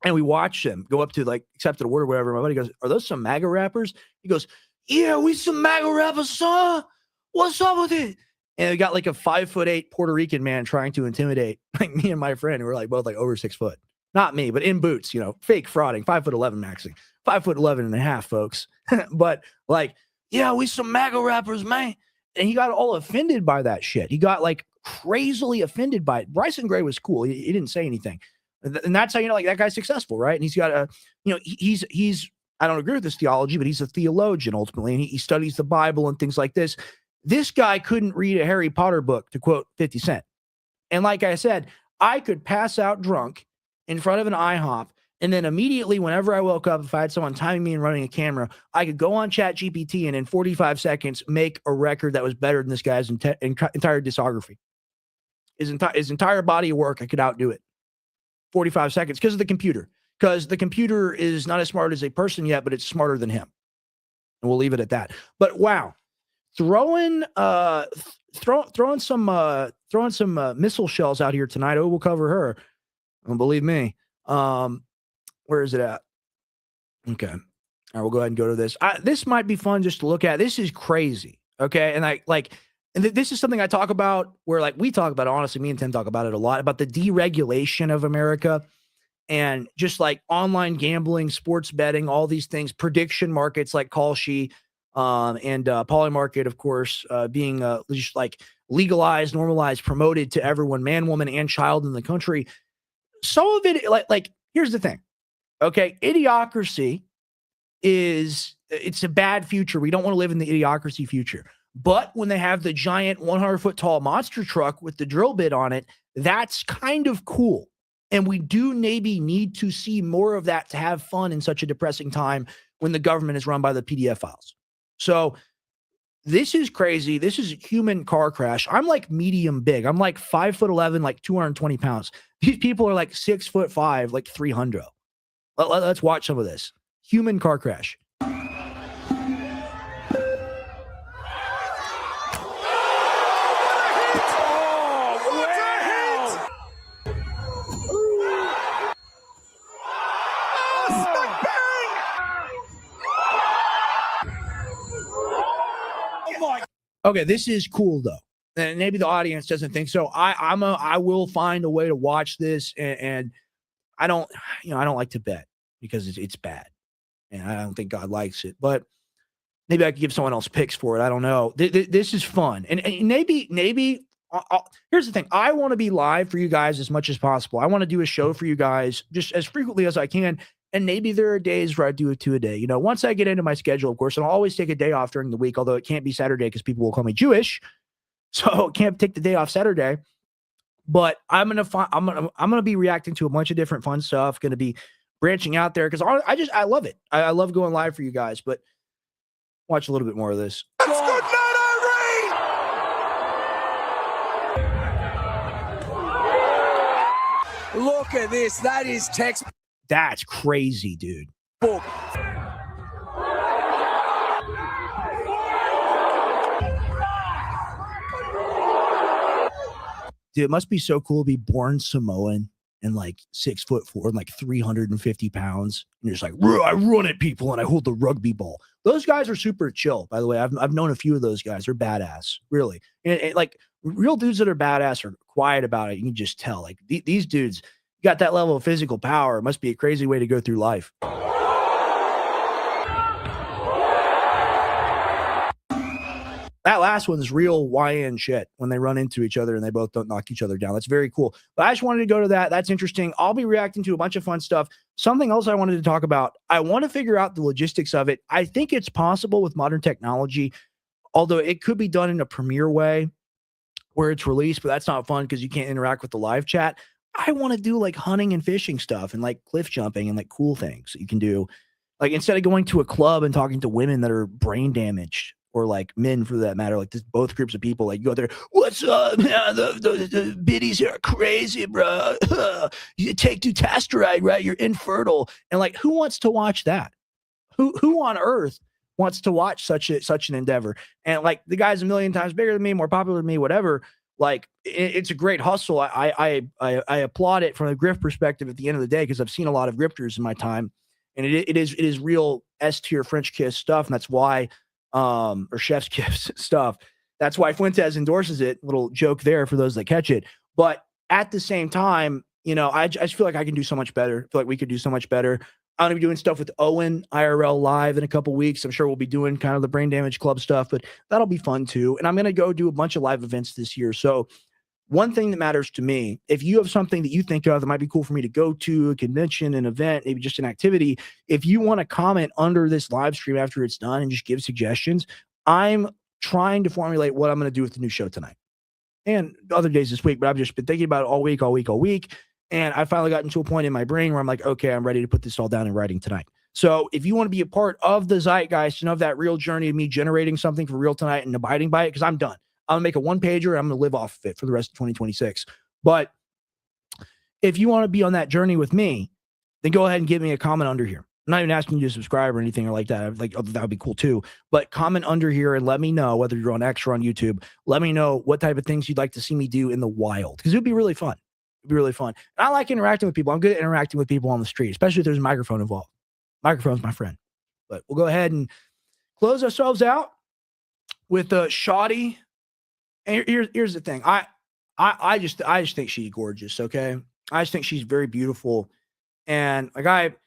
And we watch him go up to like accept an award or whatever. My buddy goes, "Are those some MAGA rappers?" He goes, "Yeah, we some MAGA rappers, son. What's up with it?" And we got like a 5'8" Puerto Rican man trying to intimidate like me and my friend, who were like both like over 6 foot. Not me, but in boots, fake frauding, 5'11" maxing, 5'11 and a half, folks. But like, yeah, we some MAGA rappers, man. And he got all offended by that shit. He got like crazily offended by it. Bryson Gray was cool. He didn't say anything. And that's how, like, that guy's successful, right? And he's got he's I don't agree with his theology, but he's a theologian ultimately. And he studies the Bible and things like this. This guy couldn't read a Harry Potter book, to quote 50 Cent. And like I said, I could pass out drunk in front of an IHOP. And then immediately, whenever I woke up, if I had someone timing me and running a camera, I could go on ChatGPT and in 45 seconds make a record that was better than this guy's entire discography. His entire body of work, I could outdo it. 45 seconds because of the computer. Because the computer is not as smart as a person yet, but it's smarter than him. And we'll leave it at that. But wow, throwing some missile shells out here tonight. Oh, we'll cover her. And believe me. Where is it at? Okay. All right, we'll go ahead and go to this. This might be fun just to look at. This is crazy. Okay. And this is something I talk about where, like, we talk about it, honestly, me and Tim talk about it a lot, about the deregulation of America and just like online gambling, sports betting, all these things, prediction markets like Kalshi and Polymarket, of course, being just like legalized, normalized, promoted to everyone, man, woman, and child in the country. Some of it, like here's the thing. Okay, idiocracy it's a bad future. We don't want to live in the idiocracy future. But when they have the giant 100-foot tall monster truck with the drill bit on it, that's kind of cool. And we do maybe need to see more of that to have fun in such a depressing time when the government is run by the PDF files. So this is crazy. This is a human car crash. I'm like medium big. I'm like 5'11", like 220 pounds. These people are like 6'5", like 300. Let's watch some of this. Human car crash. Okay, this is cool though, and maybe the audience doesn't think so. I will find a way to watch this, and I don't like to bet because it's bad, and I don't think God likes it. But maybe I could give someone else picks for it. I don't know. This is fun, and maybe here's the thing. I want to be live for you guys as much as possible. I want to do a show for you guys just as frequently as I can. And maybe there are days where I do 2 a day. Once I get into my schedule, of course, and I'll always take a day off during the week, although it can't be Saturday because people will call me Jewish. So can't take the day off Saturday. But I'm gonna be reacting to a bunch of different fun stuff. Going to be branching out there because I love it. I love going live for you guys. But watch a little bit more of this. That's good night, Irene! Look at this. That is text. That's crazy, dude. Book. Dude, it must be so cool to be born Samoan. and like 6'4" and like 350 pounds. And you're just like, I run at people and I hold the rugby ball. Those guys are super chill, by the way. I've known a few of those guys. They're badass, really. And like real dudes that are badass are quiet about it. You can just tell. Like these dudes got that level of physical power. It must be a crazy way to go through life. That last one's real YN shit when they run into each other and they both don't knock each other down. That's very cool. But I just wanted to go to that. That's interesting. I'll be reacting to a bunch of fun stuff. Something else I wanted to talk about. I want to figure out the logistics of it. I think it's possible with modern technology, although it could be done in a premiere way where it's released, but that's not fun because you can't interact with the live chat. I want to do like hunting and fishing stuff and like cliff jumping and like cool things that you can do. Like instead of going to a club and talking to women that are brain damaged, or like men for that matter, like this, both groups of people, like you go there, what's up, man? The biddies here are crazy, bro. You take dutasteride, right? You're infertile. And like, who wants to watch that? Who on earth wants to watch such an endeavor? And like the guy's a million times bigger than me, more popular than me, whatever. Like it's a great hustle. I applaud it from a grift perspective at the end of the day, because I've seen a lot of grifters in my time, and it is real S tier French kiss stuff. And that's why, or chef's kiss stuff. That's why Fuentes endorses it. Little joke there for those that catch it. But at the same time, you know, I just feel like I can do so much better. I feel like we could do so much better. I'm going to be doing stuff with Owen IRL live in a couple weeks. I'm sure we'll be doing kind of the Brain Damage Club stuff, but that'll be fun too. And I'm going to go do a bunch of live events this year. So one thing that matters to me, if you have something that you think of that might be cool for me to go to, a convention, an event, maybe just an activity, if you want to comment under this live stream after it's done and just give suggestions, I'm trying to formulate what I'm going to do with the new show tonight and other days this week, but I've just been thinking about it all week. And I finally gotten to a point in my brain where I'm like, okay, I'm ready to put this all down in writing tonight. So if you want to be a part of the zeitgeist and of that real journey of me generating something for real tonight and abiding by it, because I'm done. I'm going to make a one-pager and I'm going to live off of it for the rest of 2026. But if you want to be on that journey with me, then go ahead and give me a comment under here. I'm not even asking you to subscribe or anything like that. Like, that would be cool too. But comment under here and let me know, whether you're on X or on YouTube, let me know what type of things you'd like to see me do in the wild, because it would be really fun. It'd be really fun. And I like interacting with people. I'm good at interacting with people on the street, especially if there's a microphone involved. Microphone's my friend. But we'll go ahead and close ourselves out with Shoddy. And here's the thing. I just think she's gorgeous. Okay. I just think she's very beautiful. And like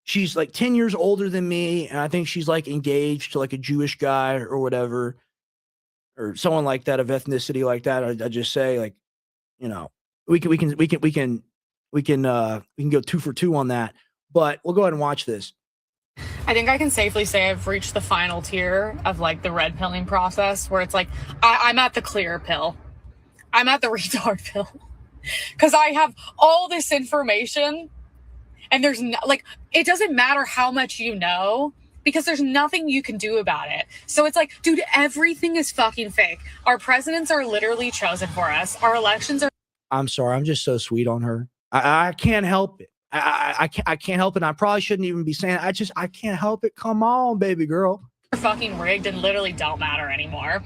she's like 10 years older than me. And I think she's like engaged to like a Jewish guy or whatever, or someone like that, of ethnicity like that. I just say, like, you know, we can go 2 for 2 on that, but we'll go ahead and watch this. I think I can safely say I've reached the final tier of like the red pilling process, where it's like I'm at the clear pill. I'm at the retard pill, because I have all this information and there's like, it doesn't matter how much you know, because there's nothing you can do about it. So it's like, dude, everything is fucking fake. Our presidents are literally chosen for us. Our elections are. I'm sorry. I'm just so sweet on her. I can't help it. I can't help it. I probably shouldn't even be saying it. I can't help it. Come on, baby girl. Fucking rigged and literally don't matter anymore.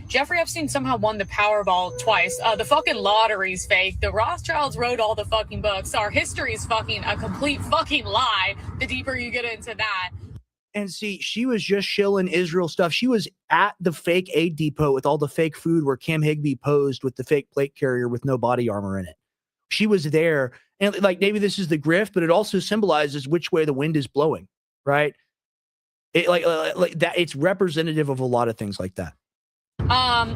Jeffrey Epstein somehow won the Powerball twice. The fucking lottery's fake. The Rothschilds wrote all the fucking books. Our history is fucking a complete fucking lie. The deeper you get into that. And see, she was just shilling Israel stuff. She was at the fake aid depot with all the fake food where Kim Higbee posed with the fake plate carrier with no body armor in it. She was there. And like, maybe this is the grift, but it also symbolizes which way the wind is blowing, right? It like that. It's representative of a lot of things like that.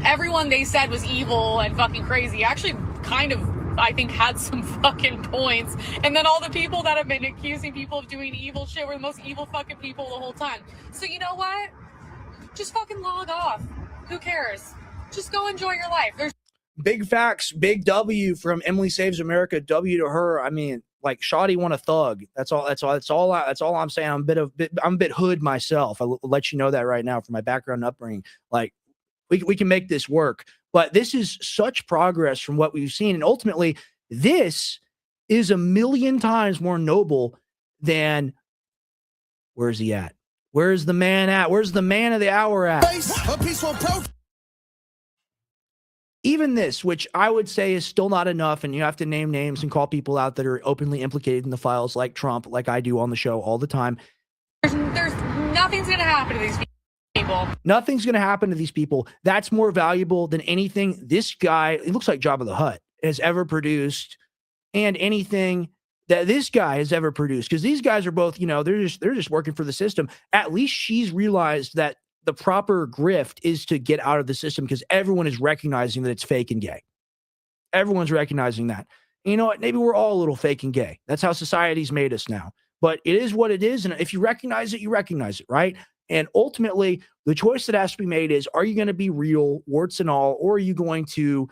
Everyone they said was evil and fucking crazy actually kind of, I think, had some fucking points. And then all the people that have been accusing people of doing evil shit were the most evil fucking people the whole time. So you know what? Just fucking log off. Who cares? Just go enjoy your life. There's big facts, big W from Emily Saves America. W to her. I mean, like, Shoddy want a thug. That's all I'm saying. I'm a bit hood myself. I'll let you know that right now from my background and upbringing. Like, we can make this work. But this is such progress from what we've seen. And ultimately, this is 1,000,000 times more noble than, where's he at? Where's the man at? Where's the man of the hour at? even this, which I would say is still not enough, and you have to name names and call people out that are openly implicated in the files like Trump, like I do on the show all the time. There's nothing's going to happen to these people. Nothing's going to happen to these people. That's more valuable than anything this guy, it looks like Jabba the Hutt, has ever produced, and anything that this guy has ever produced. Because these guys are both, they're just working for the system. At least she's realized that the proper grift is to get out of the system, because everyone is recognizing that it's fake and gay. Everyone's recognizing that. And you know what? Maybe we're all a little fake and gay. That's how society's made us now. But it is what it is. And if you recognize it, you recognize it, right? And ultimately, the choice that has to be made is, are you going to be real, warts and all, or are you going to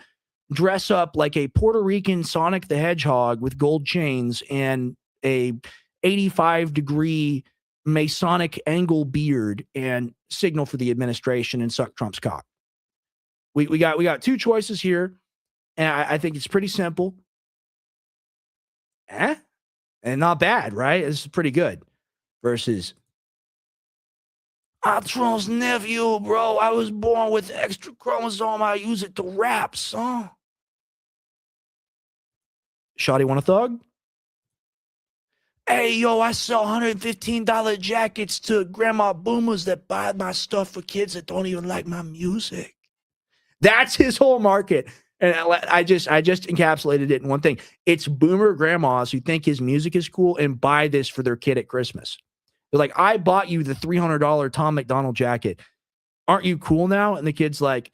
dress up like a Puerto Rican Sonic the Hedgehog with gold chains and a 85-degree Masonic angle beard and signal for the administration and suck Trump's cock? We got two choices here, and I think it's pretty simple. And not bad, right? This is pretty good. Versus, I'm Trump's nephew, bro. I was born with extra chromosome. I use it to rap, son. Shawty want a thug? Hey, yo, I sell $115 jackets to grandma boomers that buy my stuff for kids that don't even like my music. That's his whole market. And I just encapsulated it in one thing. It's boomer grandmas who think his music is cool and buy this for their kid at Christmas. They're like, I bought you the $300 Tom McDonald jacket. Aren't you cool now? And the kid's like,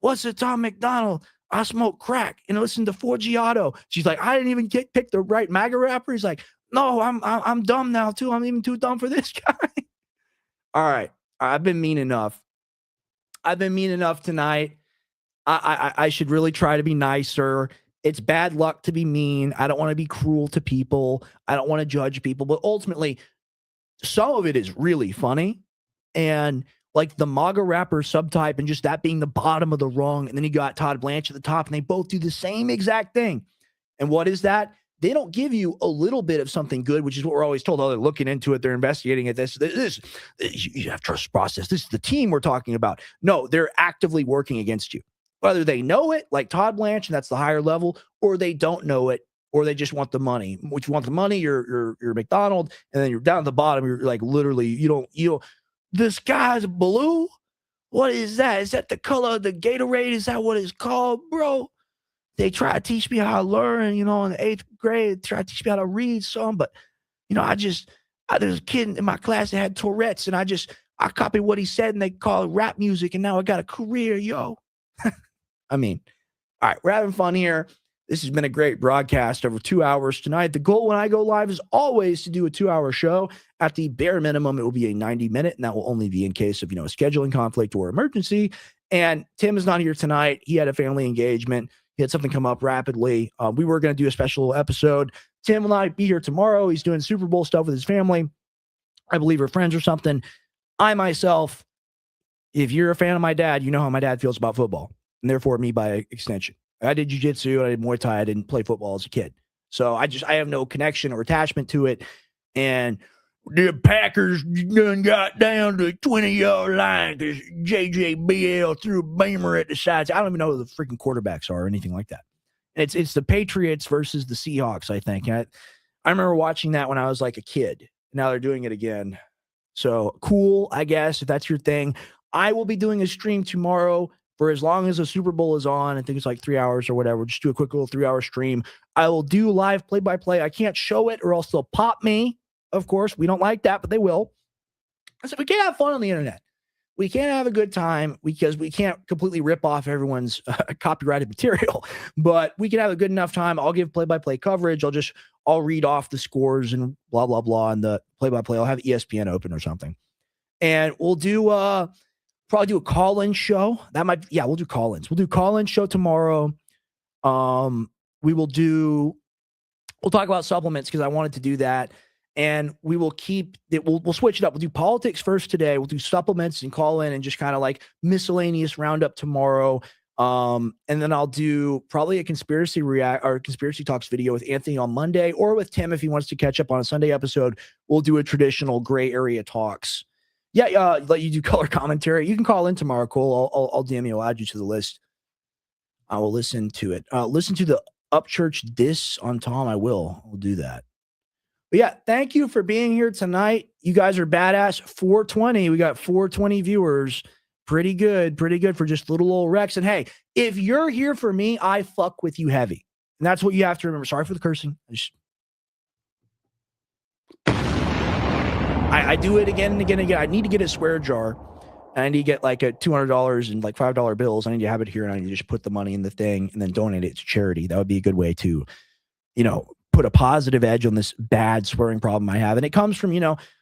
what's a Tom McDonald? I smoke crack and listen to Forgiato. She's like, I didn't even pick the right MAGA rapper. He's like, no, I'm dumb now too. I'm even too dumb for this guy. All right. I've been mean enough. Tonight. I should really try to be nicer. It's bad luck to be mean. I don't want to be cruel to people. I don't want to judge people, but ultimately some of it is really funny. And like the MAGA rapper subtype and just that being the bottom of the rung. And then you got Todd Blanche at the top, and they both do the same exact thing. And what is that? They don't give you a little bit of something good, which is what we're always told. Oh, they're looking into it. They're investigating it. This, you have to trust the process. This is the team we're talking about. No, they're actively working against you. Whether they know it, like Todd Blanche, and that's the higher level, or they don't know it, or they just want the money. If you want the money, you're McDonald, and then you're down at the bottom. You're like, literally, you don't. The sky's blue. What is that? Is that the color of the Gatorade? Is that what it's called, bro? They try to teach me how to learn, in the 8th grade, try to teach me how to read some, but, there's a kid in my class that had Tourette's, and I copied what he said, and they call it rap music, and now I got a career, yo. I mean, all right, we're having fun here. This has been a great broadcast over 2 hours tonight. The goal when I go live is always to do a 2-hour show. At the bare minimum, it will be a 90-minute, and that will only be in case of, a scheduling conflict or emergency. And Tim is not here tonight. He had a family engagement. He had something come up rapidly. We were going to do a special episode. Tim will not be here tomorrow. He's doing Super Bowl stuff with his family, I believe, or friends or something. I myself, if you're a fan of my dad, you know how my dad feels about football, and therefore me by extension. I did jiu-jitsu, I did Muay Thai, I didn't play football as a kid. So I have no connection or attachment to it. And the Packers done got down to the 20-yard line because JJBL threw a beamer at the sides. I don't even know who the freaking quarterbacks are or anything like that. And it's the Patriots versus the Seahawks, I think. And I remember watching that when I was like a kid. Now they're doing it again. So cool, I guess, if that's your thing. I will be doing a stream tomorrow for as long as the Super Bowl is on. I think it's like 3 hours or whatever. Just do a quick little 3-hour stream. I will do live play-by-play. I can't show it or else they'll pop me. Of course, we don't like that, but they will. I said, we can't have fun on the internet. We can't have a good time because we can't completely rip off everyone's copyrighted material, but we can have a good enough time. I'll give play-by-play coverage. I'll read off the scores and blah, blah, blah. And the play-by-play, I'll have ESPN open or something. And we'll do probably do a call-in show. We'll do call-ins. We'll do call-in show tomorrow. We'll talk about supplements because I wanted to do that. And we will keep it. We'll switch it up. We'll do politics first today. We'll do supplements and call in and just kind of like miscellaneous roundup tomorrow. And then I'll do probably a conspiracy talks video with Anthony on Monday, or with Tim if he wants to catch up on a Sunday episode. We'll do a traditional gray area talks. Let you do color commentary. You can call in tomorrow, Cole. I'll DM you. I'll add you to the list. I will listen to it. Listen to the Upchurch diss on Tom. I will. I'll do that. But yeah, thank you for being here tonight. You guys are badass. 420. We got 420 viewers. Pretty good for just little old Rex. And hey, if you're here for me, I fuck with you heavy. And that's what you have to remember. Sorry for the cursing. I do it again and again and again. I need to get a swear jar. And I need to get like a $200 and like $5 bills. I need to have it here, and I need to just put the money in the thing and then donate it to charity. That would be a good way to, put a positive edge on this bad swearing problem I have. And it comes from,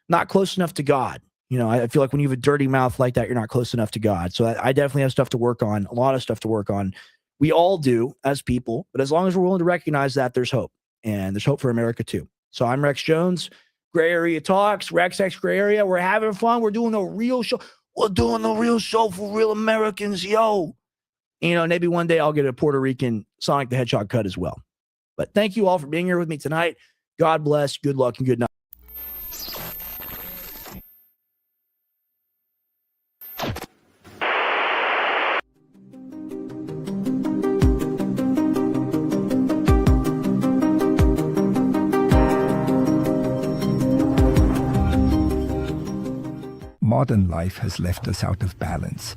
not close enough to God. I feel like when you have a dirty mouth like that, you're not close enough to God. So I definitely have stuff to work on, a lot of stuff to work on. We all do as people, but as long as we're willing to recognize that, there's hope, and there's hope for America too. So I'm Rex Jones, Gray Area Talks, Rex X Gray Area. We're having fun. We're doing a real show. We're doing the real show for real Americans, yo. Maybe one day I'll get a Puerto Rican Sonic the Hedgehog cut as well. But thank you all for being here with me tonight. God bless, good luck, and good night. Modern life has left us out of balance.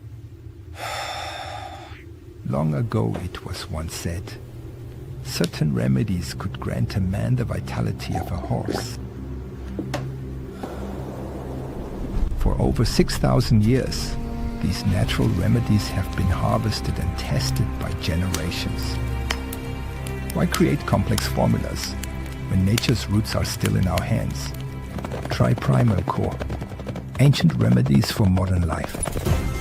Long ago it was once said, certain remedies could grant a man the vitality of a horse. For over 6,000 years, these natural remedies have been harvested and tested by generations. Why create complex formulas when nature's roots are still in our hands? Try Primal Core. Ancient remedies for modern life.